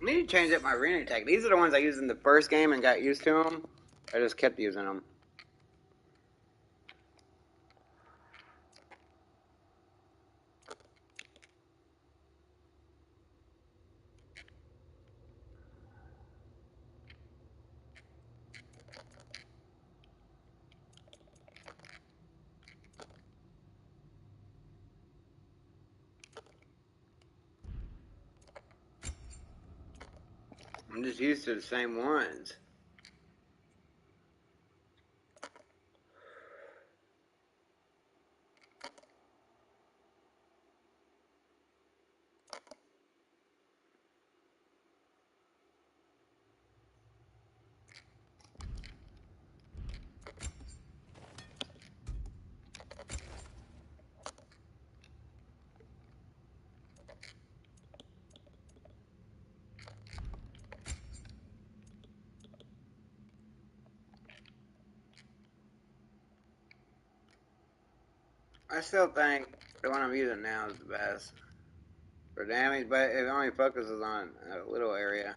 I need to change up my arena attack. These are the ones I used in the first game and got used to them. I just kept using them. I'm just used to the same ones. I still think the one I'm using now is the best for damage, but it only focuses on a little area.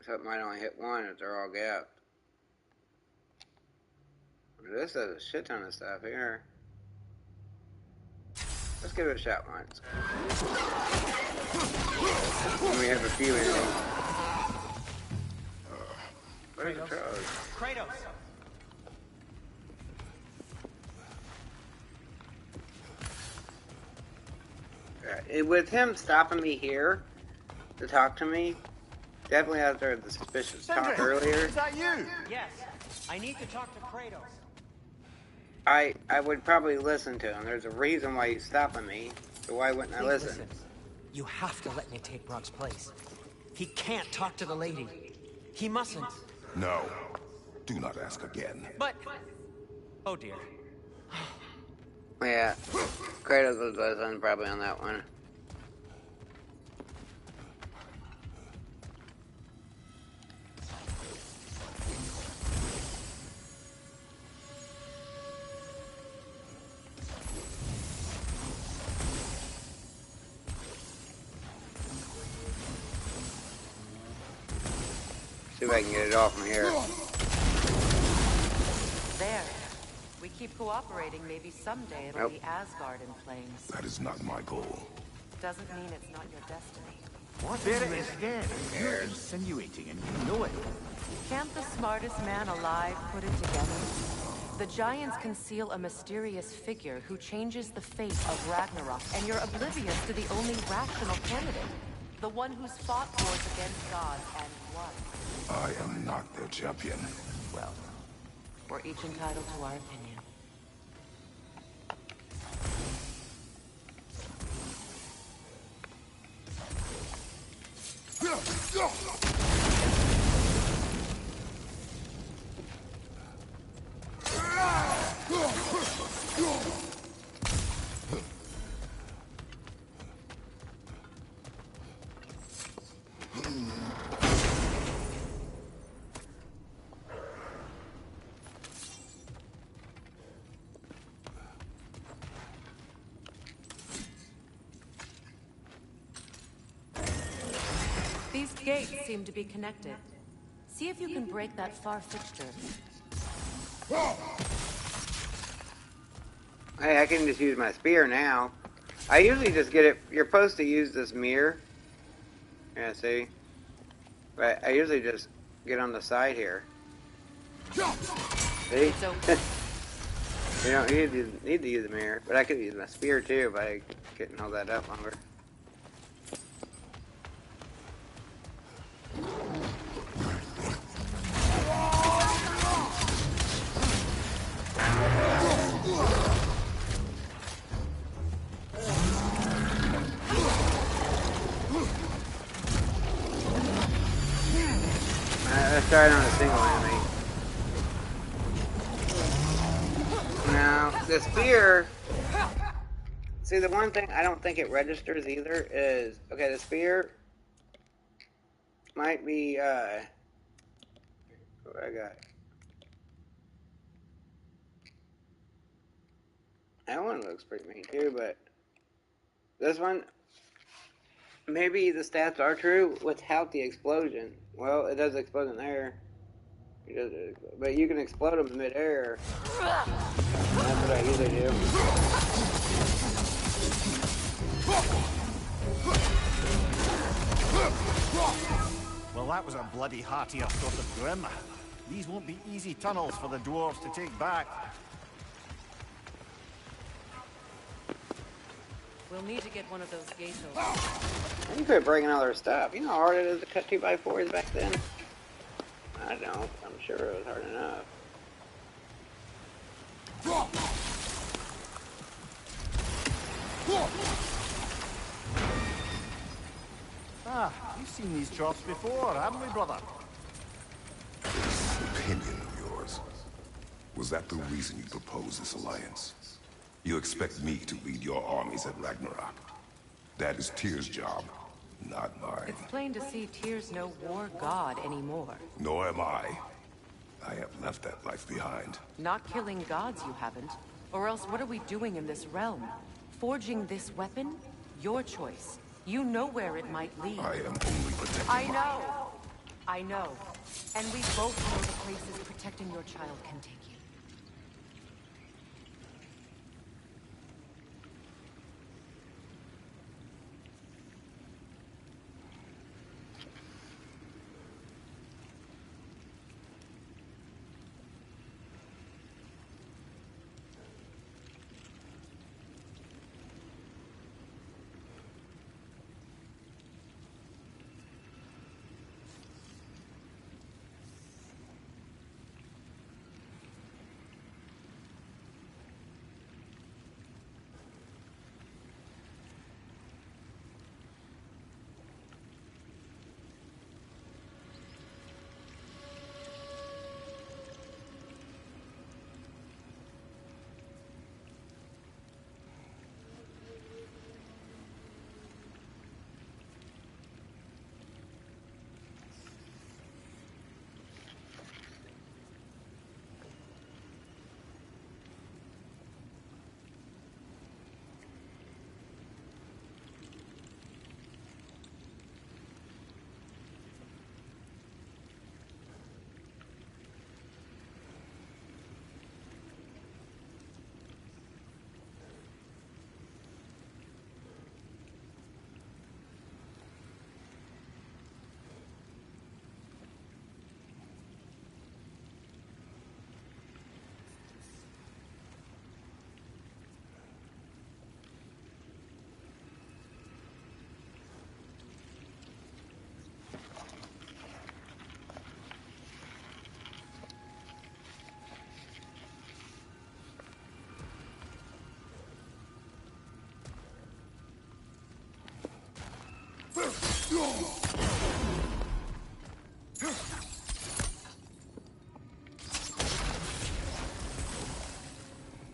So it might only hit one if they're all gapped. This has a shit ton of stuff here. Let's give it a shot once. And we have a few enemies. What are the controls? Kratos! With him stopping me here to talk to me, definitely after the suspicious talk earlier. Is that you? Yes, I need to talk to Kratos. I would probably listen to him. There's a reason why he's stopping me, so why wouldn't I Please listen? You have to let me take Brock's place. He can't talk to the lady. He mustn't. No. Do not ask again. But... Oh dear. Yeah, Kratos was listening probably on that one. See if I can get it off from here. There. We keep cooperating, maybe someday it'll be Asgard in flames. That is not my goal. Doesn't mean it's not your destiny. What there it is again? You're insinuating and you know it. Can't the smartest man alive put it together? The Giants conceal a mysterious figure who changes the fate of Ragnarok, and you're oblivious to the only rational candidate. The one who's fought wars against gods and won. I am not their champion. Well, we're each entitled to our opinion. These gates seem to be connected. See if you can break that far fixture. Hey, I can just use my spear now. I usually just get it. You're supposed to use this mirror. Yeah, see? But I usually just get on the side here. See? You don't need to use the mirror. But I could use my spear too, but I couldn't hold that up longer. Let's try it on a single enemy. Now, the spear... See, the one thing I don't think it registers either is... Okay, the spear might be, what I got? That one looks pretty mean too, but... This one... Maybe the stats are true without the explosion. Well, it does explode in there. But you can explode them in midair. That's what I usually do. Well, that was a bloody heartier sort of grim. These won't be easy tunnels for the dwarves to take back. We'll need to get one of those gates open. You could break all their stuff. You know how hard it is to cut 2x4s back then? I don't. I'm sure it was hard enough. Ah, we've seen these drops before, haven't we, brother? This opinion of yours, was that the reason you proposed this alliance? You expect me to lead your armies at Ragnarok? That is Tyr's job, not mine. It's plain to see Tyr's no war god anymore. Nor am I. I have left that life behind. Not killing gods, you haven't. Or else what are we doing in this realm? Forging this weapon? Your choice. You know where it might lead. I am only protecting I know! I know. And we both know the places protecting your child can take you.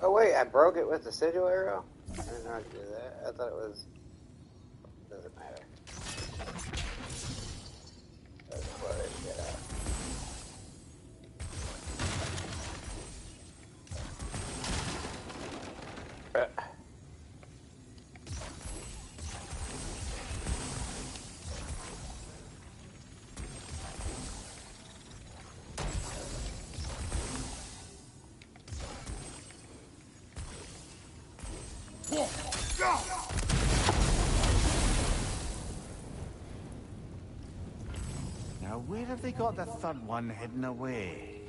Oh wait, I broke it with the sigil arrow? I didn't know I could do that. I thought it was... Doesn't matter. That's what I get out. Now, where have they got the third one hidden away?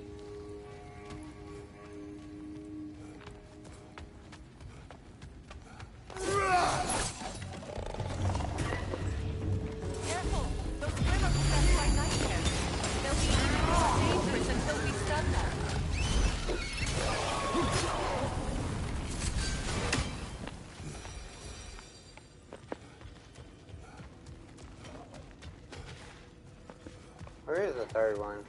Careful! Those swimmers will catch my nightmares. They'll be even more dangerous until we stun them. Where is the third one?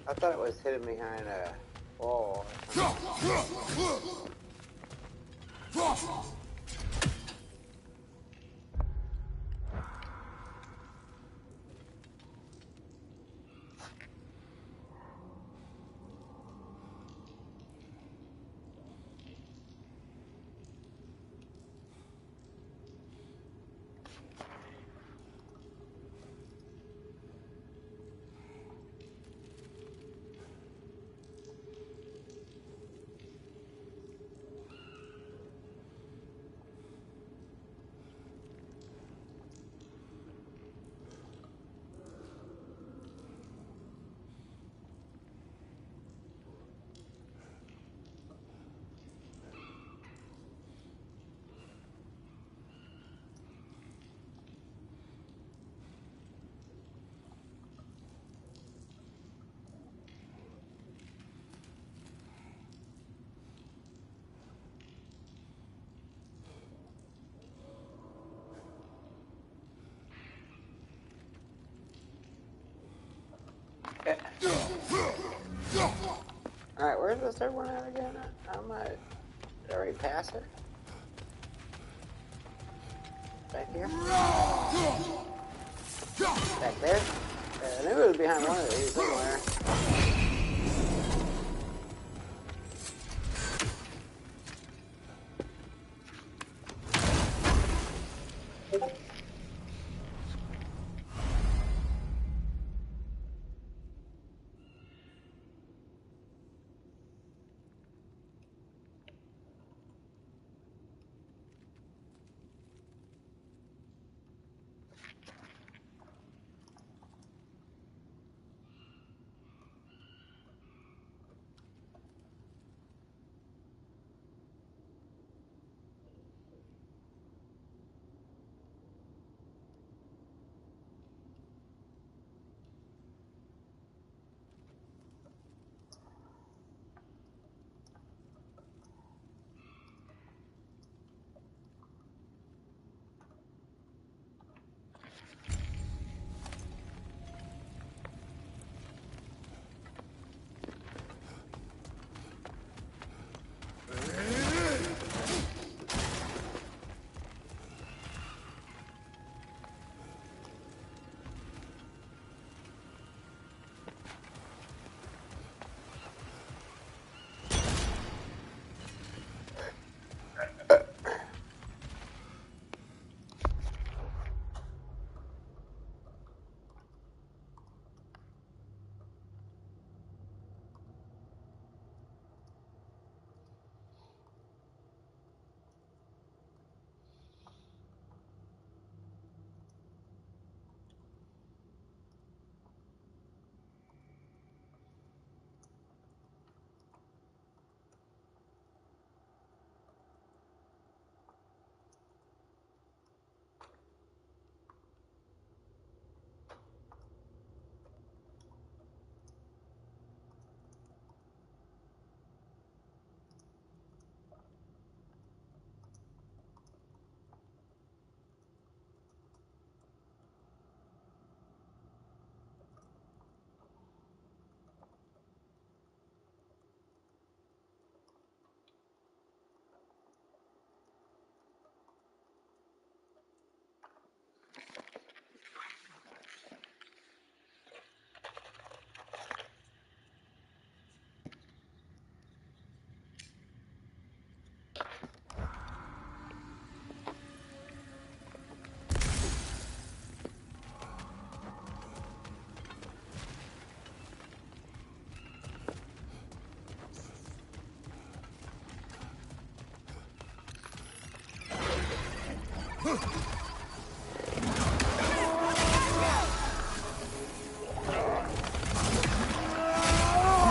I thought it was hidden behind a wall. Alright, where's this third one at again? I might already pass it. Back here? Back there? I knew it was behind one of these somewhere.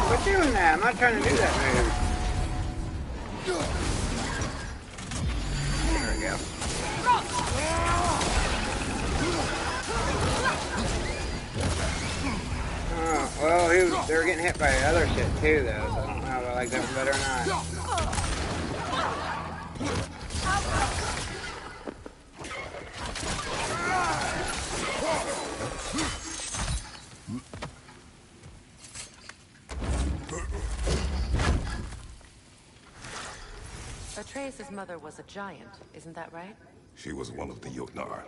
Quit doing that. I'm not trying to do that move. There we go. Oh, well, they were getting hit by other shit too, though, so I don't know if I like that one better or not. Atreus' mother was a giant, isn't that right? She was one of the Jotnar.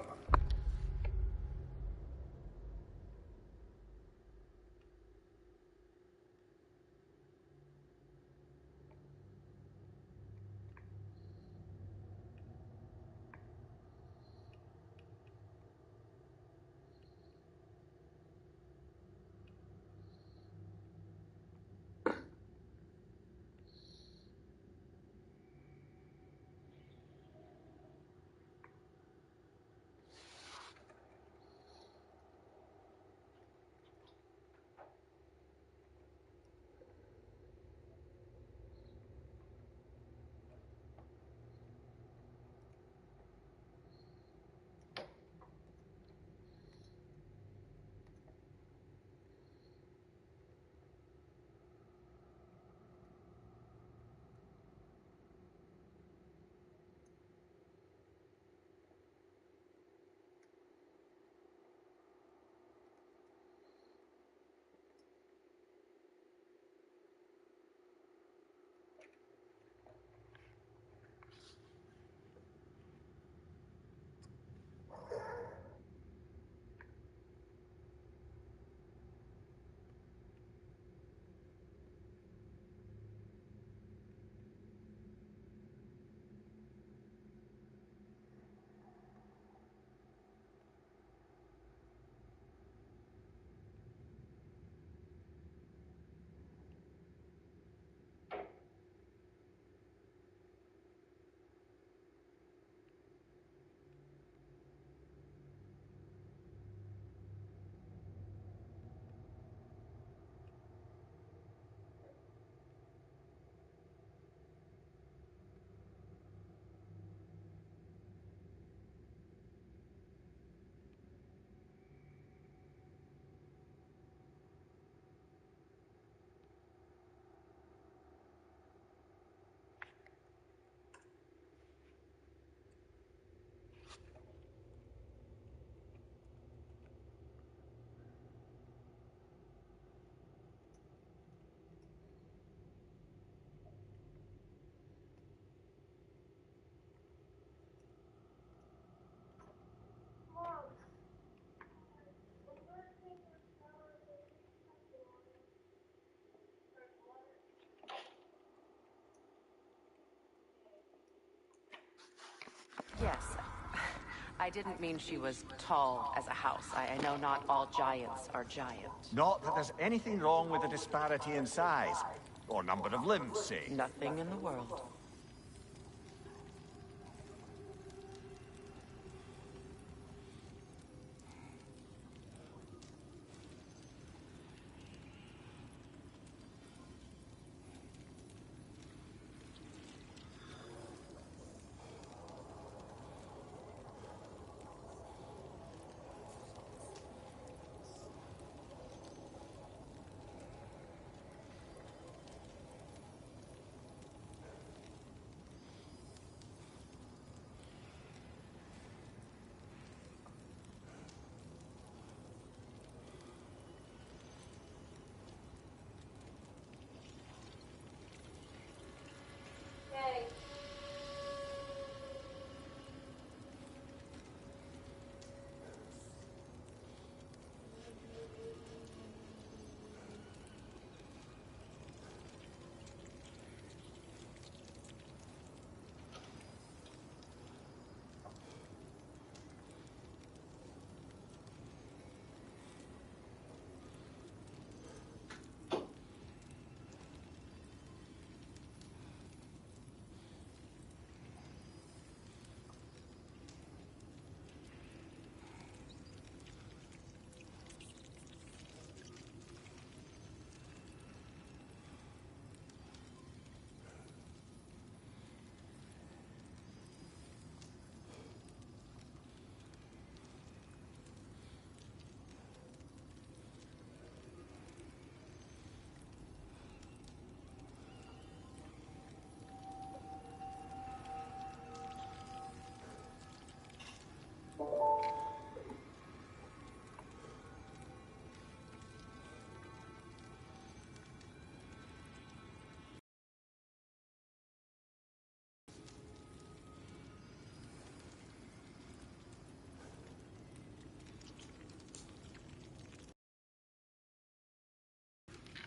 Yes. I didn't mean she was tall as a house. I know not all giants are giant. Not that there's anything wrong with the disparity in size, or number of limbs, say. Nothing in the world.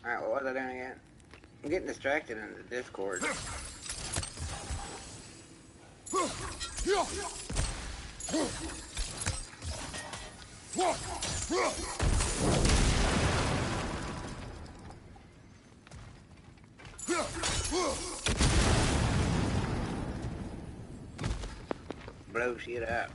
Alright, what was I doing again? I'm getting distracted in the Discord. Blow shit up.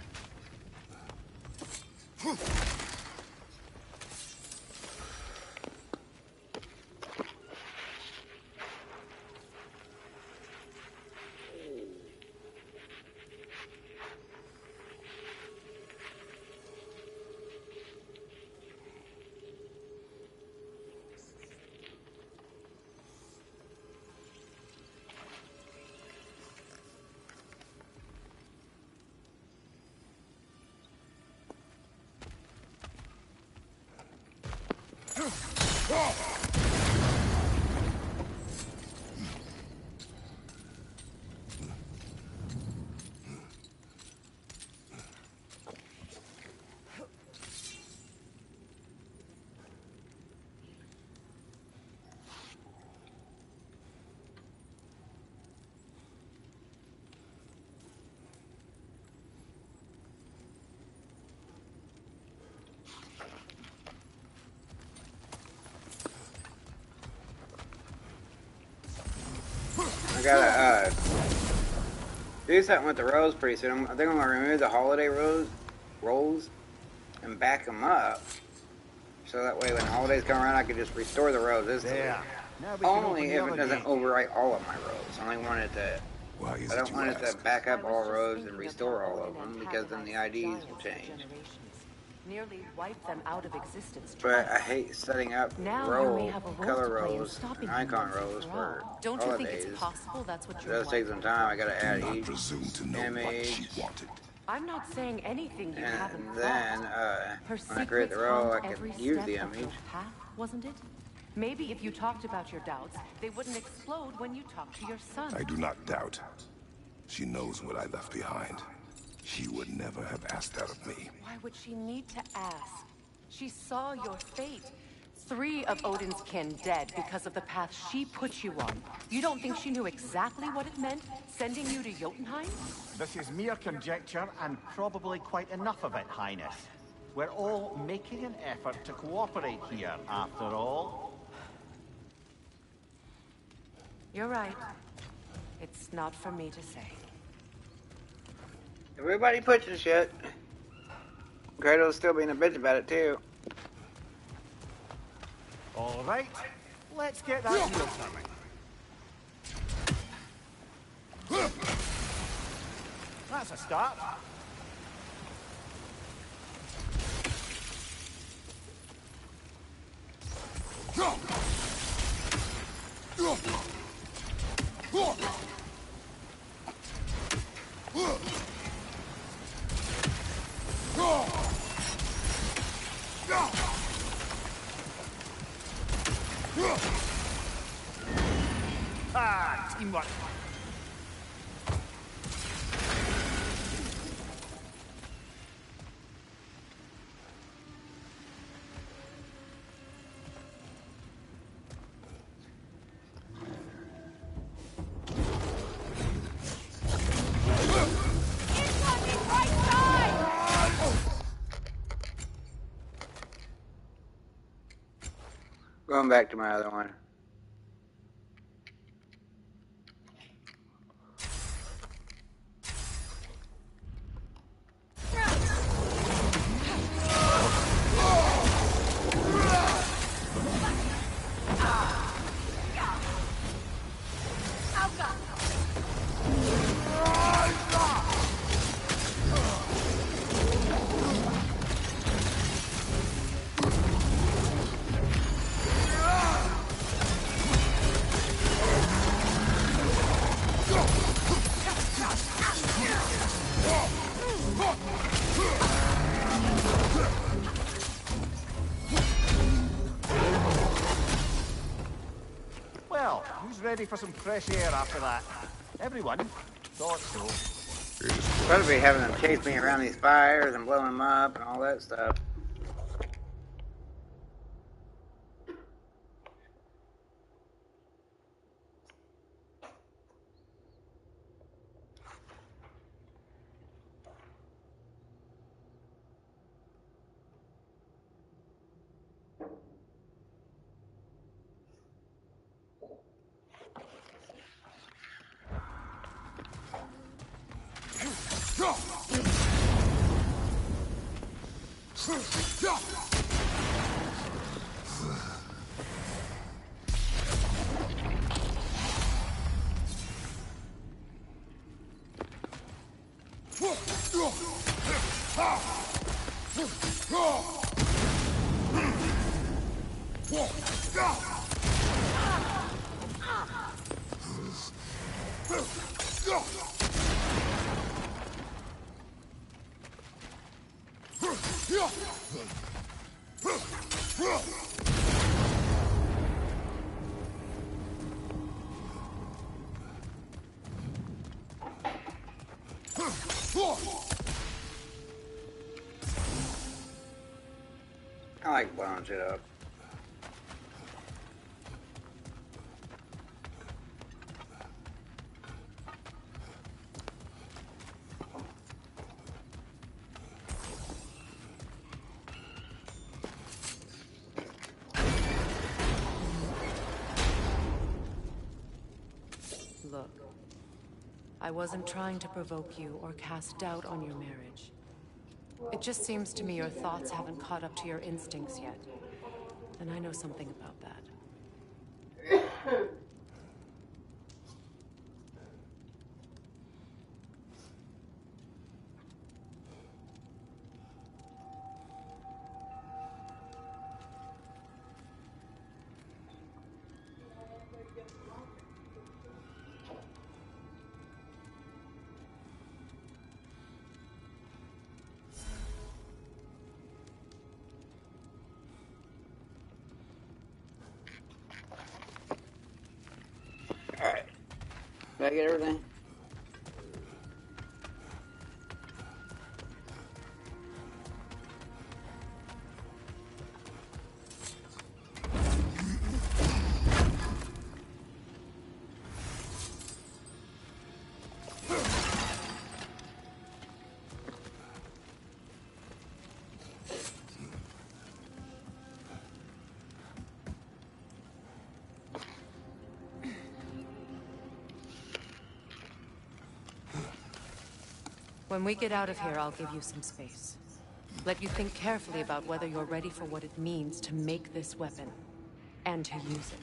I gotta do something with the rolls pretty soon. I think I'm gonna remove the holiday rolls and back them up, so that way when holidays come around, I can just restore the rolls instantly. Only if it doesn't overwrite all of my rolls. I only want it to. I don't want it to back up all rows and restore all of them, because then the IDs will change. Nearly wiped them out of existence. But I hate setting up color rows and icon rows for Don't you think holidays. it's possible that's what It you're does take some time. I gotta add each image. I'm not saying anything you haven't and then when I create the row, I can use the image. Path, wasn't it? Maybe if you talked about your doubts, they wouldn't explode when you talked to your son. I do not doubt. She knows what I left behind. She would never have asked that of me. Why would she need to ask? She saw your fate. 3 of Odin's kin dead because of the path she put you on. You don't think she knew exactly what it meant, sending you to Jotunheim? This is mere conjecture, and probably quite enough of it, Highness. We're all making an effort to cooperate here, after all. You're right. It's not for me to say. Everybody pushing shit. Kratos still being a bitch about it too. All right, let's get that wheel turning. That's a start. Ah, teamwork. Going back to my other one. Well, who's ready for some fresh air after that? Everyone? Thought so. Supposed to be having them chase me around these fires and blow them up and all that stuff. I like blowing shit up. Look, I wasn't trying to provoke you or cast doubt on your marriage. It just seems to me your thoughts haven't caught up to your instincts yet. And I know something about that. Alright. Did I get everything? When we get out of here, I'll give you some space. Let you think carefully about whether you're ready for what it means to make this weapon, and to use it.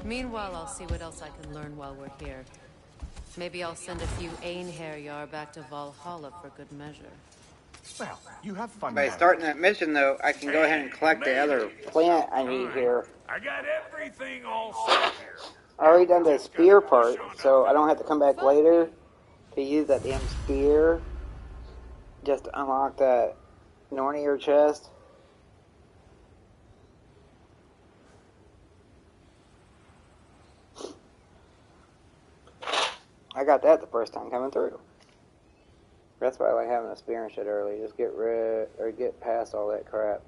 Meanwhile, I'll see what else I can learn while we're here. Maybe I'll send a few Einherjar back to Valhalla for good measure. Well, you have fun. By starting that mission, though, I can go ahead and collect the other plant I need here. I got everything all set here. I already done the spear part, so I don't have to come back later to use that damn spear just to unlock that Nornir chest. I got that the first time coming through. That's why I like having a spear and shit early. Just get rid or get past all that crap.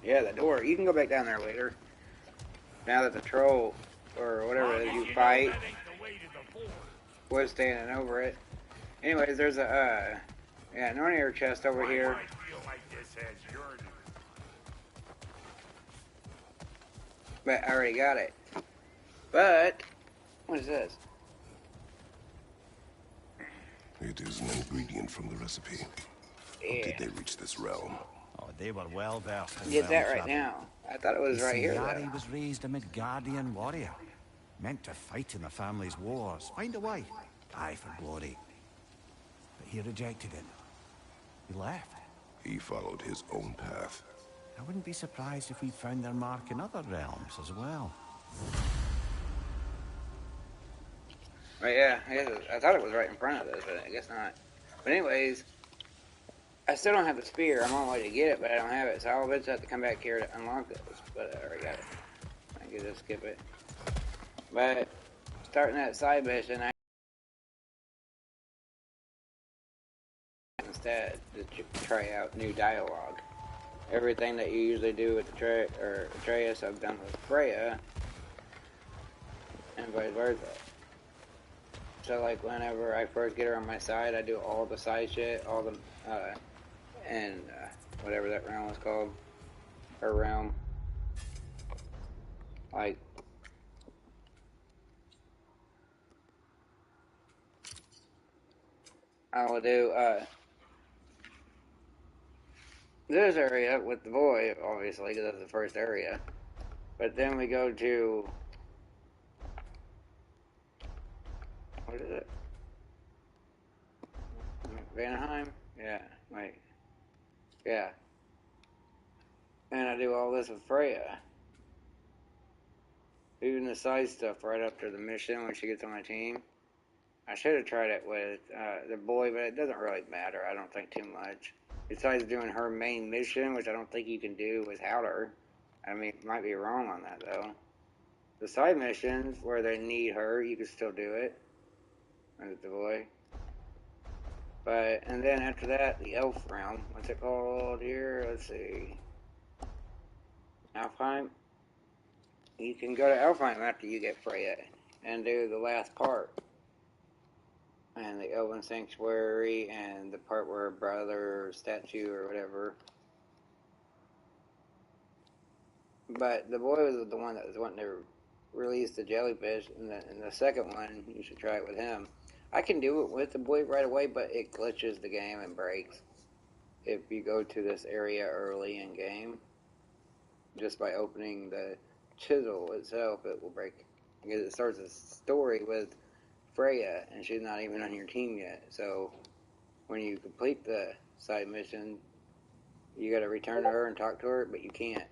Yeah, the door. You can go back down there later. Now that the troll, or whatever it is you fight, was standing over it. Anyways, there's a, yeah, Nornir chest over here. But I already got it. But, what is this? It is an ingredient from the recipe. Yeah. How did they reach this realm? Oh, they were well versed in Get realm that right travel. now. I thought it was You right see, here, Yari though. was raised a Midgardian warrior, meant to fight in the family's wars, find a way, die for glory. But he rejected it. He left. He followed his own path. I wouldn't be surprised if we found their mark in other realms as well. Right, yeah. I thought it was right in front of us, but I guess not. But anyways, I still don't have the spear. I'm on my way to get it, but I don't have it. So I'll eventually have to come back here to unlock this. But I already got it. I can just skip it. But starting that side mission, I instead to try out new dialogue. Everything that you usually do with Atreus, I've done with Freya, and vice versa. So like whenever I first get her on my side, I do all the side shit, all the whatever that realm was called, her realm. Like I will do this area with the boy, obviously, because that's the first area. But then we go to what is it? Vanaheim? Yeah, wait. Yeah. And I do all this with Freya. Even the side stuff right after the mission when she gets on my team. I should have tried it with the boy, but it doesn't really matter, I don't think, too much. Besides doing her main mission, which I don't think you can do without her. I mean, might be wrong on that, though. The side missions, where they need her, you can still do it with the boy. But, and then after that, the elf realm. What's it called here? Let's see. Alfheim? You can go to Alfheim after you get Freya and do the last part. And the Elven Sanctuary and the part where her brother statue or whatever. But the boy was the one that was wanting to release the jellyfish, and the second one, you should try it with him. I can do it with the boy right away, but it glitches the game and breaks. If you go to this area early in game, just by opening the chisel itself, it will break. Because it starts a story with Freya, and she's not even on your team yet. So when you complete the side mission, you got to return to her and talk to her, but you can't.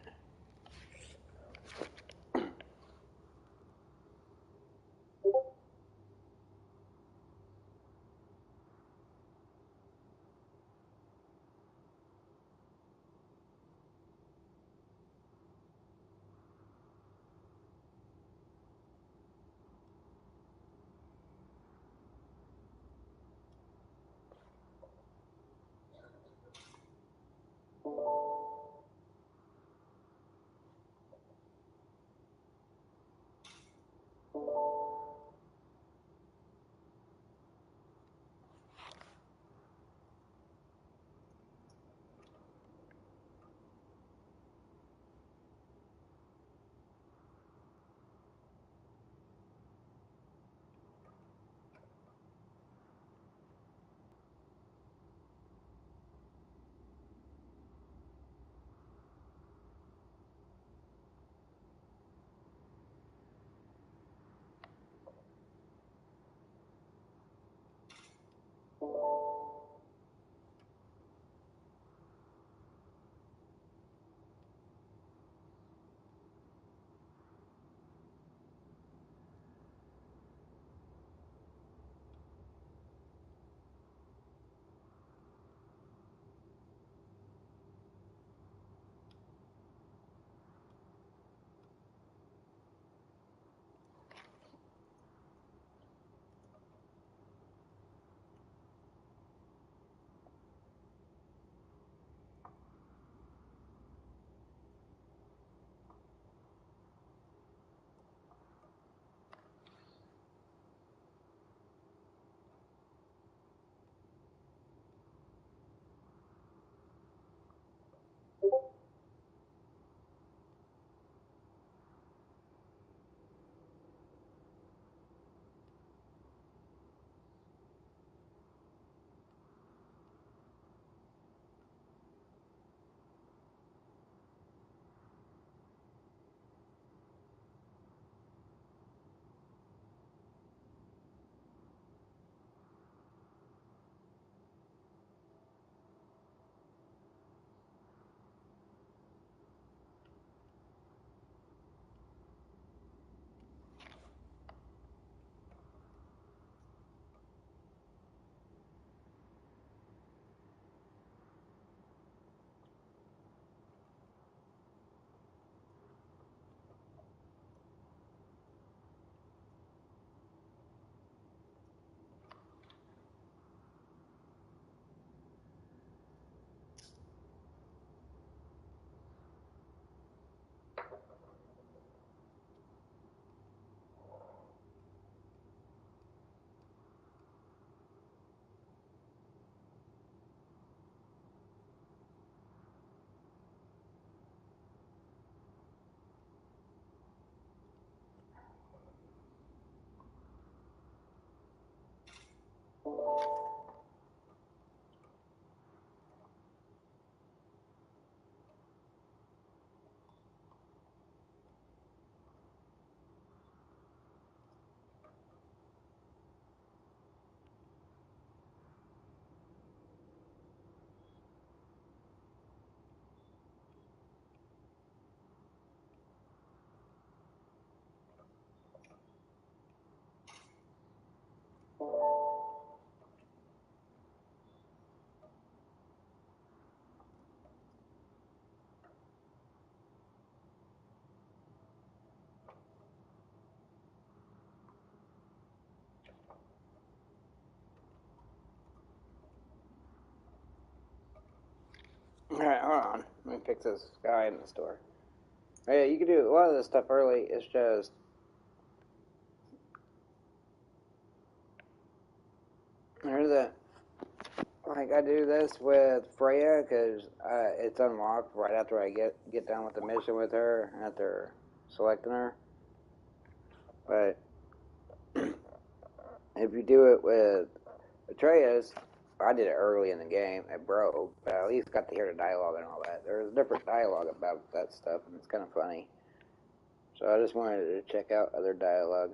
Alright, hold on. Let me fix this guy in the store. Yeah, you can do a lot of this stuff early. It's just... There's that... Like, I do this with Freya, because it's unlocked right after I get done with the mission with her, after selecting her. But... if you do it with Atreus, I did it early in the game. It broke, but I at least got to hear the dialogue and all that. There's different dialogue about that stuff, and it's kind of funny. So I just wanted to check out other dialogue.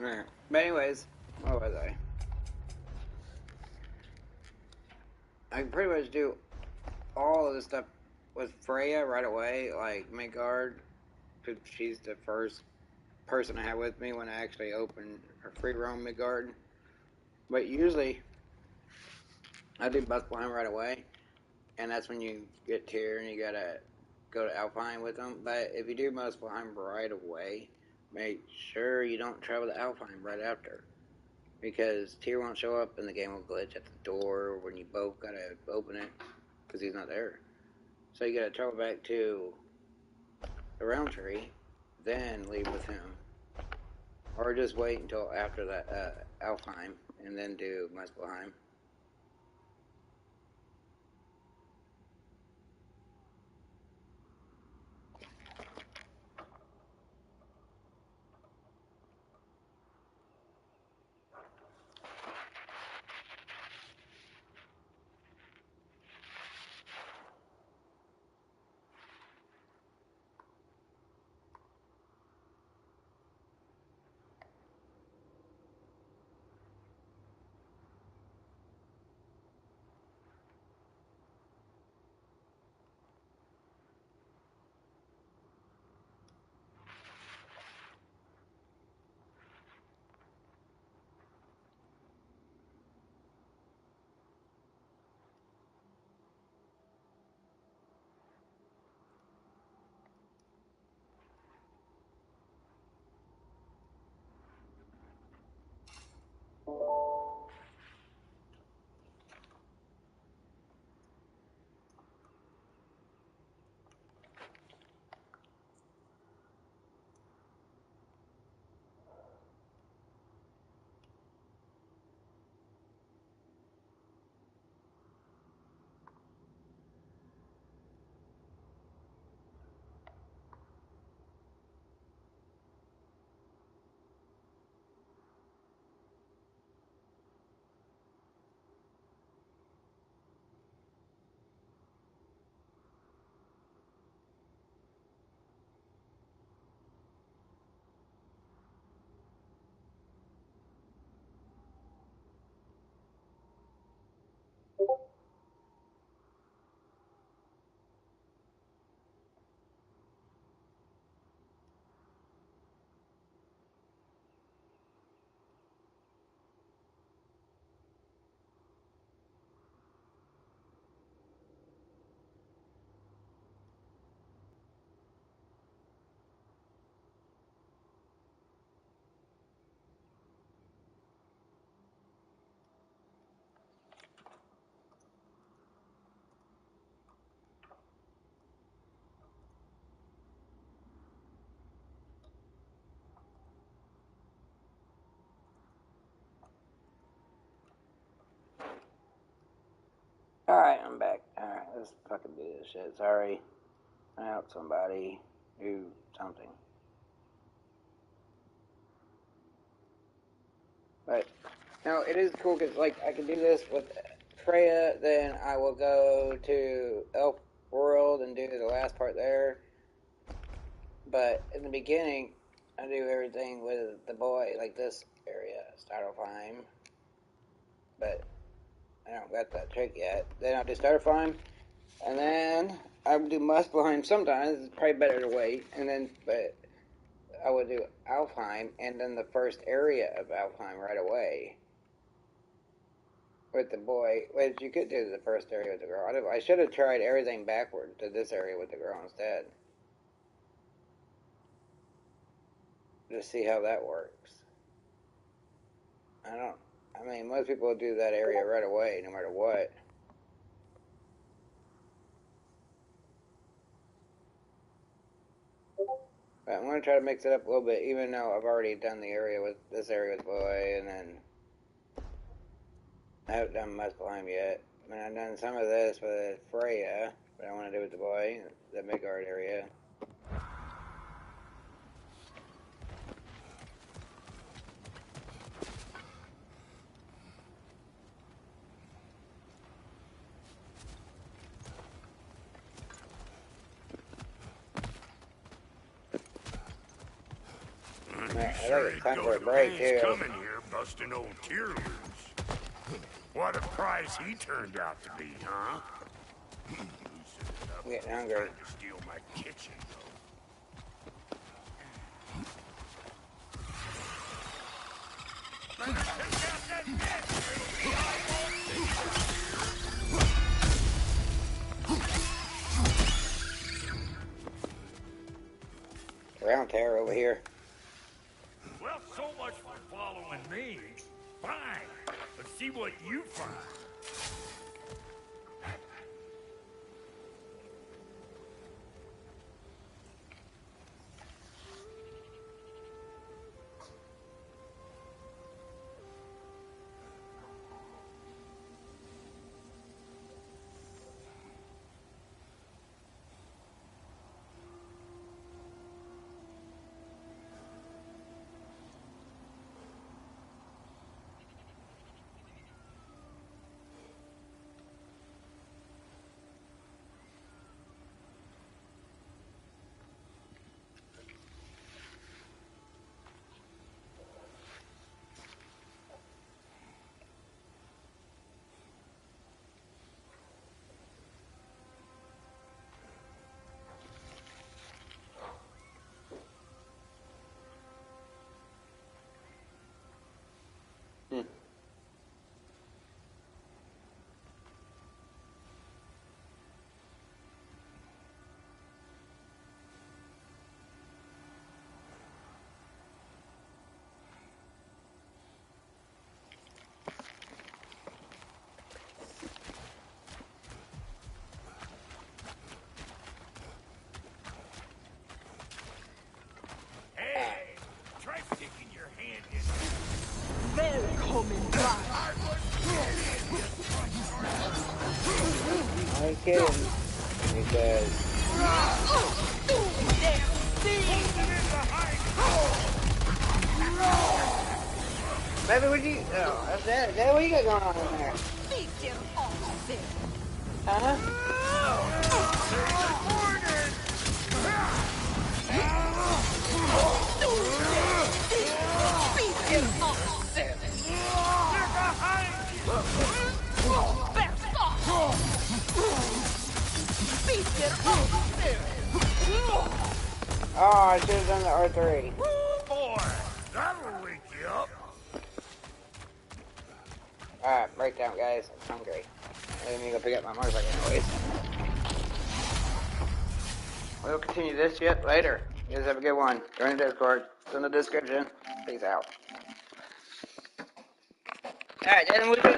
Alright. But anyways, what was I? I can pretty much do all of this stuff with Freya right away, like Midgard, because she's the first person I have with me when I actually open or free roam Midgard. But usually, I do Muspelheim right away, and that's when you get Tyr and you gotta go to Alfheim with them. But if you do Muspelheim right away, make sure you don't travel to Alfheim right after, because Tyr won't show up and the game will glitch at the door when you both gotta open it because he's not there. So you gotta travel back to the Realm Tree, then leave with him, or just wait until after that Alfheim and then do Muspelheim. Alright, I'm back. Alright, let's fucking do this shit. Sorry. Help somebody do something. But, no, it is cool because, like, I can do this with Freya, then I will go to Elf World and do the last part there. But in the beginning, I do everything with the boy, like this area, Startlefheim. But I don't got that trick yet. Then I'll do Startlefheim, and then I will do Muspelheim sometimes. It's probably better to wait. And then, but I would do Alfheim, and then the first area of Alfheim right away with the boy. Which you could do the first area with the girl. I should have tried everything backward to this area with the girl instead. Just see how that works. I mean, most people do that area right away, no matter what. But I'm going to try to mix it up a little bit, even though I've already done the area with this area with boy, and then I haven't done Muspelheim yet. I mean, I've done some of this with Freya, but I want to do with the boy, the Midgard area. Man, I think it's time for a break, too. Coming here, busting old tear loose. What a prize he turned out to be, huh? I'm getting hungry. Trying to steal my kitchen, Round tear over here. Well, so much for following me. Fine. Let's see what you find. I kidding. Because baby, what you? Oh, that's that. That what you got going on in there? Huh? Oh, I should have done the R3. Boy, that'll wake you up. Alright, breakdown, guys. I'm hungry. Let me go pick up my motorcycle anyways. We'll continue this shit later. You guys have a good one. Join the Discord. It's in the description. Peace out. Alright, then we'll do